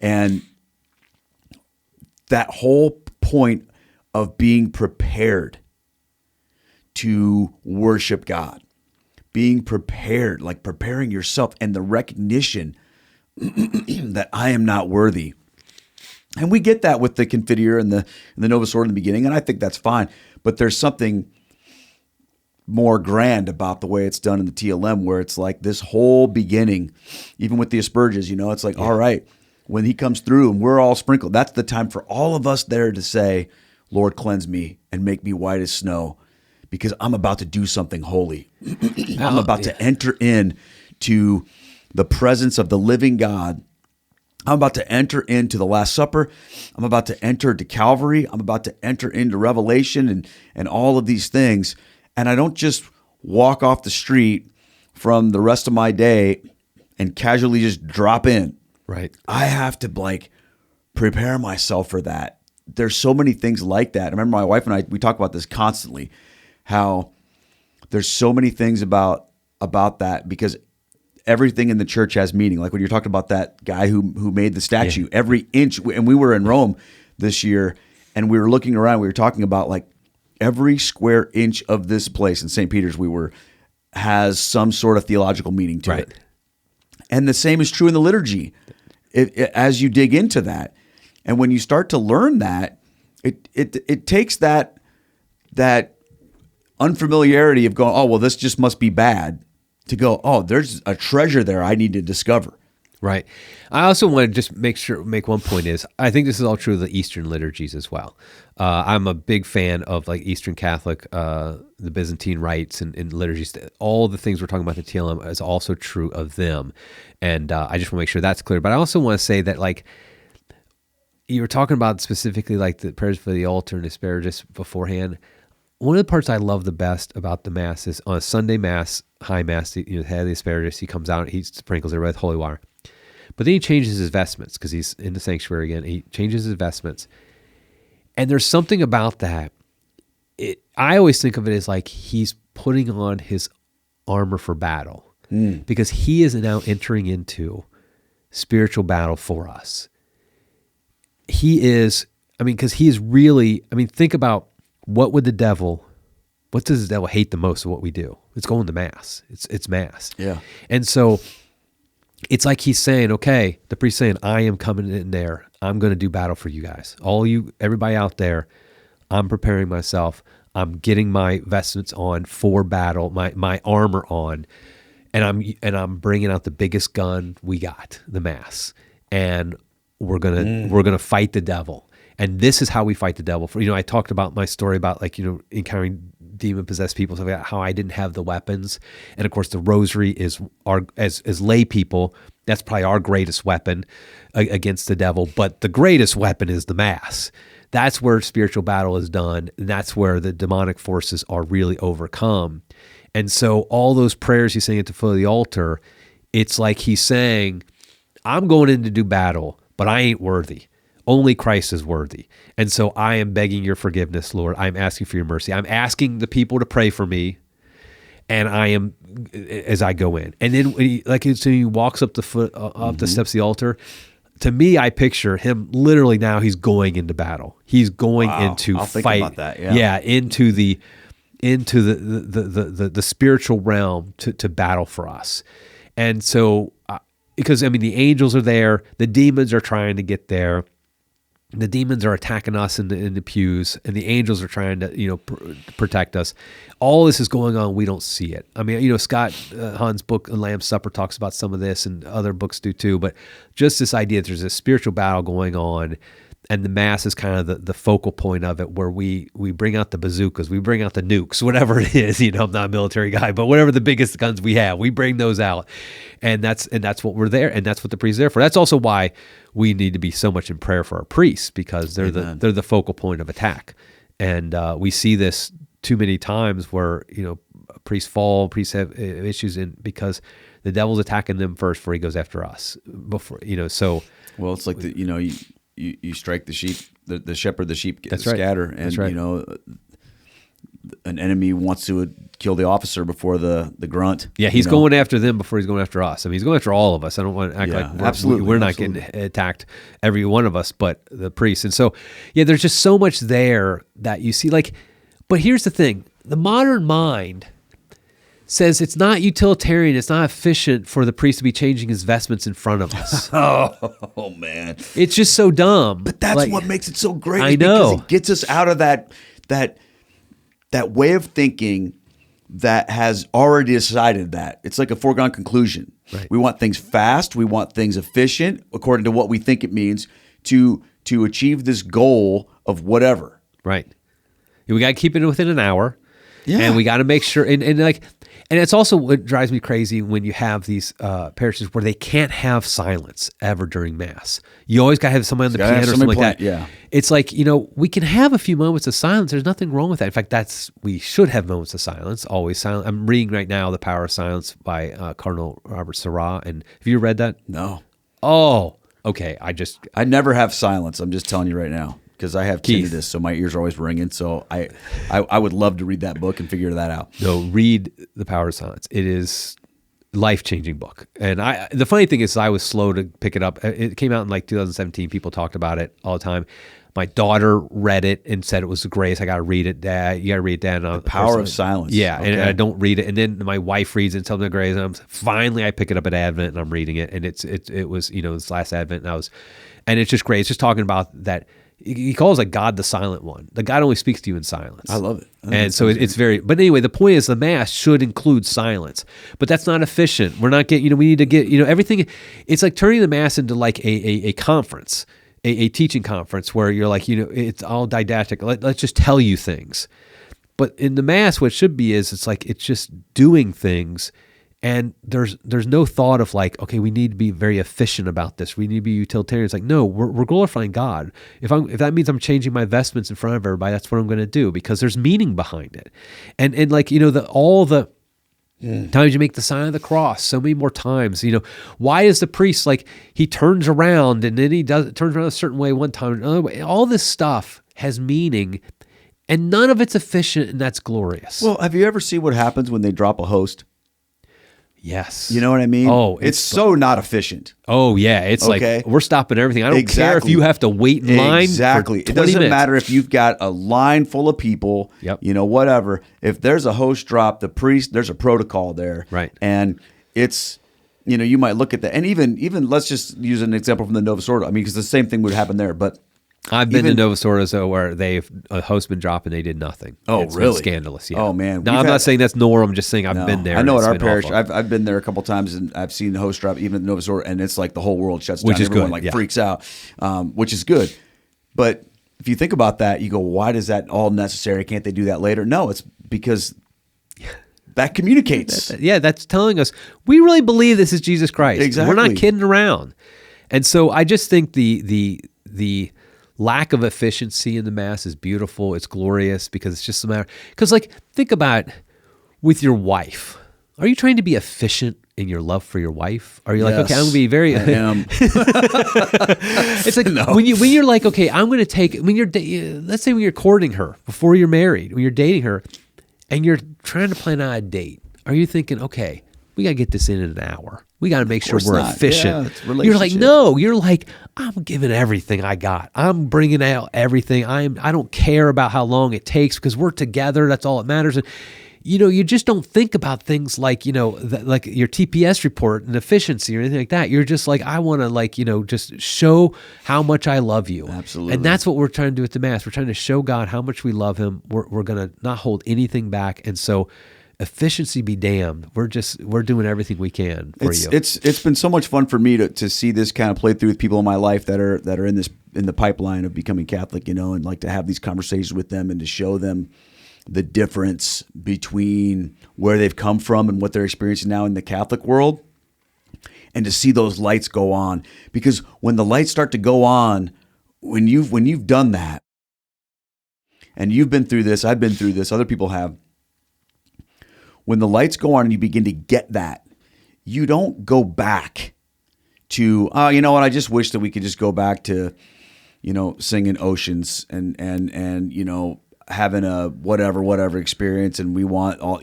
And that whole point of being prepared to worship God, being prepared, like preparing yourself, and the recognition that I am not worthy. And we get that with the Confiteor and the Novus Ordo in the beginning, and I think that's fine. But there's something more grand about the way it's done in the TLM, where it's like this whole beginning, even with the asperges, it's like, all right, when he comes through and we're all sprinkled, that's the time for all of us there to say, Lord, cleanse me and make me white as snow, because I'm about to do something holy. I'm about to enter in to the presence of the living God. I'm about to enter into the Last Supper. I'm about to enter to Calvary. I'm about to enter into Revelation and all of these things. And I don't just walk off the street from the rest of my day and casually just drop in. Right. I have to like prepare myself for that. There's so many things like that. I remember my wife and I, we talk about this constantly, how there's so many things about that, because everything in the church has meaning. Like when you're talking about that guy who made the statue, every inch, and we were in Rome this year and we were looking around, we were talking about like every square inch of this place in St. Peter's has some sort of theological meaning to it. And the same is true in the liturgy as you dig into that. And when you start to learn that, it takes that unfamiliarity of going, oh, well, this just must be bad, to go, oh, there's a treasure there I need to discover. Right. I also want to just make one point is, I think this is all true of the Eastern liturgies as well. I'm a big fan of like Eastern Catholic, the Byzantine rites and liturgies. All the things we're talking about the TLM is also true of them. And I just want to make sure that's clear. But I also want to say that like, you were talking about specifically like the prayers for the altar and asparagus beforehand. One of the parts I love the best about the Mass is on a Sunday Mass, High Mass, the head of the asparagus, he comes out, he sprinkles it with holy water. But then he changes his vestments because he's in the sanctuary again. He changes his vestments. And there's something about that. I always think of it as like he's putting on his armor for battle because he is now entering into spiritual battle for us. He is, because he is really, think about what does the devil hate the most of what we do? It's going to Mass. It's Mass. Yeah. And so it's like he's saying, okay, the priest saying, I am coming in there. I'm going to do battle for you guys. Everybody out there, I'm preparing myself. I'm getting my vestments on for battle, my armor on, and I'm bringing out the biggest gun we got, the Mass. And we're gonna fight the devil. And this is how we fight the devil. I talked about my story about encountering demon-possessed people, so how I didn't have the weapons. And of course, the rosary is as lay people, that's probably our greatest weapon against the devil. But the greatest weapon is the Mass. That's where spiritual battle is done, and that's where the demonic forces are really overcome. And so all those prayers he's saying at the foot of the altar, it's like he's saying, I'm going in to do battle, but I ain't worthy. Only Christ is worthy. And so I am begging your forgiveness, Lord. I'm asking for your mercy. I'm asking the people to pray for me, and I am, as I go in. And then so he walks up the steps of the altar. To me, I picture him literally now he's going into battle. He's going into I'll fight. Think about that. Yeah. Into the spiritual realm to battle for us. And so, because the angels are there, the demons are trying to get there. The demons are attacking us in the pews, and the angels are trying to protect us. All this is going on. We don't see it. Scott Hahn's book Lamb's Supper talks about some of this, and other books do too. But just this idea that there's a spiritual battle going on, and the Mass is kind of the focal point of it, where we bring out the bazookas, we bring out the nukes, whatever it is. I'm not a military guy, but whatever the biggest guns we have, we bring those out, and that's what we're there, and that's what the priest's there for. That's also why we need to be so much in prayer for our priests, because they're the focal point of attack, and we see this too many times where priests fall, priests have issues because the devil's attacking them first before he goes after us. So well, it's like You strike the sheep, the shepherd, the sheep scatter, and an enemy wants to kill the officer before the grunt. Yeah, he's going after them before he's going after us. He's going after all of us. I don't want to act like we're not getting attacked, every one of us, but the priests. And so, there's just so much there that you see. But here's the thing: the modern mind says it's not utilitarian, it's not efficient for the priest to be changing his vestments in front of us. Oh man. It's just so dumb. But that's what makes it so great. I know. Because it gets us out of that way of thinking that has already decided that. It's like a foregone conclusion. Right. We want things fast, we want things efficient, according to what we think it means to achieve this goal of whatever. Right. We got to keep it within an hour. Yeah. And we got to make sure, and it's also what drives me crazy when you have these parishes where they can't have silence ever during Mass. You always got to have somebody on the piano or something like that. Yeah. It's like, we can have a few moments of silence. There's nothing wrong with that. In fact, we should have moments of silence, always silent. I'm reading right now The Power of Silence by Cardinal Robert Sarah. And have you read that? No. Oh, okay. I never have silence. I'm just telling you right now. Because I have Keith. tinnitus, so my ears are always ringing. So I would love to read that book and figure that out. No, read The Power of Silence. It is life-changing book. And the funny thing is I was slow to pick it up. It came out in like 2017. People talked about it all the time. My daughter read it and said it was the greatest. I got to read it, Dad. You got to read it, Dad. The Power of Silence. Yeah, okay. and I don't read it. And then my wife reads it and tells me the greatest. And finally I pick it up at Advent and I'm reading it. And it was, this last Advent. And it's just great. It's just talking about that. He calls like God the silent one. The God only speaks to you in silence. I love it. And so it's very, but anyway, the point is the Mass should include silence, but that's not efficient. We're not getting, we need to get, everything. It's like turning the Mass into like a conference, a teaching conference where you're like, it's all didactic. Let's just tell you things. But in the Mass, what it should be is it's just doing things. And there's no thought of like, okay, we need to be very efficient about this. We need to be utilitarian. It's like, no, we're glorifying God. If that means I'm changing my vestments in front of everybody, that's what I'm going to do because there's meaning behind it. And like, all the times you make the sign of the cross, so many more times, why is the priest like, he turns around and then turns around a certain way one time, another way. All this stuff has meaning and none of it's efficient and that's glorious. Well, have you ever seen what happens when they drop a host? Yes. You know what I mean? Oh, it's so not efficient. Oh, yeah. It's like, we're stopping everything. I don't care if you have to wait in line. Exactly. For 20 It doesn't minutes. matter if you've got a line full of people, whatever. If there's a host drop, the priest, there's a protocol there. Right. And it's, you might look at that. And even let's just use an example from the Novus Ordo. I mean, because the same thing would happen there. But I've been to Novus Ordo where a host been dropped and they did nothing. Oh, it's really? Been scandalous. Yeah. Oh, man. No, I'm not saying that's norm. I'm just saying I've been there. I know at our been parish, awful. I've been there a couple times and I've seen the host drop even at the Novus Ordo, and it's like the whole world shuts down. Which is Everyone good, freaks out, which is good. But if you think about that, you go, why is that all necessary? Can't they do that later? No, it's because that communicates. That's telling us we really believe this is Jesus Christ. Exactly. We're not kidding around. And so I just think the lack of efficiency in the Mass is beautiful. It's glorious because it's just a matter. Because think about with your wife. Are you trying to be efficient in your love for your wife? Are you like, okay, I'm going to be very. I am. It's like when you're like, okay, I'm going to take. Let's say when you're courting her before you're married, when you're dating her, and you're trying to plan out a date. Are you thinking, okay, we got to get this in an hour. We got to make sure we're efficient. Yeah, it's you're like, no, you're like, I'm giving everything I got. I'm bringing out everything. I don't care about how long it takes because we're together. That's all that matters. And, you just don't think about things like, like your TPS report and efficiency or anything like that. You're just like, I want to just show how much I love you. Absolutely. And that's what we're trying to do at the Mass. We're trying to show God how much we love him. We're going to not hold anything back. And so efficiency be damned. We're doing everything we can for you. It's been so much fun for me to see this kind of play through with people in my life that are in the pipeline of becoming Catholic, and like to have these conversations with them and to show them the difference between where they've come from and what they're experiencing now in the Catholic world, and to see those lights go on. Because when the lights start to go on, when you've done that, and you've been through this, I've been through this, other people have. When the lights go on and you begin to get that, you don't go back to, you know what, I just wish that we could just go back to, singing Oceans and having a whatever experience, and we want all,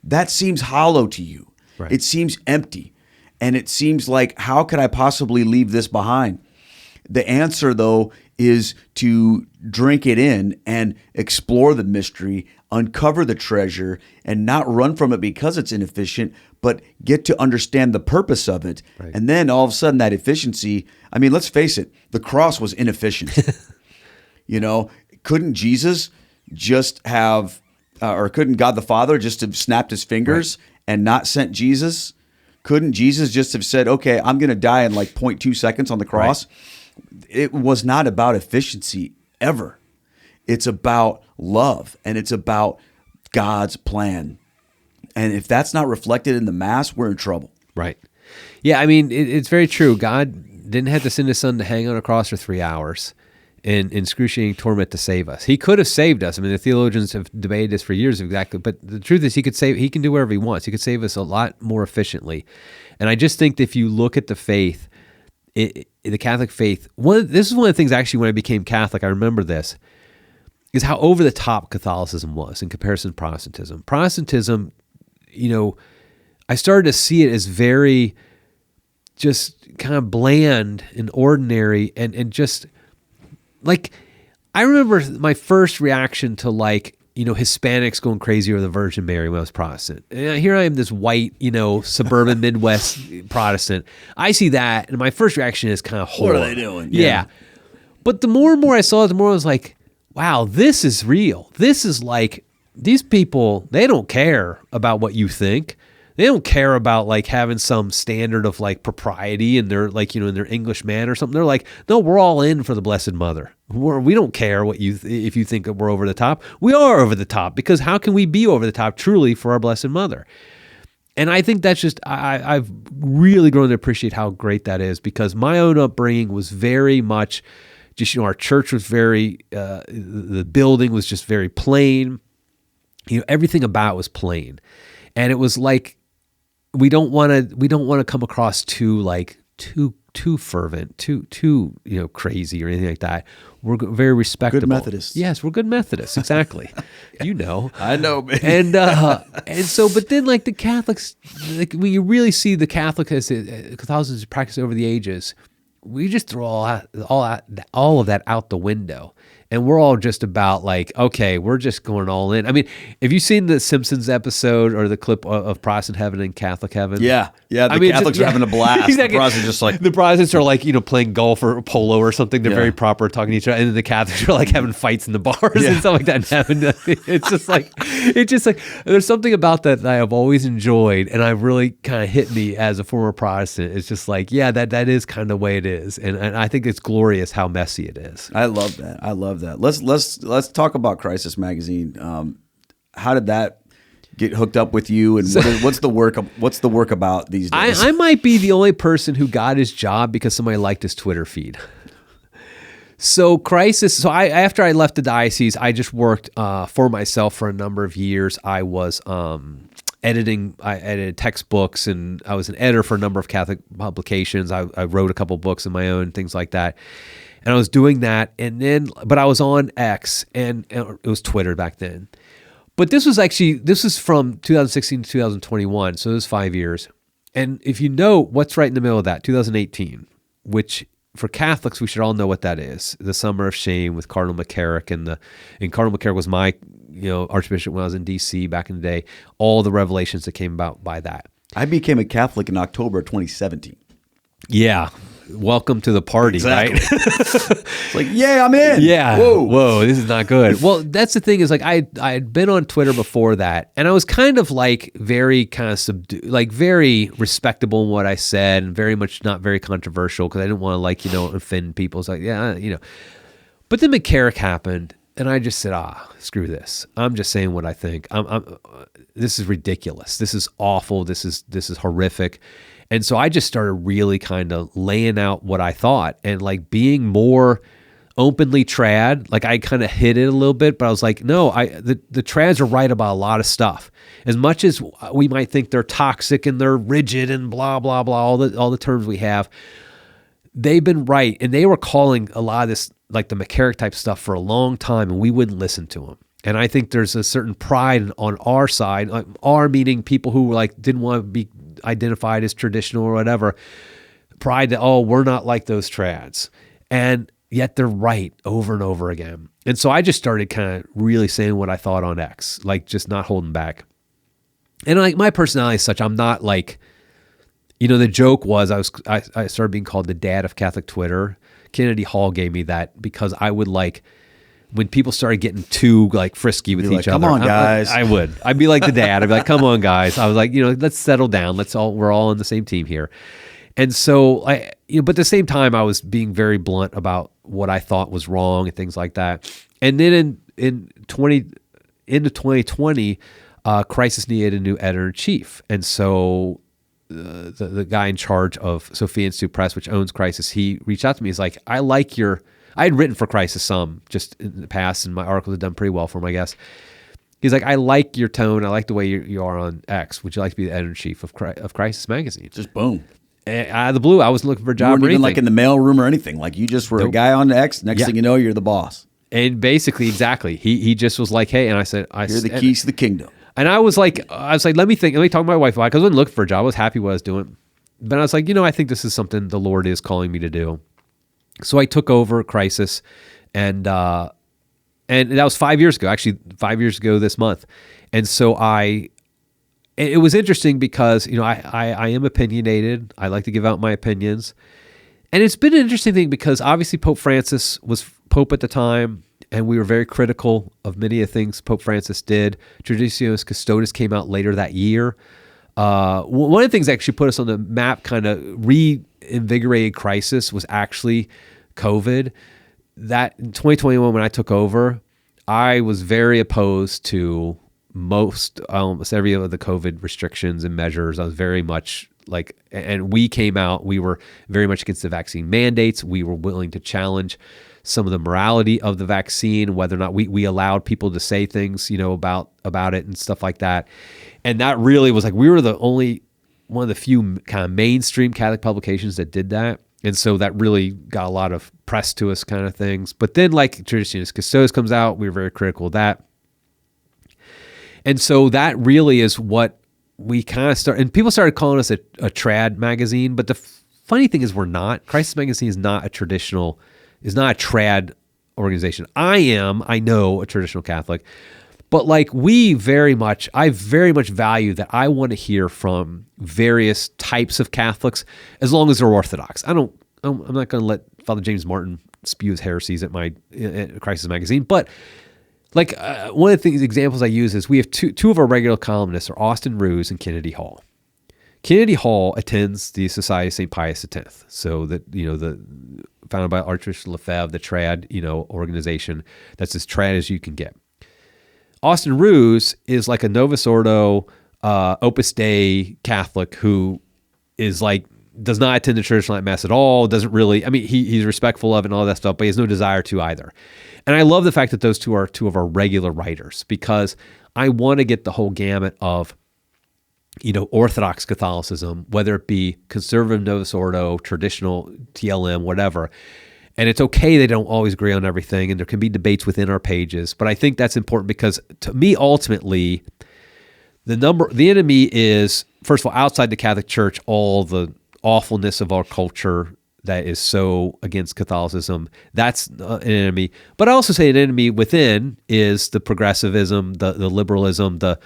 that seems hollow to you. Right. It seems empty. And it seems like, how could I possibly leave this behind? The answer, though, is to drink it in and explore the mystery, uncover the treasure, and not run from it because it's inefficient, but get to understand the purpose of it. Right. And then all of a sudden that efficiency, I mean, let's face it, the cross was inefficient. Couldn't Jesus just have, or couldn't God the Father just have snapped his fingers and not sent Jesus? Couldn't Jesus just have said, okay, I'm going to die in like 0.2 seconds on the cross? Right. It was not about efficiency ever. It's about love, and it's about God's plan. And if that's not reflected in the Mass, we're in trouble. Right. Yeah, I mean, it's very true. God didn't have to send his son to hang on a cross for 3 hours in excruciating torment to save us. He could have saved us. I mean, the theologians have debated this for years exactly, but the truth is he can do whatever he wants. He could save us a lot more efficiently. And I just think that if you look at the faith, the Catholic faith, this is one of the things actually when I became Catholic, I remember this, is how over the top Catholicism was in comparison to Protestantism. Protestantism, I started to see it as very just kind of bland and ordinary and just like, I remember my first reaction to Hispanics going crazy over the Virgin Mary when I was Protestant. And here I am, this white, suburban Midwest Protestant. I see that, and my first reaction is kind of horror. What are they doing? Yeah. But the more and more I saw it, the more I was like, wow, this is real. This is like, these people, they don't care about what you think. They don't care about having some standard of propriety in their in their English man or something. They're like, no, we're all in for the Blessed Mother. We don't care what if you think that we're over the top. We are over the top, because how can we be over the top truly for our Blessed Mother? And I think that's just, I've really grown to appreciate how great that is, because my own upbringing was very much just, our church was very, the building was just very plain. Everything about it was plain. And it was like, we don't want to come across too fervent, too crazy or anything like that. We're very respectable. Good Methodists. Yes, we're good Methodists. Exactly. I know, man. And so, but then the Catholics, when you really see the Catholicism practice over the ages, we just throw all of that out the window. And we're all just about okay, we're just going all in. I mean, have you seen the Simpsons episode or the clip of Protestant heaven and Catholic heaven? Yeah. The Catholics are having a blast. Exactly. The Protestants just the Protestants are playing golf or polo or something. They're very proper, talking to each other, and then the Catholics are having fights in the bars and stuff like that in heaven. It's just there's something about that I have always enjoyed, and I've really kind of hit me as a former Protestant. It's just that is kind of the way it is, and I think it's glorious how messy it is. I love that. Let's talk about Crisis Magazine. How did that get hooked up with you, and what's the work about these days? I might be the only person who got his job because somebody liked his Twitter feed. So Crisis. So after I left the diocese, I just worked for myself for a number of years. I was editing. I edited textbooks, and I was an editor for a number of Catholic publications. I wrote a couple books of my own, things like that. And I was doing that, but I was on X, and it was Twitter back then. But this was from 2016 to 2021, so it was 5 years. And if you know what's right in the middle of that, 2018, which for Catholics, we should all know what that is, the Summer of Shame with Cardinal McCarrick, and Cardinal McCarrick was my Archbishop when I was in D.C. back in the day, all the revelations that came about by that. I became a Catholic in October of 2017. Yeah. Welcome to the party, exactly. Right? It's yeah, I'm in. Yeah. Whoa, this is not good. Well, that's the thing is I had been on Twitter before that, and I was kind of very kind of subdued, very respectable in what I said, and very much not very controversial because I didn't want to offend people. It's But then McCarrick happened, and I just said, screw this. I'm just saying what I think. This is ridiculous. This is awful. This is horrific. And so I just started really kind of laying out what I thought and being more openly trad. I kind of hid it a little bit, but I was no, the trads are right about a lot of stuff. As much as we might think they're toxic and they're rigid and blah, blah, blah, all the terms we have, they've been right. And they were calling a lot of this, the McCarrick type stuff for a long time, and we wouldn't listen to them. And I think there's a certain pride on our side, our meaning people who didn't want to be identified as traditional or whatever, pride that, we're not like those trads. And yet they're right over and over again. And so I just started kind of really saying what I thought on X, just not holding back. And my personality is such, I'm not the joke was I started being called the dad of Catholic Twitter. Kennedy Hall gave me that because I would when people started getting too frisky with each other. Come on, guys. I'd be like the dad. I'd be like, come on, guys. I was like, let's settle down. We're all on the same team here. And so but at the same time, I was being very blunt about what I thought was wrong and things like that. And then in into 2020, Crisis needed a new editor-in-chief. And so the guy in charge of Sophia Institute Press, which owns Crisis, he reached out to me. He's like, I had written for Crisis some just in the past, and my articles had done pretty well for him, I guess. He's like, I like your tone. I like the way you are on X. Would you like to be the editor-in-chief of Crisis Magazine? Just boom. And out of the blue, I wasn't looking for a job You weren't or even anything. like in the mailroom or anything. Like you just were a guy on X. Next thing you know, you're the boss. And basically, exactly. He just was like, hey, and I said, You're the keys to the kingdom. And I was like, let me talk to my wife about it, because I wasn't looking for a job. I was happy what I was doing. But I was like, I think this is something the Lord is calling me to do. So I took over Crisis, and that was 5 years ago, actually 5 years ago this month. And so it was interesting because, I am opinionated. I like to give out my opinions. And it's been an interesting thing because obviously Pope Francis was Pope at the time, and we were very critical of many of the things Pope Francis did. Traditionalist Custodes came out later that year. One of the things that actually put us on the map, kind of reinvigorated Crisis, was actually COVID. That in 2021, when I took over, I was very opposed to almost every of the COVID restrictions and measures. I was very much like, and we came out, we were very much against the vaccine mandates. We were willing to challenge some of the morality of the vaccine, whether or not we allowed people to say things, about it and stuff like that. And that really was like, we were one of the few kind of mainstream Catholic publications that did that. And so that really got a lot of press to us kind of things. But then like Traditionalist Custodes comes out, we were very critical of that. And so that really is what we kind of started, and people started calling us a trad magazine. But the funny thing is we're not. Crisis Magazine is not a trad organization. I know, a traditional Catholic, but like I very much value that I want to hear from various types of Catholics, as long as they're Orthodox. I'm not going to let Father James Martin spew his heresies at my Crisis Magazine, but like one of the examples I use is we have two of our regular columnists are Austin Ruse and Kennedy Hall. Kennedy Hall attends the Society of St. Pius X, so that the founded by Archbishop Lefebvre, the trad organization that's as trad as you can get. Austin Ruse is like a Novus Ordo, Opus Dei Catholic who is like does not attend the church like mass at all. Doesn't really. I mean, he's respectful of it and all that stuff, but he has no desire to either. And I love the fact that those two are two of our regular writers, because I want to get the whole gamut of, Orthodox Catholicism, whether it be conservative Novus Ordo, traditional TLM, whatever. And it's okay they don't always agree on everything, and there can be debates within our pages. But I think that's important because, to me, ultimately, the enemy is, first of all, outside the Catholic Church, all the awfulness of our culture that is so against Catholicism. That's an enemy. But I also say an enemy within is the progressivism, the liberalism, the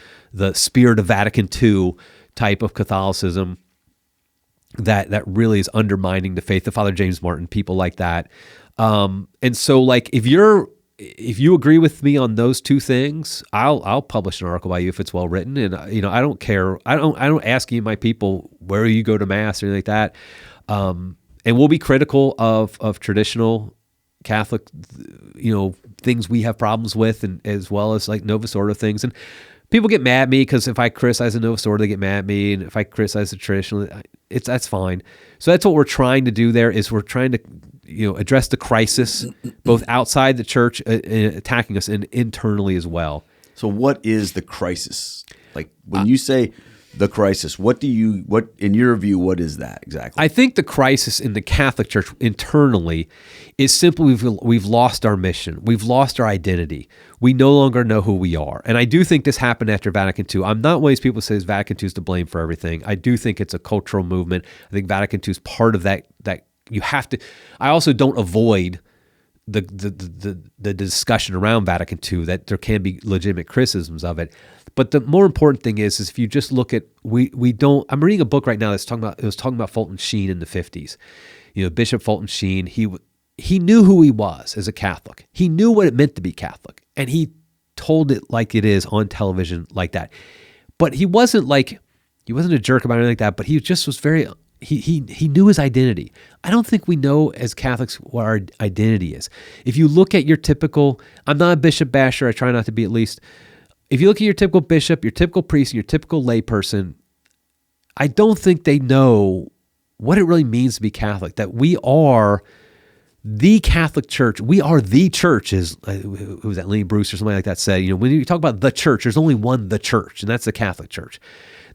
spirit of Vatican II type of Catholicism that really is undermining the faith of Father James Martin, people like that. And so, like, if you agree with me on those two things, I'll publish an article by you if it's well written. And I don't care. I don't ask you, my people, where you go to mass or anything like that. And we'll be critical of traditional Catholic, things we have problems with, and as well as like Novus Ordo things. And people get mad at me because if I criticize the Novus Ordo, they get mad at me, and if I criticize the traditional, that's fine. So that's what we're trying to do. There is we're trying to address the crisis both outside the church, attacking us, and internally as well. So what is the crisis? Like when you say the crisis, what in your view, what is that exactly? I think the crisis in the Catholic Church internally is simply we've lost our mission. We've lost our identity. We no longer know who we are. And I do think this happened after Vatican II. I'm not one of these people who says Vatican II is to blame for everything. I do think it's a cultural movement. I think Vatican II is part of that you have to. I also don't avoid the discussion around Vatican II, that there can be legitimate criticisms of it. But the more important thing is if you just look at, we don't, I'm reading a book right now it was talking about Fulton Sheen in the 50s. Bishop Fulton Sheen, he knew who he was as a Catholic. He knew what it meant to be Catholic, and he told it like it is on television like that. But he wasn't a jerk about anything like that, but he just was very, he knew his identity. I don't think we know as Catholics what our identity is. If you look at your typical, I'm not a bishop basher, I try not to be at least, if you look at your typical bishop, your typical priest, your typical layperson, I don't think they know what it really means to be Catholic, that we are the Catholic Church. We are the church, as who was that, Lenny Bruce or somebody like that said. When you talk about the church, there's only one the church, and that's the Catholic Church.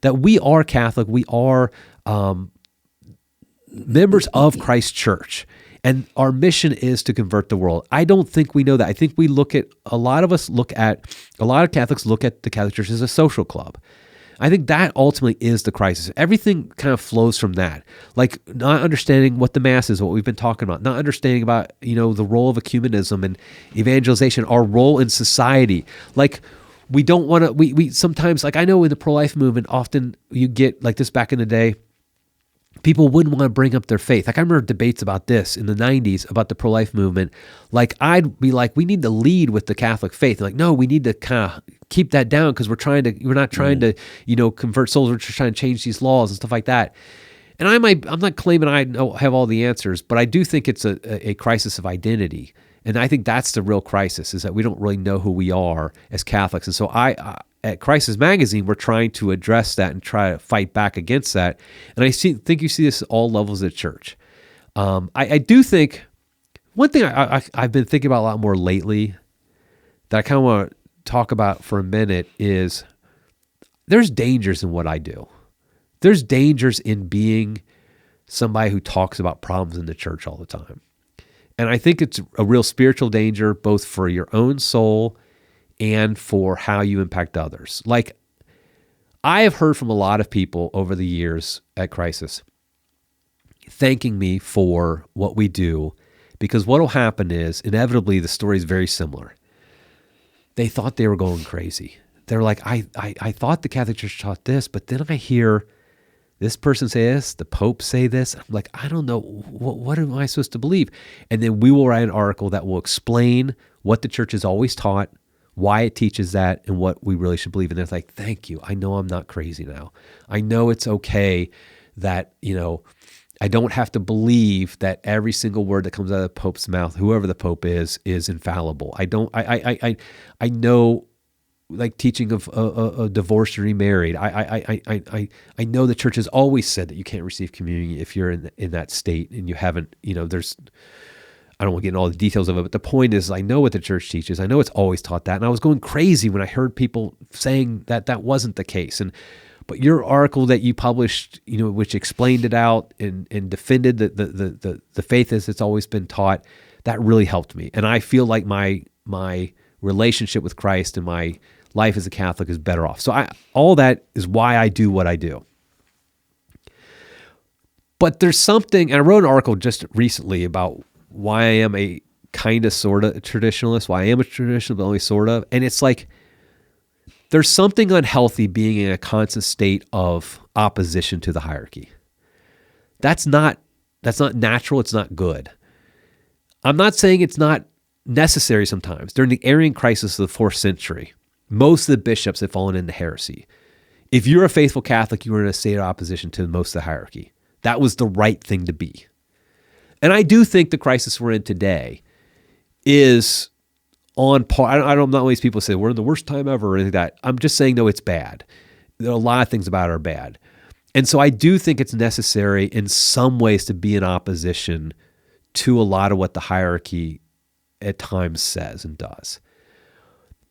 That we are Catholic, we are members of Christ's church, and our mission is to convert the world. I don't think we know that. I think a lot of Catholics look at the Catholic Church as a social club. I think that ultimately is the crisis. Everything kind of flows from that. Like not understanding what the Mass is, what we've been talking about, not understanding about, the role of ecumenism and evangelization, our role in society. Like we don't want to, we sometimes, like I know in the pro-life movement, often you get like this back in the day, people wouldn't want to bring up their faith. Like I remember debates about this in the 90s about the pro-life movement. Like I'd be like, we need to lead with the Catholic faith. Like, no, we need to kind of keep that down because we're not trying to, convert souls. We're just trying to change these laws and stuff like that. And I'm not claiming I have all the answers, but I do think it's a crisis of identity. And I think that's the real crisis, is that we don't really know who we are as Catholics. And so at Crisis Magazine, we're trying to address that and try to fight back against that. And I think you see this at all levels of the church. I do think one thing I've been thinking about a lot more lately that I kind of want to talk about for a minute is there's dangers in what I do. There's dangers in being somebody who talks about problems in the church all the time. And I think it's a real spiritual danger, both for your own soul and for how you impact others. Like, I have heard from a lot of people over the years at Crisis thanking me for what we do, because what will happen is, inevitably, the story is very similar. They thought they were going crazy. They're like, I thought the Catholic Church taught this, but then I hear this person say this, the Pope say this. I'm like, I don't know, what am I supposed to believe? And then we will write an article that will explain what the church has always taught, why it teaches that, and what we really should believe. And it's like, thank you. I know I'm not crazy now. I know it's okay that, I don't have to believe that every single word that comes out of the Pope's mouth, whoever the Pope is infallible. I know, like teaching of a divorced or remarried. I know the church has always said that you can't receive communion if you're in that state and you haven't, I don't want to get into all the details of it, but the point is, I know what the church teaches. I know it's always taught that. And I was going crazy when I heard people saying that that wasn't the case. But your article that you published, which explained it out and defended the faith as it's always been taught, that really helped me. And I feel like my relationship with Christ and my life as a Catholic is better off. So all that is why I do what I do. But there's something, and I wrote an article just recently about why I am a kind of sort of traditionalist, why I am a traditionalist, but only sort of. And it's like, there's something unhealthy being in a constant state of opposition to the hierarchy. That's not natural. It's not good. I'm not saying it's not necessary sometimes. During the Arian crisis of the 4th century, most of the bishops had fallen into heresy. If you're a faithful Catholic, you were in a state of opposition to most of the hierarchy. That was the right thing to be. And I do think the crisis we're in today is on par. I don't know, all these people say we're in the worst time ever or anything like that. I'm just saying, no, it's bad. There are a lot of things about it are bad. And so I do think it's necessary in some ways to be in opposition to a lot of what the hierarchy at times says and does.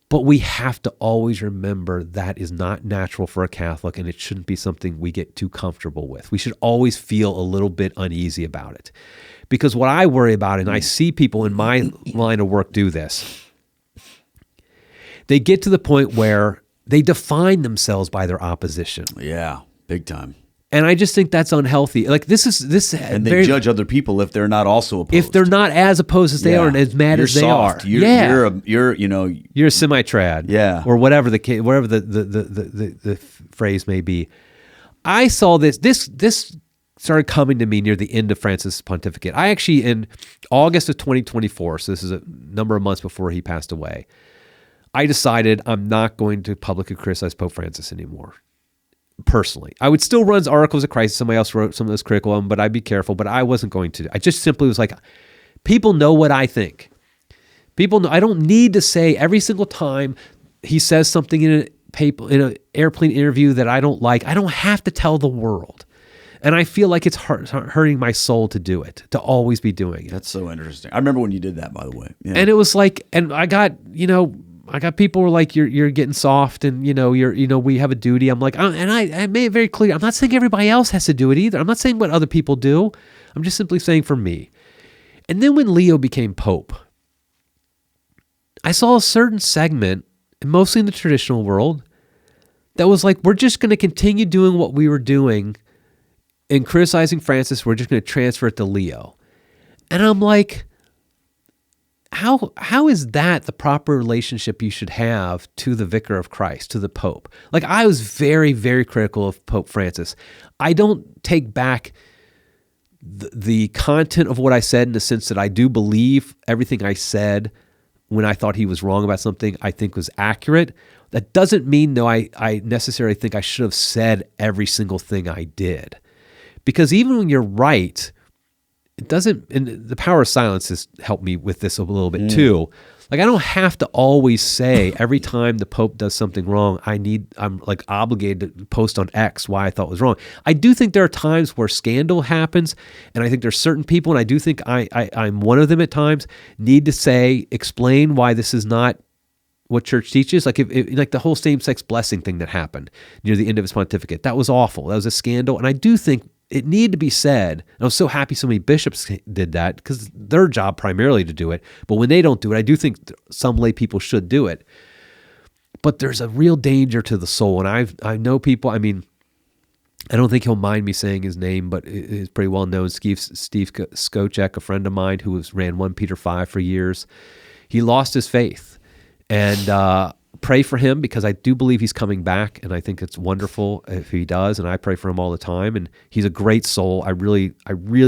But we have to always remember that is not natural for a Catholic, and it shouldn't be something we get too comfortable with. We should always feel a little bit uneasy about it. Because what I worry about, and I see people in my line of work do this, they get to the point where they define themselves by their opposition. Yeah, big time. And I just think that's unhealthy. Like this, and they judge other people if they're not also opposed. If they're not as opposed as they are and as mad as they soft. are. You're you're a semi-trad. Yeah, or whatever the phrase may be. I saw this started coming to me near the end of Francis' pontificate. I actually, in August of 2024, so this is a number of months before he passed away, I decided I'm not going to publicly criticize Pope Francis anymore. Personally, I would still run articles at Crisis. Somebody else wrote some of those critical of them, but I'd be careful. But I wasn't going to. I just simply was like, people know what I think. People know. I don't need to say every single time he says something in an airplane interview that I don't like, I don't have to tell the world. And I feel like it's hurting my soul to do it, to always be doing it. That's so interesting. I remember when you did that, by the way. Yeah. And it was like, and I got people were like, you're getting soft, and we have a duty. I'm like, I made it very clear. I'm not saying everybody else has to do it either. I'm not saying what other people do. I'm just simply saying for me. And then when Leo became Pope, I saw a certain segment, mostly in the traditional world, that was like, we're just going to continue doing what we were doing and criticizing Francis. We're just going to transfer it to Leo. And I'm like, how is that the proper relationship you should have to the Vicar of Christ, to the Pope? Like, I was very, very critical of Pope Francis. I don't take back the content of what I said, in the sense that I do believe everything I said when I thought he was wrong about something, I think was accurate. That doesn't mean, though, I necessarily think I should have said every single thing I did. Because even when you're right, it doesn't, and the power of silence has helped me with this a little bit too. Like, I don't have to always say every time the Pope does something wrong, I'm like obligated to post on X why I thought was wrong. I do think there are times where scandal happens, and I think there's certain people, and I do think I'm one of them at times, need to explain why this is not what church teaches. Like, like the whole same-sex blessing thing that happened near the end of his pontificate, that was awful. That was a scandal, and I do think it needed to be said. And I was so happy so many bishops did that, because their job primarily to do it. But when they don't do it, I do think some lay people should do it. But there's a real danger to the soul. And I know people, I mean, I don't think he'll mind me saying his name, but it's pretty well known. Steve Skocek, a friend of mine who ran 1 Peter 5 for years, he lost his faith. And pray for him, because I do believe he's coming back, and I think it's wonderful if he does, and I pray for him all the time, and he's a great soul. I really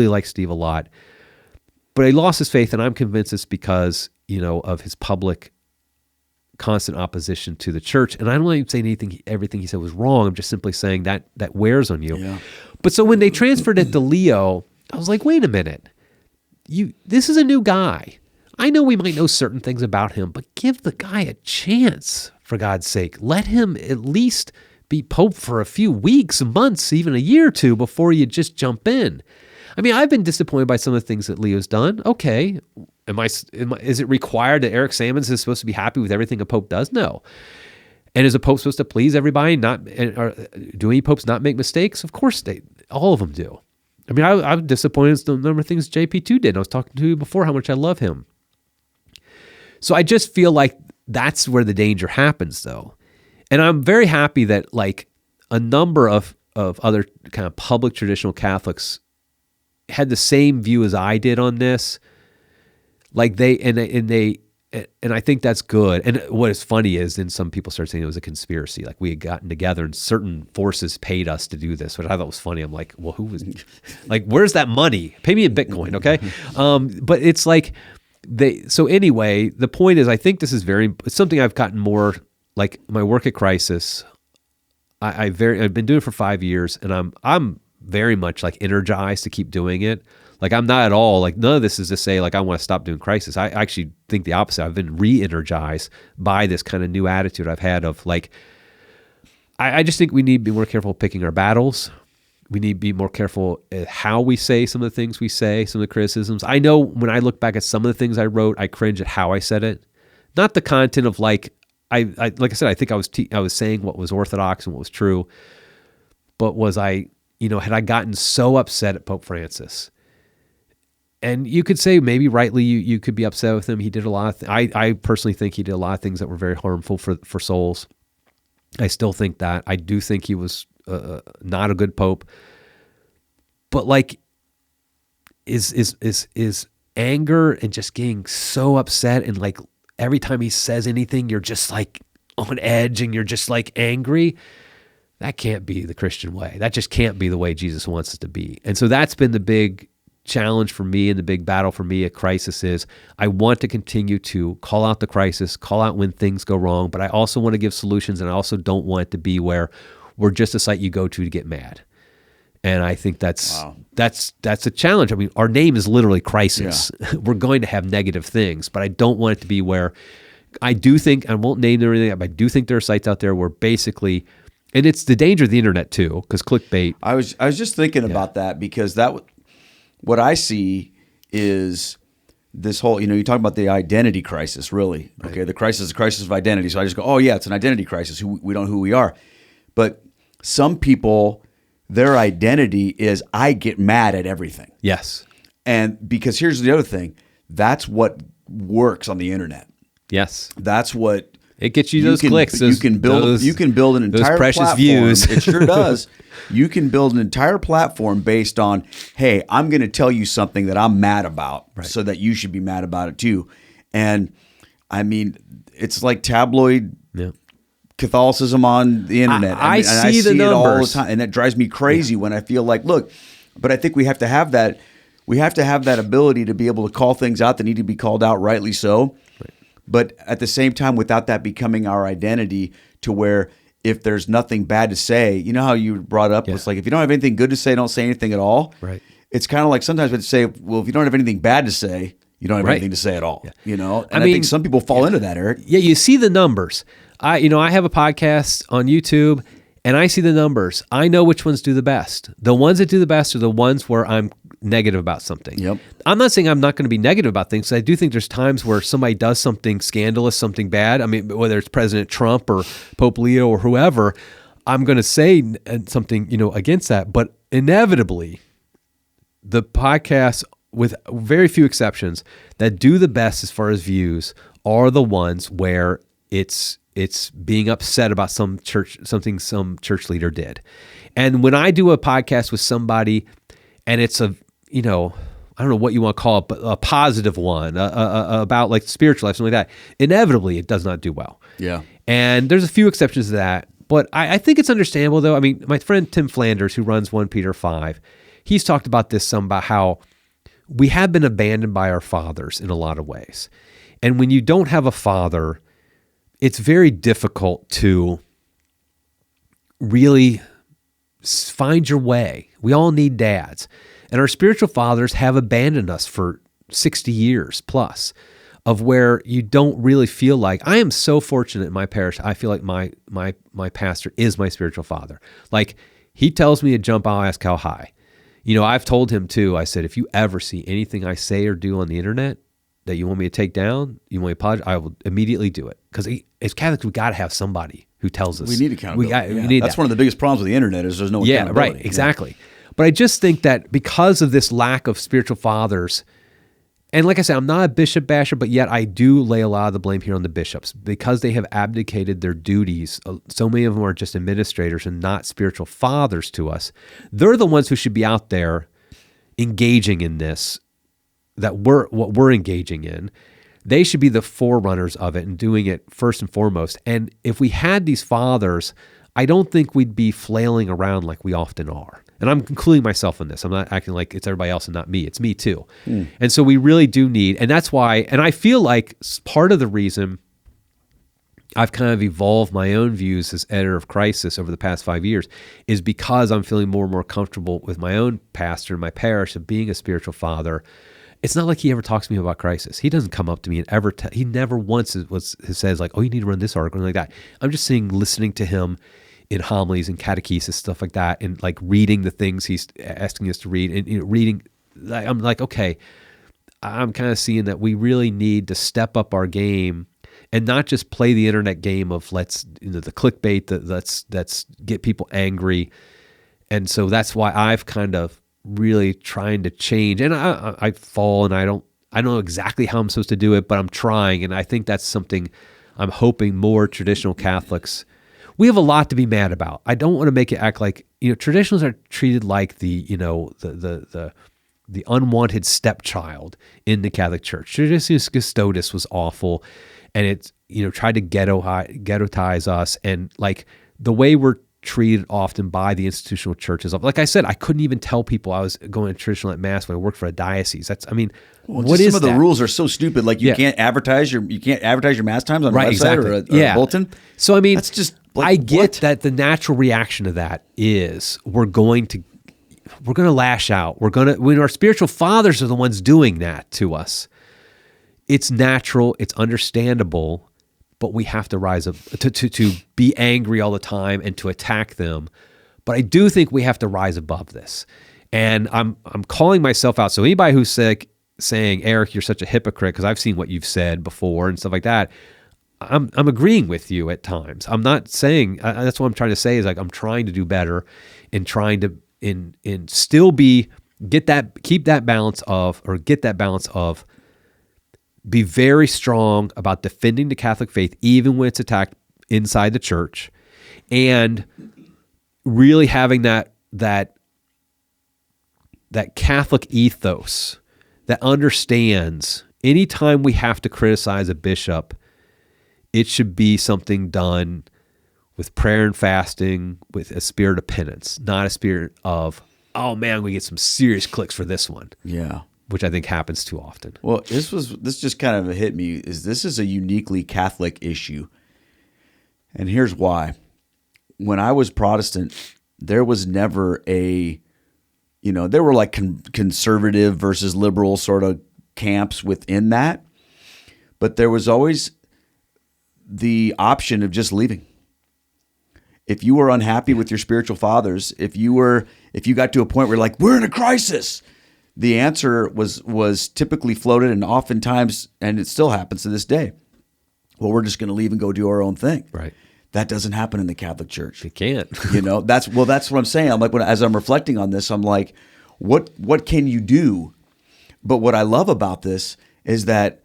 like Steve a lot. But he lost his faith, and I'm convinced it's because, of his public constant opposition to the church. And I don't even say everything he said was wrong. I'm just simply saying that wears on you. Yeah. But so when they transferred it to Leo, I was like, wait a minute. This is a new guy. I know we might know certain things about him, but give the guy a chance, for God's sake. Let him at least be Pope for a few weeks, months, even a year or two before you just jump in. I mean, I've been disappointed by some of the things that Leo's done. Okay, is it required that Eric Sammons is supposed to be happy with everything a Pope does? No. And is a Pope supposed to please everybody? Do any popes not make mistakes? Of course all of them do. I mean, I'm disappointed in the number of things JP2 did. I was talking to you before how much I love him. So I just feel like that's where the danger happens, though. And I'm very happy that, like, a number of other kind of public traditional Catholics had the same view as I did on this. Like, and I think that's good. And what is funny is then some people start saying it was a conspiracy. Like, we had gotten together and certain forces paid us to do this, which I thought was funny. I'm like, well, who was, like, where's that money? Pay me in Bitcoin, okay? But it's like, so anyway, the point is, I think this is it's something I've gotten more, like my work at Crisis. I've been doing it for 5 years, and I'm very much like energized to keep doing it. Like, I'm not at all like, none of this is to say like I want to stop doing Crisis. I actually think the opposite. I've been re-energized by this kind of new attitude I've had of like, I just think we need to be more careful picking our battles. We need to be more careful at how we say some of the things we say, some of the criticisms. I know when I look back at some of the things I wrote, I cringe at how I said it. Not the content of like I said, I think I was saying what was orthodox and what was true, but was I, had I gotten so upset at Pope Francis? And you could say maybe rightly you could be upset with him. He did a lot of I personally think he did a lot of things that were very harmful for souls. I still think that. I do think he was not a good pope, but like, is anger and just getting so upset and like every time he says anything, you're just like on edge and you're just like angry. That can't be the Christian way. That just can't be the way Jesus wants us to be. And so that's been the big challenge for me and the big battle for me at Crisis is I want to continue to call out the crisis, call out when things go wrong, but I also want to give solutions, and I also don't want it to be where we're just a site you go to get mad. And I think that's a challenge. I mean, our name is literally Crisis. Yeah. We're going to have negative things, but I don't want it to be where I do think, I won't name them or anything, but I do think there are sites out there where basically, and it's the danger of the internet too, because clickbait. I was just thinking about that, because what I see is this whole, you talk about the identity crisis, really. Right. Okay, the crisis is a crisis of identity. So I just go, oh yeah, it's an identity crisis. We don't know who we are. But some people, their identity is, I get mad at everything. Yes. And because here's the other thing, that's what works on the internet. Yes. That's what it gets you those clicks. You can build an entire precious platform. Views. It sure does. You can build an entire platform based on, hey, I'm going to tell you something that I'm mad about, so that you should be mad about it too. And I mean, it's like tabloid Catholicism on the internet. I see the numbers it all the time, and that drives me crazy when I feel like, look, but I think we have to have that. We have to have that ability to be able to call things out that need to be called out, rightly so. Right. But at the same time, without that becoming our identity, to where if there's nothing bad to say, you know how you brought up, it's like, if you don't have anything good to say, don't say anything at all. Right. It's kind of like sometimes we have to say, well, if you don't have anything bad to say, you don't have anything to say at all. Yeah. And I think some people fall into that, Eric. Yeah, you see the numbers. I have a podcast on YouTube, and I see the numbers. I know which ones do the best. The ones that do the best are the ones where I'm negative about something. Yep. I'm not saying I'm not going to be negative about things. I do think there's times where somebody does something scandalous, something bad. I mean, whether it's President Trump or Pope Leo or whoever, I'm going to say something, against that. But inevitably, the podcasts, with very few exceptions, that do the best as far as views are the ones where it's being upset about something some church leader did. And when I do a podcast with somebody and it's I don't know what you want to call it, but a positive one about like spiritual life, something like that, inevitably it does not do well. Yeah. And there's a few exceptions to that, but I think it's understandable though. I mean, my friend Tim Flanders, who runs 1 Peter 5, he's talked about this some, about how we have been abandoned by our fathers in a lot of ways. And when you don't have a father, it's very difficult to really find your way. We all need dads. And our spiritual fathers have abandoned us for 60 years plus, of where you don't really feel like, I am so fortunate in my parish. I feel like my pastor is my spiritual father. Like, he tells me to jump, I'll ask how high. I've told him too, I said, if you ever see anything I say or do on the internet that you want me to take down, you want me to apologize, I will immediately do it. Because as Catholics, we got to have somebody who tells us. We need accountability. We need That's one of the biggest problems with the internet, is there's no accountability. Yeah, right, exactly. Yeah. But I just think that because of this lack of spiritual fathers, and like I said, I'm not a bishop basher, but yet I do lay a lot of the blame here on the bishops, because they have abdicated their duties. So many of them are just administrators and not spiritual fathers to us. They're the ones who should be out there engaging in this, what we're engaging in. They should be the forerunners of it and doing it first and foremost. And if we had these fathers, I don't think we'd be flailing around like we often are. And I'm including myself in this. I'm not acting like it's everybody else and not me. It's me too. And so we really do need, and that's why, and I feel like part of the reason I've kind of evolved my own views as editor of Crisis over the past 5 years is because I'm feeling more and more comfortable with my own pastor in my parish of being a spiritual father. It's not like he ever talks to me about Crisis. He doesn't come up to me and he never once says like, oh, you need to run this article, or like that. I'm just listening to him in homilies and catechesis, stuff like that, and like reading the things he's asking us to read, and reading. I'm like, okay, I'm kind of seeing that we really need to step up our game and not just play the internet game of the clickbait let's get people angry. And so that's why I've kind of really trying to change, and I fall, and I don't know exactly how I'm supposed to do it, but I'm trying, and I think that's something I'm hoping more traditional Catholics. We have a lot to be mad about. I don't want to make it act like, traditionalists are treated like the unwanted stepchild in the Catholic Church. Traditionalist Custodes was awful, and it's, tried to ghettoize us, and like the way we're treated often by the institutional churches. Like I said, I couldn't even tell people I was going to traditional at Mass when I worked for a diocese. What is some of the rules are so stupid. Like you can't advertise your Mass times on a website or a bulletin. So that's just like, I get that the natural reaction to that is we're going to lash out. When our spiritual fathers are the ones doing that to us, it's natural, it's understandable, but we have to rise up to be angry all the time and to attack them. But I do think we have to rise above this. And I'm calling myself out. So anybody who's saying, Eric, you're such a hypocrite because I've seen what you've said before and stuff like that, I'm agreeing with you at times. I'm not saying, that's what I'm trying to say is like I'm trying to do better and trying to still get that balance of be very strong about defending the Catholic faith even when it's attacked inside the church, and really having that Catholic ethos that understands anytime we have to criticize a bishop, it should be something done with prayer and fasting, with a spirit of penance, not a spirit of, oh man, we get some serious clicks for this one. Yeah. Which I think happens too often. Well, this just kind of hit me, this is a uniquely Catholic issue. And here's why. When I was Protestant, there was never there were like conservative versus liberal sort of camps within that. But there was always the option of just leaving. If you were unhappy with your spiritual fathers, if you got to a point where like, we're in a crisis, the answer was typically floated, and oftentimes, and it still happens to this day, well, we're just going to leave and go do our own thing. Right. That doesn't happen in the Catholic Church. It can't. That's what I'm saying. I'm like, as I'm reflecting on this, I'm like, what can you do? But what I love about this is that,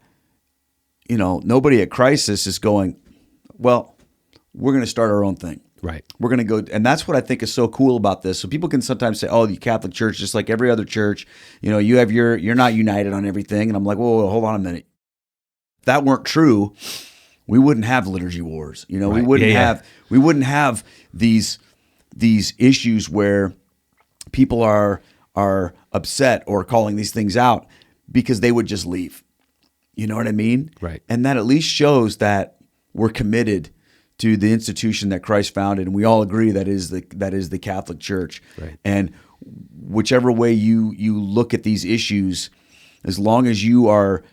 nobody at Crisis is going, well, we're going to start our own thing. Right. We're going to go, and that's what I think is so cool about this. So people can sometimes say, "Oh, the Catholic Church, just like every other church, you're not united on everything." And I'm like, "Whoa, hold on a minute. If that weren't true, we wouldn't have liturgy wars. Right. We wouldn't have these issues where people are upset or calling these things out because they would just leave. You know what I mean? Right. And that at least shows that we're committed to the institution that Christ founded, and we all agree that is the Catholic Church. Right. And whichever way you look at these issues, as long as you are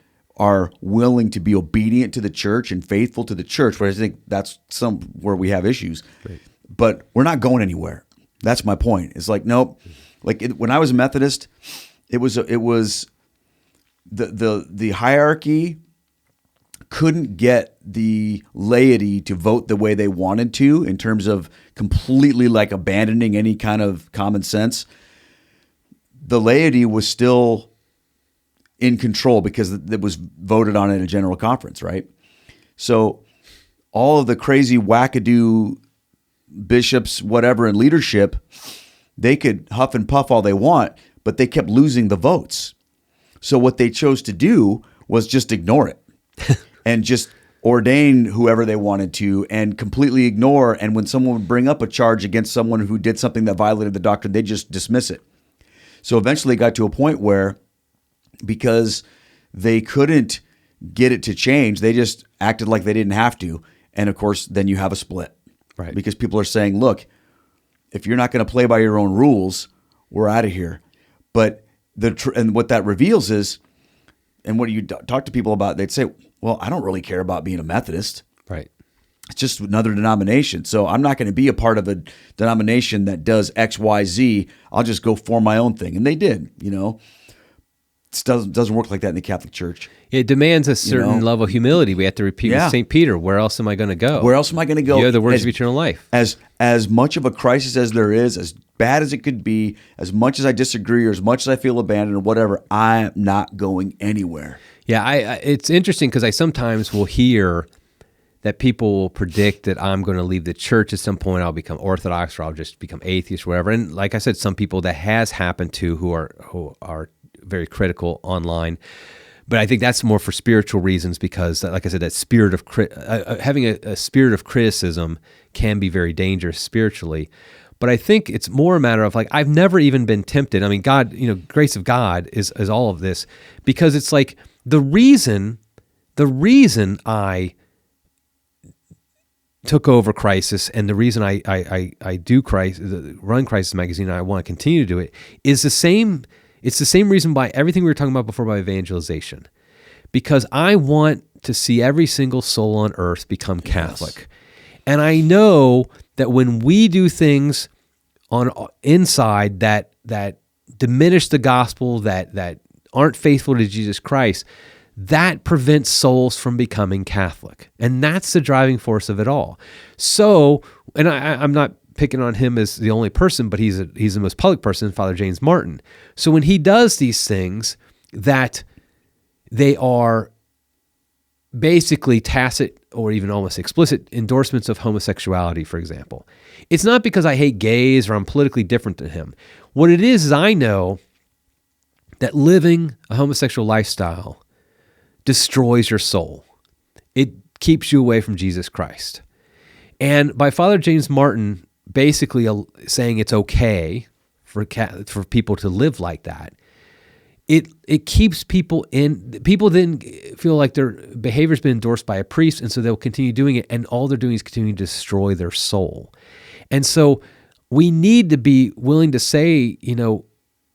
willing to be obedient to the church and faithful to the church, but I think that's where we have issues. Right. But we're not going anywhere. That's my point. It's like, nope. Like when I was a Methodist, it was the hierarchy couldn't get the laity to vote the way they wanted to in terms of completely like abandoning any kind of common sense. The laity was still in control because it was voted on at a general conference, right? So all of the crazy wackadoo bishops, whatever, in leadership, they could huff and puff all they want, but they kept losing the votes. So what they chose to do was just ignore it. And just ordain whoever they wanted to and completely ignore. And when someone would bring up a charge against someone who did something that violated the doctrine, they just dismiss it. So eventually it got to a point where, because they couldn't get it to change, they just acted like they didn't have to. And of course, then you have a split. Right. Because people are saying, look, if you're not going to play by your own rules, we're out of here. But and what that reveals is, and what you talk to people about, they'd say, well, I don't really care about being a Methodist. Right. It's just another denomination. So I'm not going to be a part of a denomination that does X, Y, Z. I'll just go form my own thing. And they did, It doesn't work like that in the Catholic Church. It demands a certain level of humility. We have to repeat with St. Peter, where else am I going to go? Where else am I going to go? You have the words of eternal life. As much of a crisis as there is, as bad as it could be, as much as I disagree or as much as I feel abandoned or whatever, I am not going anywhere. Yeah, it's interesting because I sometimes will hear that people will predict that I'm going to leave the church at some point. I'll become Orthodox or I'll just become atheist or whatever. And like I said, some people that has happened to who are very critical online. But I think that's more for spiritual reasons because, like I said, that spirit of having a spirit of criticism can be very dangerous spiritually. But I think it's more a matter of like, I've never even been tempted. I mean, God, grace of God is all of this, because it's like the reason I took over Crisis and the reason I do run Crisis Magazine and I want to continue to do it is the same. It's the same reason by everything we were talking about before by evangelization, because I want to see every single soul on earth become Catholic. And I know that when we do things on inside that diminish the gospel, that aren't faithful to Jesus Christ, that prevents souls from becoming Catholic. And that's the driving force of it all. So, and I'm not picking on him as the only person, but he's the most public person, Father James Martin. So when he does these things that they are basically tacit or even almost explicit endorsements of homosexuality, for example, it's not because I hate gays or I'm politically different than him. What it is I know that living a homosexual lifestyle destroys your soul. It keeps you away from Jesus Christ. And by Father James Martin basically saying it's okay for people to live like that, it keeps people in. People then feel like their behavior's been endorsed by a priest, and so they'll continue doing it, and all they're doing is continuing to destroy their soul. And so we need to be willing to say,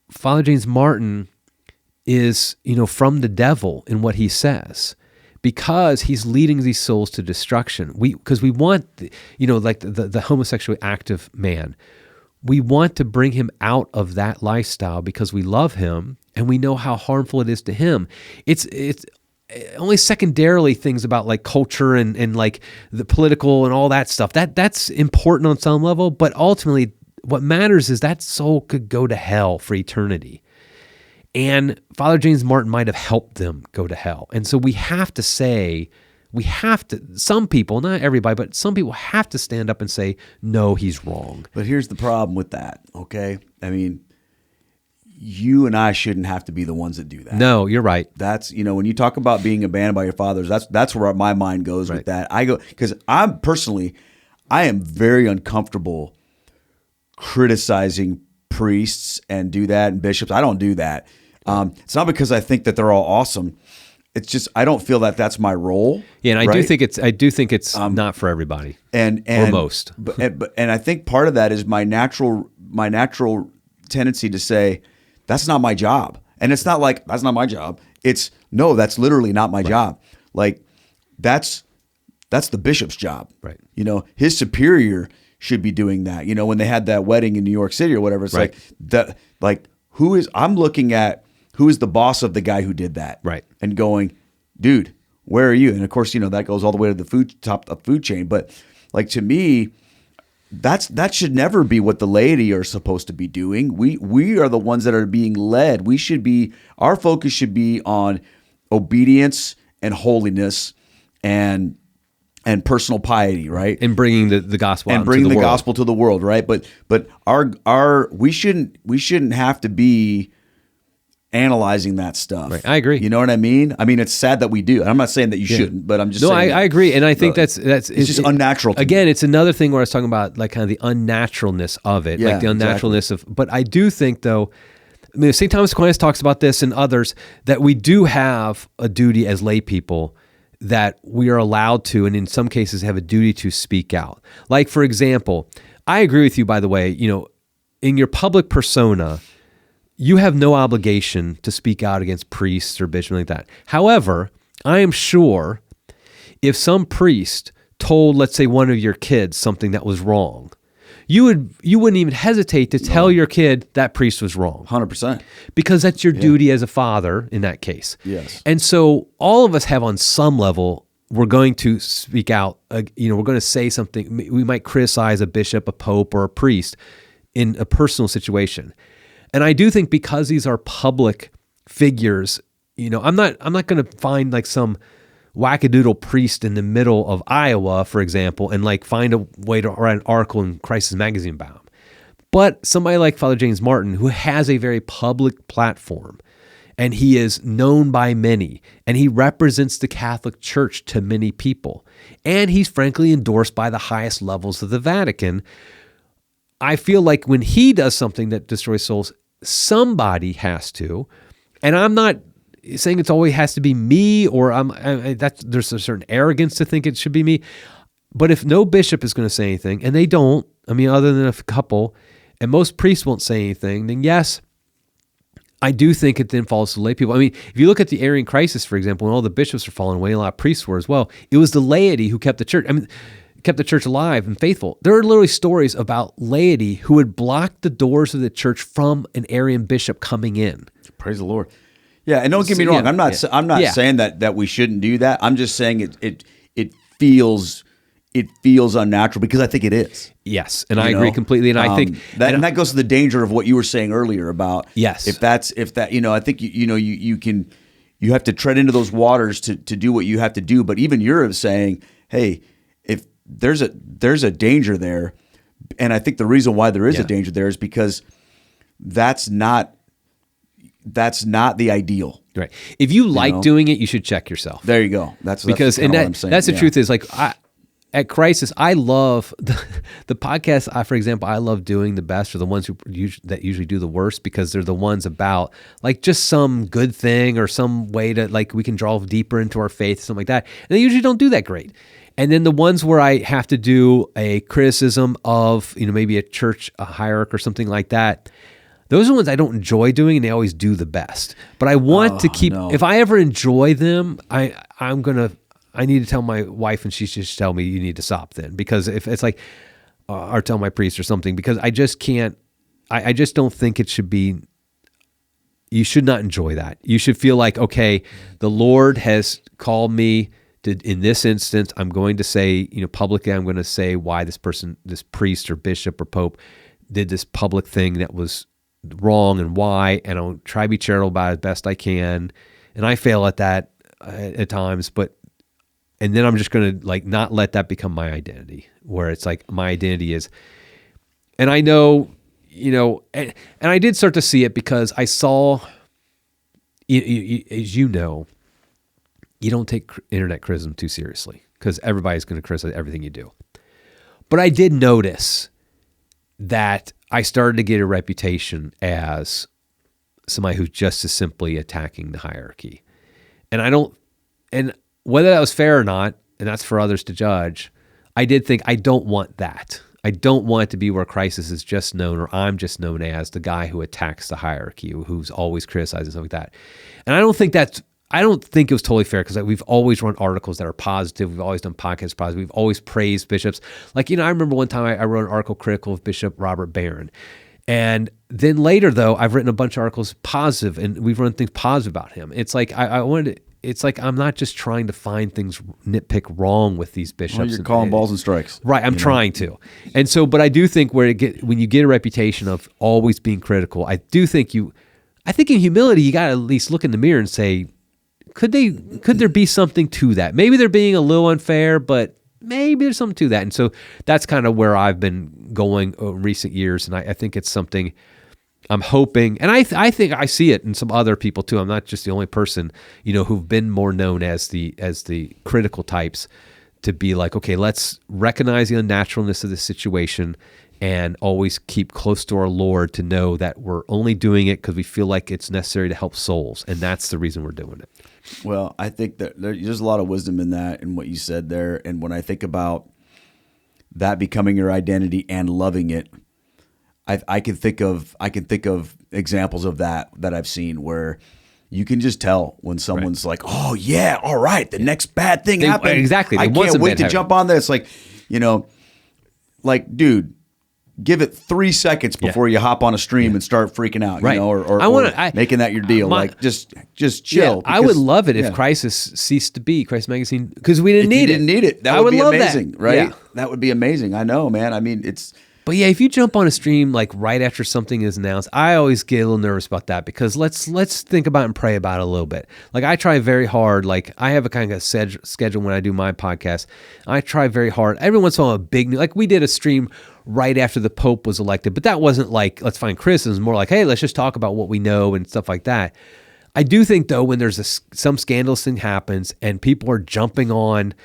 Father James Martin is, from the devil in what he says, because he's leading these souls to destruction. Because we want, like the homosexually active man, we want to bring him out of that lifestyle because we love him and we know how harmful it is to him. It's only secondarily things about like culture and like the political and all that stuff. That's important on some level, but ultimately what matters is that soul could go to hell for eternity. And Father James Martin might have helped them go to hell. And so we have to say, some people, not everybody, but some people have to stand up and say, no, he's wrong. But here's the problem with that, okay? I mean, you and I shouldn't have to be the ones that do that. No, you're right. That's, when you talk about being abandoned by your fathers, that's where my mind goes with that. I go, because I am very uncomfortable criticizing priests and do that, and bishops. I don't do that. It's not because I think that they're all awesome. It's just I don't feel that that's my role. Yeah, and I do think it's not for everybody, and or most. But I think part of that is my natural tendency to say that's not my job, and it's not like that's not my job. It's no, that's literally not my job. Like that's the bishop's job. Right. His superior should be doing that. When they had that wedding in New York City or whatever, it's right. I'm looking at who is the boss of the guy who did that. Right. And going, dude, where are you? And of course, that goes all the way to the food chain. But like to me, that should never be what the laity are supposed to be doing. We are the ones that are being led. Our focus should be on obedience and holiness and personal piety, right? And bringing the gospel and out bringing to the world. gospel to the world, right? But we shouldn't have to be analyzing that stuff. Right. I agree. You know what I mean? I mean, it's sad that we do. I'm not saying that you shouldn't, but I'm just saying. I agree, and I think it's just unnatural. Again, it's another thing where I was talking about like kind of the unnaturalness of it, like the unnaturalness of. But I do think though. I mean, St. Thomas Aquinas talks about this and others, that we do have a duty as lay people that we are allowed to, and in some cases have a duty to speak out. Like, for example, I agree with you, by the way, in your public persona, you have no obligation to speak out against priests or bishops like that. However, I am sure if some priest told, let's say, one of your kids something that was wrong, you wouldn't even hesitate to tell your kid that priest was wrong. 100%. Because that's your duty as a father in that case. Yes. And so all of us have on some level, we're going to speak out, we're going to say something. We might criticize a bishop, a pope, or a priest in a personal situation. And I do think because these are public figures, I'm not going to find like some wackadoodle priest in the middle of Iowa, for example, and like find a way to write an article in Crisis Magazine about him. But somebody like Father James Martin, who has a very public platform, and he is known by many, and he represents the Catholic Church to many people, and he's frankly endorsed by the highest levels of the Vatican. I feel like when he does something that destroys souls, somebody has to, and I'm not saying it's always has to be me, or there's a certain arrogance to think it should be me. But if no bishop is going to say anything, and they don't, other than a couple, and most priests won't say anything, then yes, I do think it then falls to lay people. I mean, if you look at the Arian crisis, for example, when all the bishops are falling away, a lot of priests were as well, it was the laity who kept the church. I mean, kept the church alive and faithful. There are literally stories about laity who would block the doors of the church from an Arian bishop coming in. Praise the Lord. Yeah, and don't get me wrong. I'm not saying that we shouldn't do that. I'm just saying it feels unnatural because I think it is. Yes, and I agree completely. And I think that goes to the danger of what you were saying earlier about yes. if I think you have to tread into those waters to do what you have to do. But even you're saying, hey, if there's a danger there, and I think the reason why there is a danger there is because that's not the ideal. Right. If you like doing it, you should check yourself. There you go. That's what I'm saying. That's the truth is like at Crisis, I love the podcasts. For example, I love doing the best are the ones that usually do the worst because they're the ones about like just some good thing or some way to like we can draw deeper into our faith, something like that. And they usually don't do that great. And then the ones where I have to do a criticism of maybe a church hierarchy or something like that. Those are the ones I don't enjoy doing, and they always do the best. But I want to keep. No. If I ever enjoy them, I need to tell my wife, and she should just tell me you need to stop then, because if it's like, or tell my priest or something, because I just can't. I just don't think it should be. You should not enjoy that. You should feel like, okay, the Lord has called me to. In this instance, I'm going to say, publicly, I'm going to say why this person, this priest or bishop or pope, did this public thing that was wrong and why, and I'll try to be charitable about it as best I can. And I fail at that at times, and then I'm just going to like not let that become my identity, where it's like my identity is, and I know, and I did start to see it because I saw, as you know, you don't take internet criticism too seriously because everybody's going to criticize everything you do. But I did notice that I started to get a reputation as somebody who's just as simply attacking the hierarchy. And whether that was fair or not, and that's for others to judge, I did think I don't want that. I don't want it to be where Crisis is just known, or I'm just known as the guy who attacks the hierarchy, who's always criticizing something like that. And I don't think it was totally fair because we've always run articles that are positive. We've always done podcasts positive. We've always praised bishops. Like, I remember one time I wrote an article critical of Bishop Robert Barron. And then later, though, I've written a bunch of articles positive, and we've run things positive about him. It's like it's like I'm not just trying to find things nitpick wrong with these bishops. Well, you're calling balls and strikes. Right, I'm trying to. And so, but I do think when you get a reputation of always being critical, I think in humility, you got to at least look in the mirror and say, could there be something to that? Maybe they're being a little unfair, but maybe there's something to that. And so that's kind of where I've been going in recent years. And I think it's something I'm hoping, and I think I see it in some other people too. I'm not just the only person, who've been more known as the critical types, to be like, okay, let's recognize the unnaturalness of the situation and always keep close to our Lord to know that we're only doing it because we feel like it's necessary to help souls. And that's the reason we're doing it. Well, I think that there's a lot of wisdom in that and what you said there. And when I think about that becoming your identity and loving it, I can think of examples of that I've seen where you can just tell when someone's like, oh yeah, all right, the next bad thing happened. Exactly. I can't wait to jump on this. Like, dude, give it 3 seconds before you hop on a stream and start freaking out, or making that your deal. Just chill. Yeah, I would love it if Crisis ceased to be Crisis Magazine because we didn't need it. That would be amazing, right? Yeah. That would be amazing. I know, man. I mean, it's. But yeah, if you jump on a stream like right after something is announced, I always get a little nervous about that because let's think about it and pray about it a little bit. Like I try very hard. Like I have a kind of schedule when I do my podcast. I try very hard. Every once in a while, a big like we did a stream right after the Pope was elected, but that wasn't like let's find criticism. More like, hey, let's just talk about what we know and stuff like that. I do think though when there's some scandalous thing happens and people are jumping on.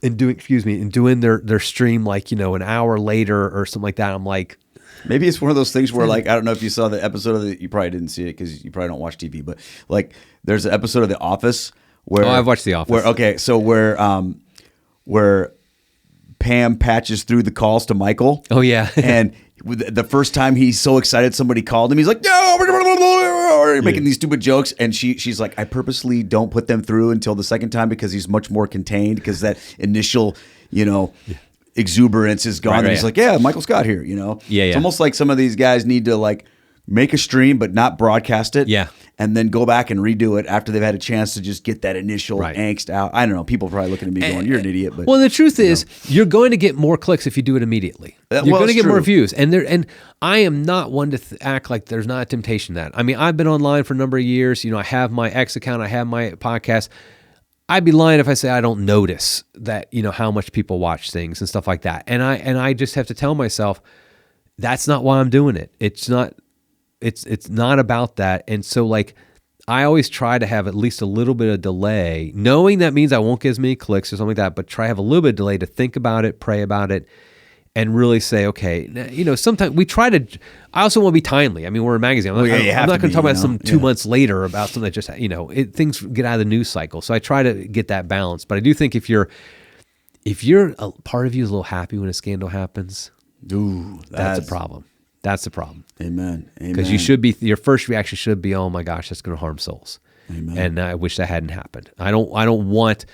And doing their stream like, an hour later or something like that. I'm like, maybe it's one of those things where like, I don't know if you saw the episode of you probably didn't see it because you probably don't watch TV, but like there's an episode of The Office where I've watched The Office. Where Pam patches through the calls to Michael. Oh yeah. And the first time he's so excited somebody called him, he's like, no, making these stupid jokes. And she's like, I purposely don't put them through until the second time because he's much more contained, because that initial, exuberance is gone. And he's like, yeah, Michael Scott here, Yeah. It's almost like some of these guys need to like make a stream but not broadcast it. Yeah. And then go back and redo it after they've had a chance to just get that initial angst out. I don't know. People are probably looking at me going, you're an idiot. But well, the truth is, you're going to get more clicks if you do it immediately. You're going to get more views. And I am not one to act like there's not a temptation to that. I mean, I've been online for a number of years. I have my X account. I have my podcast. I'd be lying if I say I don't notice that, how much people watch things and stuff like that. And I just have to tell myself, that's not why I'm doing it. It's not about that. And so like, I always try to have at least a little bit of delay, knowing that means I won't get as many clicks or something like that, but try to have a little bit of delay to think about it, pray about it, and really say, okay, sometimes we try to, I also want to be timely. I mean, we're a magazine. I'm not going to talk about some 2 months later about something that just, things get out of the news cycle. So I try to get that balance. But I do think if you're a part of you is a little happy when a scandal happens, that's a problem. That's the problem. Amen. Because your first reaction should be, oh my gosh, that's going to harm souls. Amen. And I wish that hadn't happened. I don't want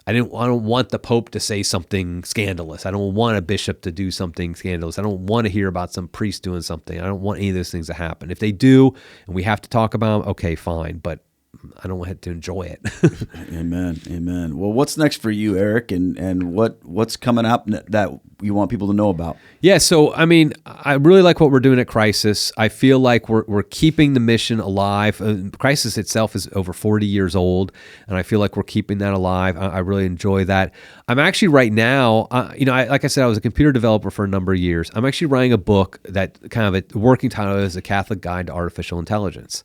the Pope to say something scandalous. I don't want a bishop to do something scandalous. I don't want to hear about some priest doing something. I don't want any of those things to happen. If they do, and we have to talk about them, okay, fine. But I don't want to enjoy it. Amen. Well, what's next for you, Eric, and what's coming up that you want people to know about? Yeah, so I mean, I really like what we're doing at Crisis. I feel like we're keeping the mission alive. Crisis itself is over 40 years old, and I feel like we're keeping that alive. I really enjoy that. I'm actually right now, like I said, I was a computer developer for a number of years. I'm actually writing a book that kind of a working title is A Catholic Guide to Artificial Intelligence.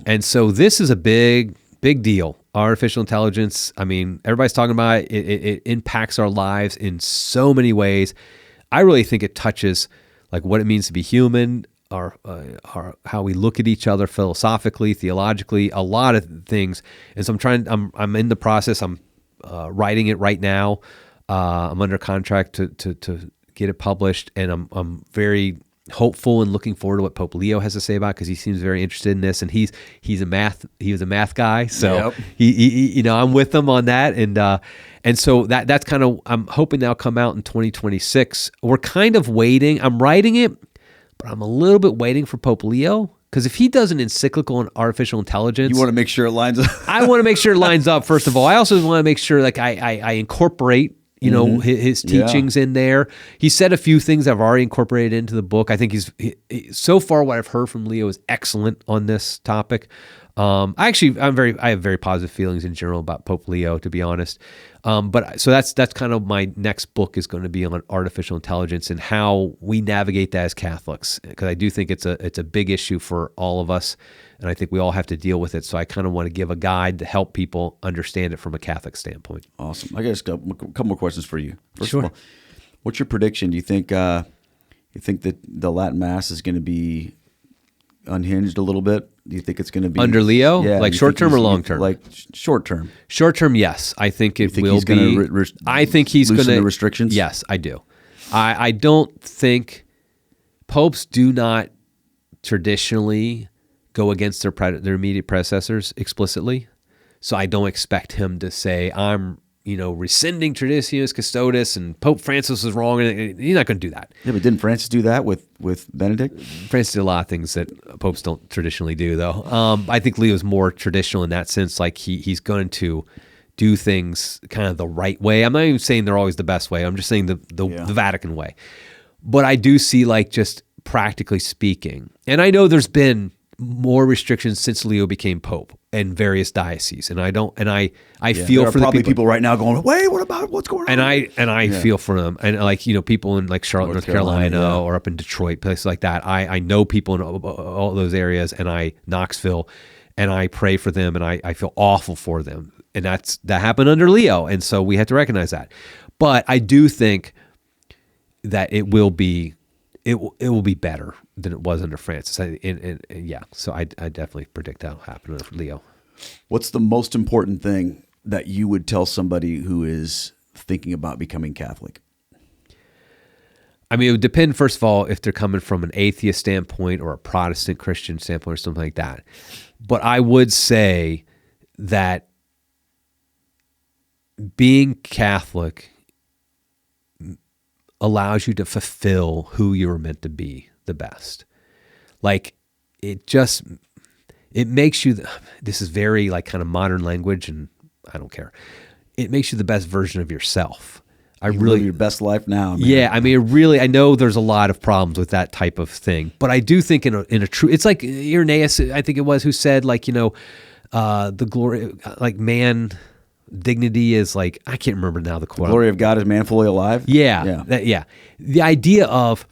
And so this is a big deal. Artificial intelligence, I mean, everybody's talking about it. It impacts our lives in so many ways. I really think it touches like what it means to be human, our how we look at each other philosophically, theologically, a lot of things. And so I'm in the process. I'm writing it right now. I'm under contract to get it published, and I'm very hopeful and looking forward to what Pope Leo has to say about it, because he seems very interested in this, and he was a math guy, so he I'm with him on that, and so that's kind of, I'm hoping that'll come out in 2026. We're kind of waiting. I'm writing it, but I'm a little bit waiting for Pope Leo, because if he does an encyclical on artificial intelligence, you want to make sure it lines up. I want to make sure it lines up. First of all, I also want to make sure like I incorporate his teachings in there. He said a few things I've already incorporated into the book. I think so far what I've heard from Leo is excellent on this topic. I have very positive feelings in general about Pope Leo, to be honest. But so that's kind of my next book is going to be on artificial intelligence and how we navigate that as Catholics, because I do think it's a big issue for all of us, and I think we all have to deal with it. So I kind of want to give a guide to help people understand it from a Catholic standpoint. Awesome. I got a couple more questions for you. First Sure. of all, what's your prediction? Do you think that the Latin Mass is going to be unhinged a little bit? Do you think it's going to be under Leo, like short term or long term? Like short term. Short term, yes. I think it will be. I think he's going to the restrictions. Yes, I do. I don't think popes do not traditionally go against their immediate predecessors explicitly. So I don't expect him to say, I'm rescinding Traditionalist Custodes and Pope Francis was wrong. He's not going to do that. Yeah, but didn't Francis do that with Benedict? Francis did a lot of things that popes don't traditionally do, though. I think Leo's more traditional in that sense. Like he's going to do things kind of the right way. I'm not even saying they're always the best way. I'm just saying the Vatican way. But I do see, like, just practically speaking, and I know there's been more restrictions since Leo became Pope in various dioceses, and I feel for the probably people right now going, wait, what about what's going on? And I feel for them, and like people in like Charlotte, North Carolina, or up in Detroit, places like that. I know people in all those areas, and Knoxville, and I pray for them, and I feel awful for them, and that happened under Leo, and so we have to recognize that. But I do think that it will be better than it was under Francis. So I definitely predict that'll happen under Leo. What's the most important thing that you would tell somebody who is thinking about becoming Catholic? I mean, it would depend, first of all, if they're coming from an atheist standpoint or a Protestant Christian standpoint or something like that. But I would say that being Catholic allows you to fulfill who you were meant to be the best. Like, it makes you, this is very like kind of modern language, and I don't care. It makes you the best version of yourself. You live your best life now, man. Yeah, I mean, I know there's a lot of problems with that type of thing, but I do think in a true, it's like Irenaeus, I think it was, who said, like, the glory, like man dignity is like, I can't remember now the quote. The glory of God is man fully alive. Yeah. The idea of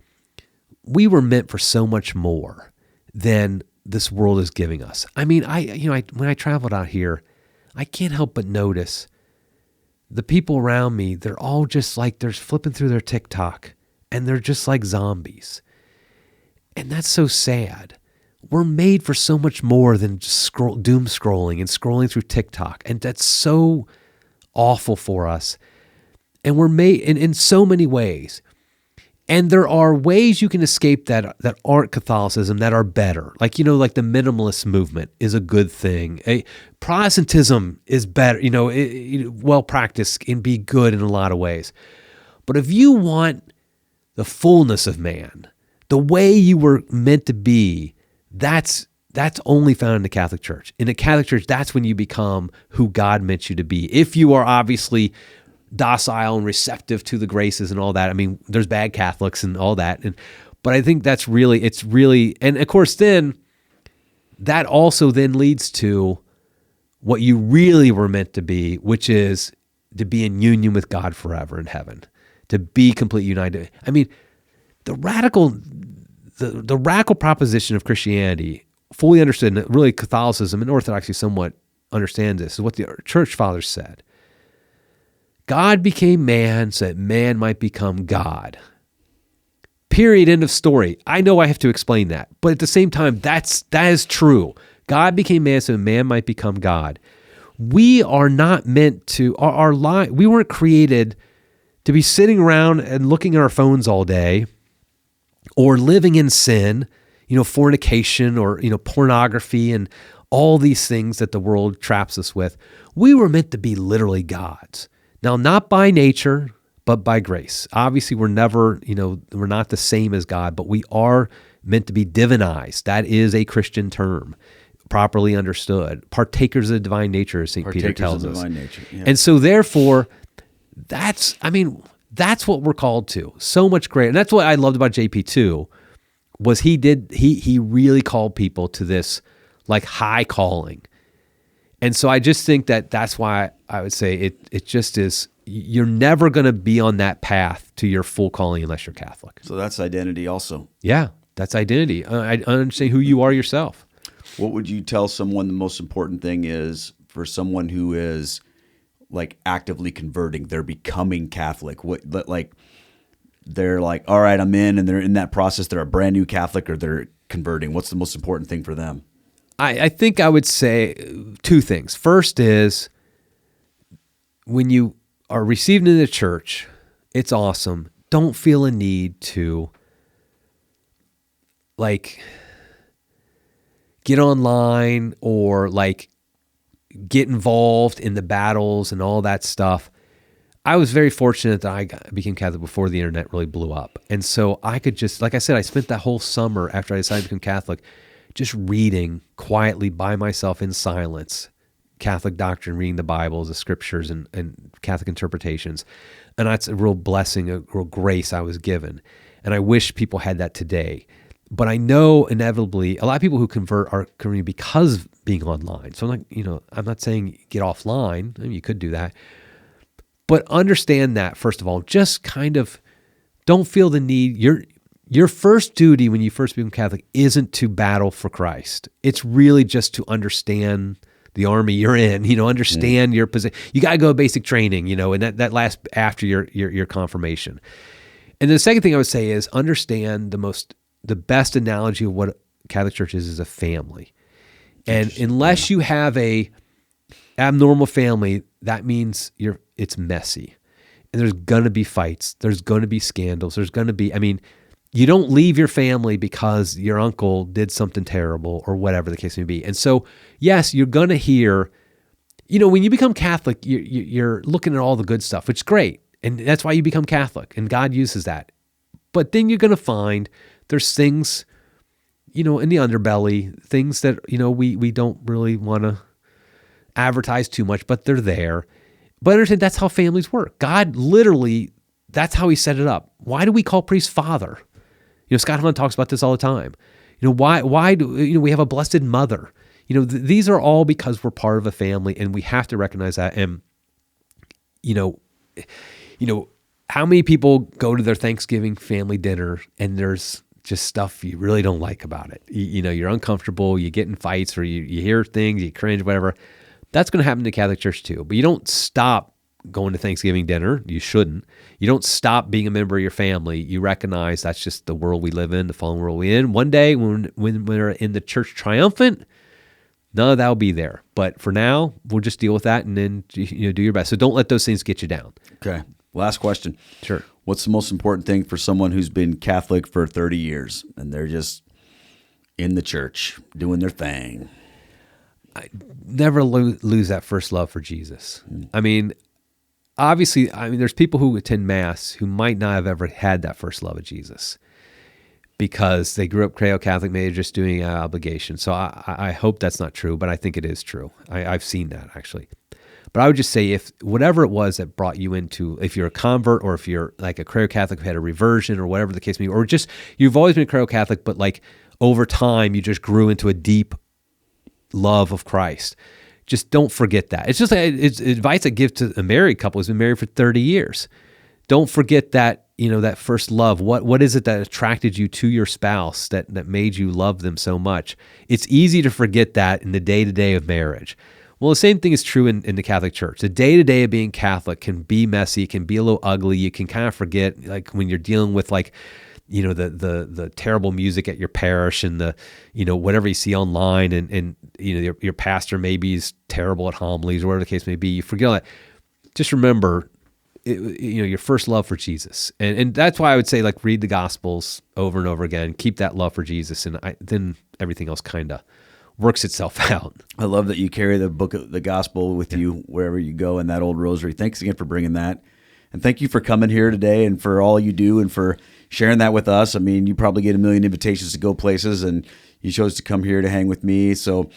we were meant for so much more than this world is giving us. I mean, when I traveled out here, I can't help but notice the people around me, they're all just like, they're flipping through their TikTok and they're just like zombies. And that's so sad. We're made for so much more than just doom scrolling and scrolling through TikTok. And that's so awful for us. And we're made in so many ways. And there are ways you can escape that aren't Catholicism that are better. Like, like the minimalist movement is a good thing. Protestantism is better, well practiced and be good in a lot of ways. But if you want the fullness of man, the way you were meant to be, that's only found in the Catholic Church. In the Catholic Church, that's when you become who God meant you to be. If you are obviously docile and receptive to the graces and all that. I mean, there's bad Catholics and all that. But I think it's really, and of course then, that also then leads to what you really were meant to be, which is to be in union with God forever in heaven, to be completely united. I mean, the radical proposition of Christianity, fully understood, and really Catholicism and Orthodoxy somewhat understand this, is what the church fathers said. God became man so that man might become God. Period. End of story. I know I have to explain that, but at the same time, that is true. God became man so that man might become God. We are not meant to, we weren't created to be sitting around and looking at our phones all day or living in sin, fornication or, pornography and all these things that the world traps us with. We were meant to be literally gods. Now, not by nature, but by grace. Obviously, we're never, we're not the same as God, but we are meant to be divinized. That is a Christian term, properly understood. Partakers of the divine nature, as St. Peter tells us. Divine nature, yeah. And so therefore, that's what we're called to. So much greater. And that's what I loved about JP too, was he really called people to this like high calling. And so I just think that's why I would say it just is, you're never going to be on that path to your full calling unless you're Catholic. So that's identity also. Yeah, that's identity. I understand who you are yourself. What would you tell someone the most important thing is for someone who is like actively converting, they're becoming Catholic? They're like, all right, I'm in, and they're in that process, they're a brand new Catholic or they're converting. What's the most important thing for them? I think I would say two things. First is when you are received in the church, it's awesome. Don't feel a need to like get online or like get involved in the battles and all that stuff. I was very fortunate that I became Catholic before the internet really blew up. And so I could just, like I said, I spent that whole summer after I decided to become Catholic just reading quietly by myself in silence, Catholic doctrine, reading the Bibles, the scriptures, and Catholic interpretations. And that's a real blessing, a real grace I was given. And I wish people had that today. But I know inevitably a lot of people who convert are converting because of being online. So I'm not saying get offline. I mean, you could do that. But understand that, first of all, just kind of don't feel the need. Your first duty when you first become Catholic isn't to battle for Christ. It's really just to understand the army you're in, understand your position. You got to go basic training, and that lasts after your confirmation. And the second thing I would say is understand the best analogy of what Catholic Church is a family. And unless you have a abnormal family, that means it's messy. and there's going to be fights. There's going to be scandals. There's going to be, you don't leave your family because your uncle did something terrible or whatever the case may be. And so, yes, you're going to hear, when you become Catholic, you're looking at all the good stuff, which is great. And that's why you become Catholic, and God uses that. But then you're going to find there's things, in the underbelly, things that, we don't really want to advertise too much, but they're there. But understand that's how families work. God literally, that's how he set it up. Why do we call priests father? Scott Hahn talks about this all the time. Why do we have a blessed mother? These are all because we're part of a family, and we have to recognize that. And, how many people go to their Thanksgiving family dinner and there's just stuff you really don't like about it? You're uncomfortable, you get in fights, or you hear things, you cringe, whatever. That's going to happen to Catholic Church too. But you don't stop going to Thanksgiving dinner. You shouldn't. You don't stop being a member of your family. You recognize that's just the world we live in, the fallen world we're in. One day when we're in the church triumphant, none of that will be there. But for now, we'll just deal with that and then do your best. So don't let those things get you down. Okay. Last question. Sure. What's the most important thing for someone who's been Catholic for 30 years and they're just in the church doing their thing? Never lose that first love for Jesus. Obviously, there's people who attend Mass who might not have ever had that first love of Jesus because they grew up Catholic, maybe just doing an obligation. So I hope that's not true, but I think it is true. I've seen that actually. But I would just say if whatever it was that brought you into, if you're a convert or if you're like a Catholic who had a reversion or whatever the case may be, or just you've always been Catholic, but like over time you just grew into a deep love of Christ. Just don't forget that. It's just it's advice I give to a married couple who's been married for 30 years. Don't forget that, that first love. What is it that attracted you to your spouse that made you love them so much? It's easy to forget that in the day-to-day of marriage. Well, the same thing is true in the Catholic Church. The day-to-day of being Catholic can be messy, can be a little ugly. You can kind of forget, like when you're dealing with like, the terrible music at your parish and the, whatever you see online and your pastor maybe is terrible at homilies or whatever the case may be. You forget all that. Just remember, your first love for Jesus. And that's why I would say like read the Gospels over and over again. Keep that love for Jesus, and then everything else kind of works itself out. I love that you carry the book of the Gospel with you wherever you go in that old rosary. Thanks again for bringing that. And thank you for coming here today and for all you do and for sharing that with us. You probably get a million invitations to go places, and you chose to come here to hang with me. So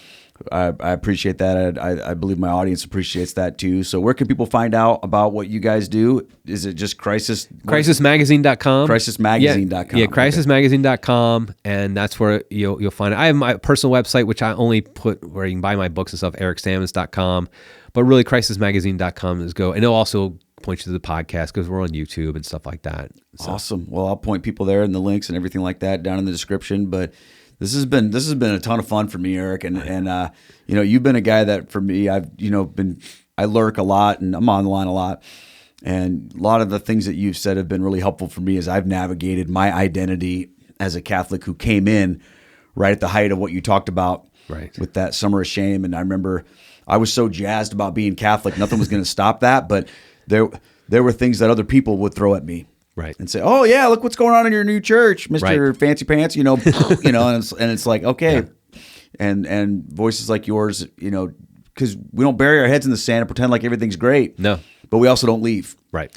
I appreciate that. I believe my audience appreciates that too. So where can people find out about what you guys do? Is it just crisismagazine.com? Crisismagazine.com. Yeah, crisismagazine.com, and that's where you'll find it. I have my personal website, which I only put where you can buy my books and stuff, ericsammons.com. But really, crisismagazine.com is go. And it'll also point you to the podcast because we're on YouTube and stuff like that. So. Awesome. Well, I'll point people there and the links and everything like that down in the description. But this has been a ton of fun for me, Eric. And you've been a guy that for me, I lurk a lot and I'm on the line a lot. And a lot of the things that you've said have been really helpful for me as I've navigated my identity as a Catholic who came in right at the height of what you talked about with that summer of shame. And I remember I was so jazzed about being Catholic, nothing was going to stop that. But there were things that other people would throw at me, and say, "Oh yeah, look what's going on in your new church, Mr. Fancy Pants," and it's like okay, and voices like yours, because we don't bury our heads in the sand and pretend like everything's great, but we also don't leave, and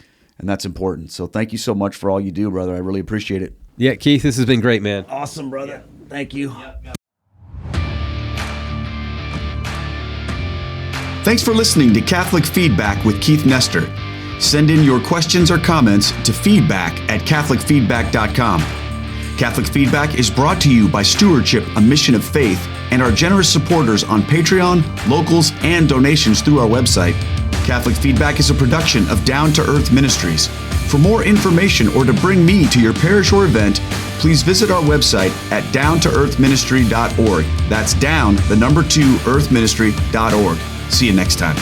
that's important. So thank you so much for all you do, brother. I really appreciate it. Yeah, Keith, this has been great, man. Awesome, brother. Yeah. Thank you. Yep. Thanks for listening to Catholic Feedback with Keith Nestor. Send in your questions or comments to feedback@catholicfeedback.com. Catholic Feedback is brought to you by Stewardship, a Mission of Faith, and our generous supporters on Patreon, locals, and donations through our website. Catholic Feedback is a production of Down to Earth Ministries. For more information or to bring me to your parish or event, please visit our website at downtoearthministry.org. That's down, the number 2, earthministry.org. See you next time.